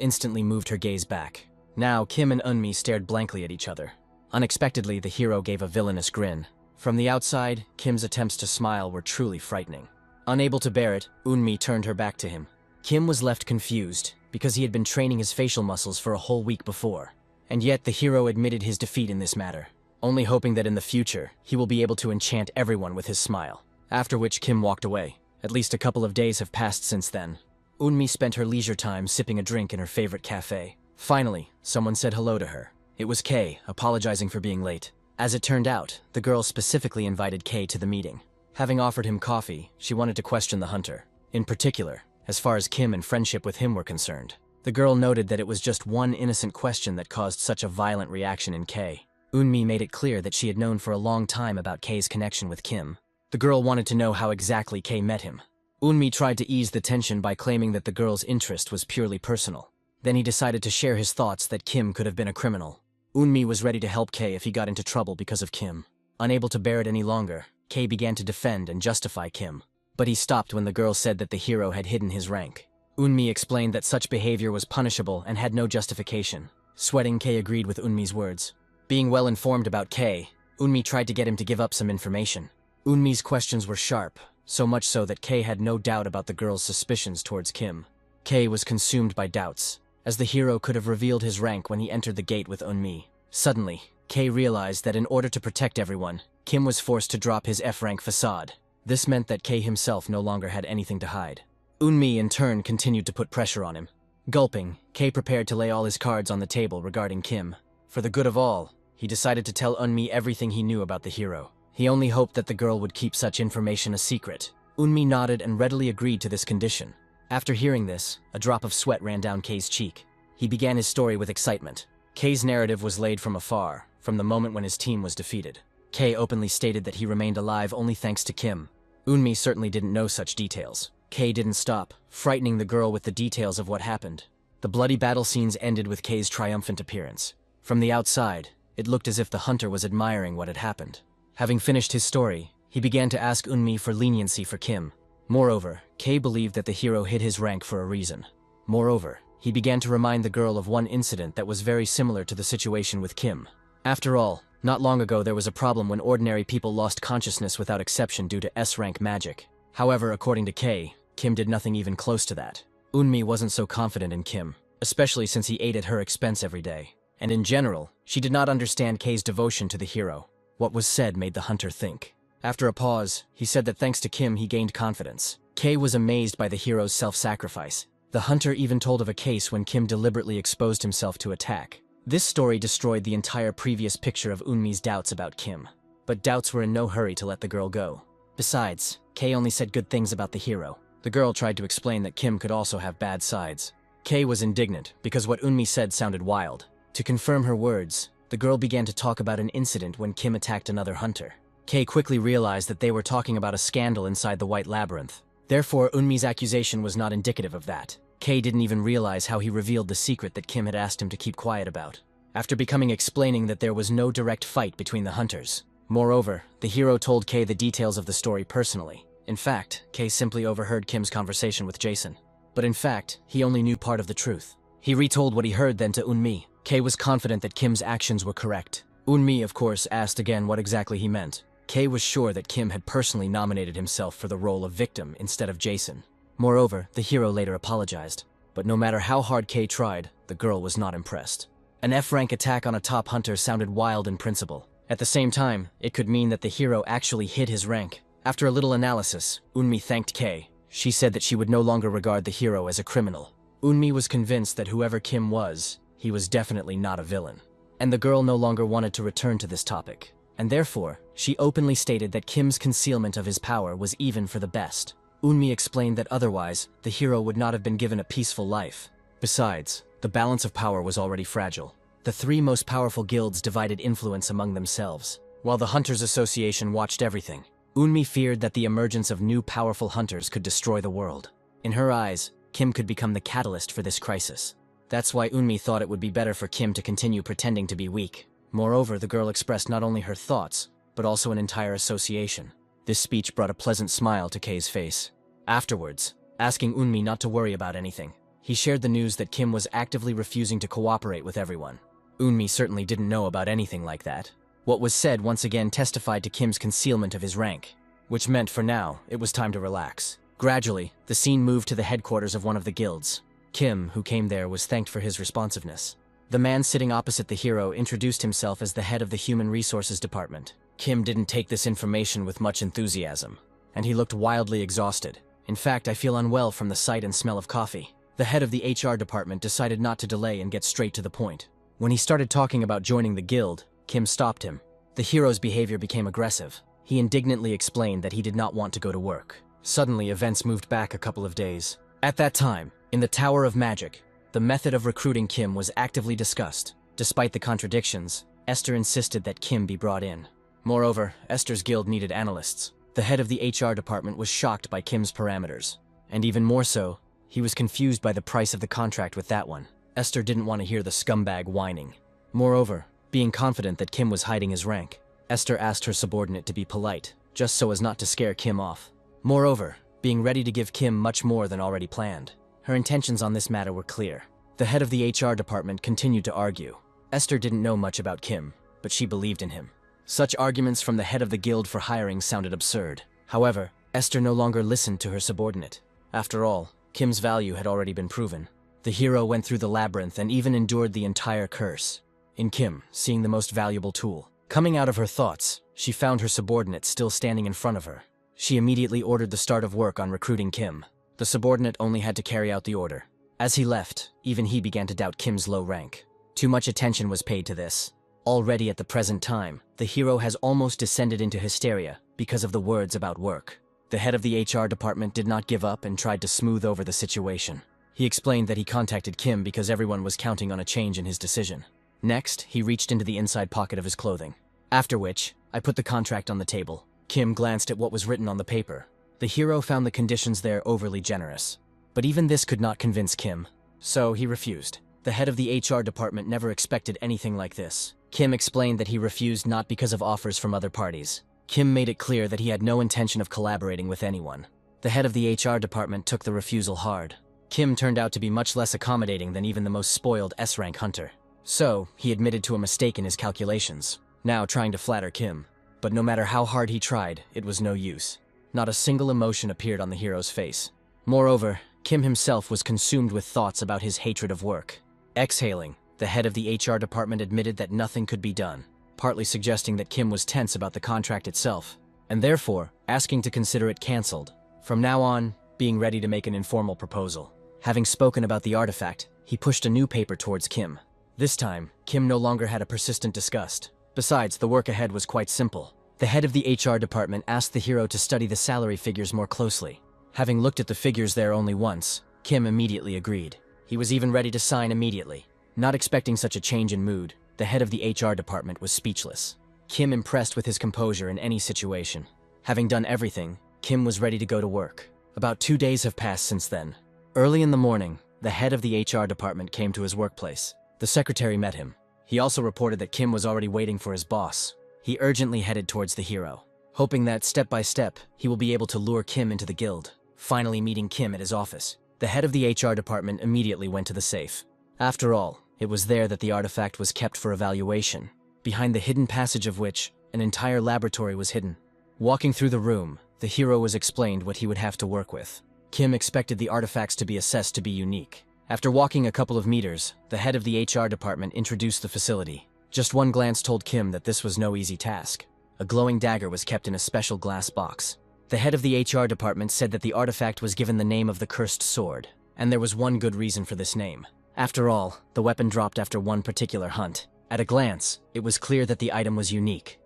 instantly moved her gaze back. Now Kim and Unmi stared blankly at each other. Unexpectedly, the hero gave a villainous grin. From the outside, Kim's attempts to smile were truly frightening. Unable to bear it, Unmi turned her back to him. Kim was left confused, because he had been training his facial muscles for a whole week before. And yet the hero admitted his defeat in this matter, only hoping that in the future, he will be able to enchant everyone with his smile. After which Kim walked away. At least a couple of days have passed since then. Unmi spent her leisure time sipping a drink in her favorite cafe. Finally, someone said hello to her. It was Kay, apologizing for being late. As it turned out, the girl specifically invited Kay to the meeting. Having offered him coffee, she wanted to question the hunter. In particular, as far as Kim and friendship with him were concerned. The girl noted that it was just one innocent question that caused such a violent reaction in Kay. Unmi made it clear that she had known for a long time about Kay's connection with Kim. The girl wanted to know how exactly Kay met him. Unmi tried to ease the tension by claiming that the girl's interest was purely personal. Then he decided to share his thoughts that Kim could have been a criminal. Unmi was ready to help Kay if he got into trouble because of Kim. Unable to bear it any longer, Kay began to defend and justify Kim. But he stopped when the girl said that the hero had hidden his rank. Unmi explained that such behavior was punishable and had no justification. Sweating, Kay agreed with Unmi's words. Being well informed about Kay, Unmi tried to get him to give up some information. Unmi's questions were sharp, so much so that Kay had no doubt about the girl's suspicions towards Kim. Kay was consumed by doubts, as the hero could have revealed his rank when he entered the gate with Unmi. Suddenly, Kay realized that in order to protect everyone, Kim was forced to drop his F-rank facade. This meant that Kay himself no longer had anything to hide. Unmi, in turn, continued to put pressure on him. Gulping, Kay prepared to lay all his cards on the table regarding Kim. For the good of all, he decided to tell Unmi everything he knew about the hero. He only hoped that the girl would keep such information a secret. Unmi nodded and readily agreed to this condition. After hearing this, a drop of sweat ran down Kay's cheek. He began his story with excitement. Kay's narrative was laid from afar, from the moment when his team was defeated. Kay openly stated that he remained alive only thanks to Kim. Unmi certainly didn't know such details. Kay didn't stop, frightening the girl with the details of what happened. The bloody battle scenes ended with Kay's triumphant appearance. From the outside, it looked as if the hunter was admiring what had happened. Having finished his story, he began to ask Unmi for leniency for Kim. Moreover, Kay believed that the hero hid his rank for a reason. Moreover, he began to remind the girl of one incident that was very similar to the situation with Kim. After all, not long ago there was a problem when ordinary people lost consciousness without exception due to S-rank magic. However, according to Kay, Kim did nothing even close to that. Unmi wasn't so confident in Kim, especially since he ate at her expense every day. And in general, she did not understand Kay's devotion to the hero. What was said made the hunter think. After a pause, he said that thanks to Kim he gained confidence. Kay was amazed by the hero's self-sacrifice. The hunter even told of a case when Kim deliberately exposed himself to attack. This story destroyed the entire previous picture of Unmi's doubts about Kim. But doubts were in no hurry to let the girl go. Besides, Kay only said good things about the hero. The girl tried to explain that Kim could also have bad sides. Kay was indignant because what Unmi said sounded wild. To confirm her words, the girl began to talk about an incident when Kim attacked another hunter. Kay quickly realized that they were talking about a scandal inside the White Labyrinth. Therefore, Unmi's accusation was not indicative of that. Kay didn't even realize how he revealed the secret that Kim had asked him to keep quiet about. After explaining that there was no direct fight between the hunters. Moreover, the hero told Kay the details of the story personally. In fact, Kay simply overheard Kim's conversation with Jason. But in fact, he only knew part of the truth. He retold what he heard then to Unmi. Kay was confident that Kim's actions were correct. Unmi, of course, asked again what exactly he meant. Kay was sure that Kim had personally nominated himself for the role of victim instead of Jason. Moreover, the hero later apologized. But no matter how hard Kay tried, the girl was not impressed. An F-rank attack on a top hunter sounded wild in principle. At the same time, it could mean that the hero actually hid his rank. After a little analysis, Unmi thanked Kay. She said that she would no longer regard the hero as a criminal. Unmi was convinced that whoever Kim was, he was definitely not a villain. and the girl no longer wanted to return to this topic, and therefore, she openly stated that Kim's concealment of his power was even for the best. Eunmi explained that otherwise, the hero would not have been given a peaceful life. Besides, the balance of power was already fragile. The three most powerful guilds divided influence among themselves, while the Hunters Association watched everything. Eunmi feared that the emergence of new powerful hunters could destroy the world. In her eyes, Kim could become the catalyst for this crisis. That's why Eunmi thought it would be better for Kim to continue pretending to be weak. Moreover, the girl expressed not only her thoughts, but also an entire association. This speech brought a pleasant smile to Kei's face. Afterwards, asking Eunmi not to worry about anything, he shared the news that Kim was actively refusing to cooperate with everyone. Eunmi certainly didn't know about anything like that. What was said once again testified to Kim's concealment of his rank, which meant for now, it was time to relax. Gradually, the scene moved to the headquarters of one of the guilds. Kim, who came there, was thanked for his responsiveness. The man sitting opposite the hero introduced himself as the head of the Human Resources Department. Kim didn't take this information with much enthusiasm, and he looked wildly exhausted. In fact, I feel unwell from the sight and smell of coffee. The head of the HR department decided not to delay and get straight to the point. When he started talking about joining the guild, Kim stopped him. The hero's behavior became aggressive. He indignantly explained that he did not want to go to work. Suddenly, events moved back a couple of days. At that time, in the Tower of Magic, the method of recruiting Kim was actively discussed. Despite the contradictions, Esther insisted that Kim be brought in. Moreover, Esther's guild needed analysts. The head of the HR department was shocked by Kim's parameters. And even more so, he was confused by the price of the contract with that one. Esther didn't want to hear the scumbag whining. Moreover, being confident that Kim was hiding his rank, Esther asked her subordinate to be polite, just so as not to scare Kim off. Moreover, being ready to give Kim much more than already planned. Her intentions on this matter were clear. The head of the HR department continued to argue. Esther didn't know much about Kim, but she believed in him. Such arguments from the head of the guild for hiring sounded absurd. However, Esther no longer listened to her subordinate. After all, Kim's value had already been proven. The hero went through the labyrinth and even endured the entire curse. In Kim, seeing the most valuable tool. Coming out of her thoughts, she found her subordinate still standing in front of her. She immediately ordered the start of work on recruiting Kim. The subordinate only had to carry out the order. As he left, even he began to doubt Kim's low rank. Too much attention was paid to this. Already at the present time, the hero has almost descended into hysteria because of the words about work. The head of the HR department did not give up and tried to smooth over the situation. He explained that he contacted Kim because everyone was counting on a change in his decision. Next, he reached into the inside pocket of his clothing. After which, I put the contract on the table. Kim glanced at what was written on the paper. The hero found the conditions there overly generous. But even this could not convince Kim, so he refused. The head of the HR department never expected anything like this. Kim explained that he refused not because of offers from other parties. Kim made it clear that he had no intention of collaborating with anyone. The head of the HR department took the refusal hard. Kim turned out to be much less accommodating than even the most spoiled S-rank hunter. So, he admitted to a mistake in his calculations, now trying to flatter Kim. But no matter how hard he tried, it was no use. Not a single emotion appeared on the hero's face. Moreover, Kim himself was consumed with thoughts about his hatred of work. Exhaling, the head of the HR department admitted that nothing could be done, partly suggesting that Kim was tense about the contract itself, and therefore asking to consider it cancelled. From now on, being ready to make an informal proposal. Having spoken about the artifact, he pushed a new paper towards Kim. This time, Kim no longer had a persistent disgust. Besides, the work ahead was quite simple. The head of the HR department asked the hero to study the salary figures more closely. Having looked at the figures there only once, Kim immediately agreed. He was even ready to sign immediately. Not expecting such a change in mood, the head of the HR department was speechless. Kim impressed with his composure in any situation. Having done everything, Kim was ready to go to work. About 2 days have passed since then. Early in the morning, the head of the HR department came to his workplace. The secretary met him. He also reported that Kim was already waiting for his boss. He urgently headed towards the hero, hoping that, step by step, he will be able to lure Kim into the guild. Finally meeting Kim at his office, the head of the HR department immediately went to the safe. After all, it was there that the artifact was kept for evaluation, behind the hidden passage of which an entire laboratory was hidden. Walking through the room, the hero was explained what he would have to work with. Kim expected the artifacts to be assessed to be unique. After walking a couple of meters, the head of the HR department introduced the facility. Just one glance told Kim that this was no easy task. A glowing dagger was kept in a special glass box. The head of the HR department said that the artifact was given the name of the Cursed Sword, and there was one good reason for this name. After all, the weapon dropped after one particular hunt. At a glance, it was clear that the item was unique.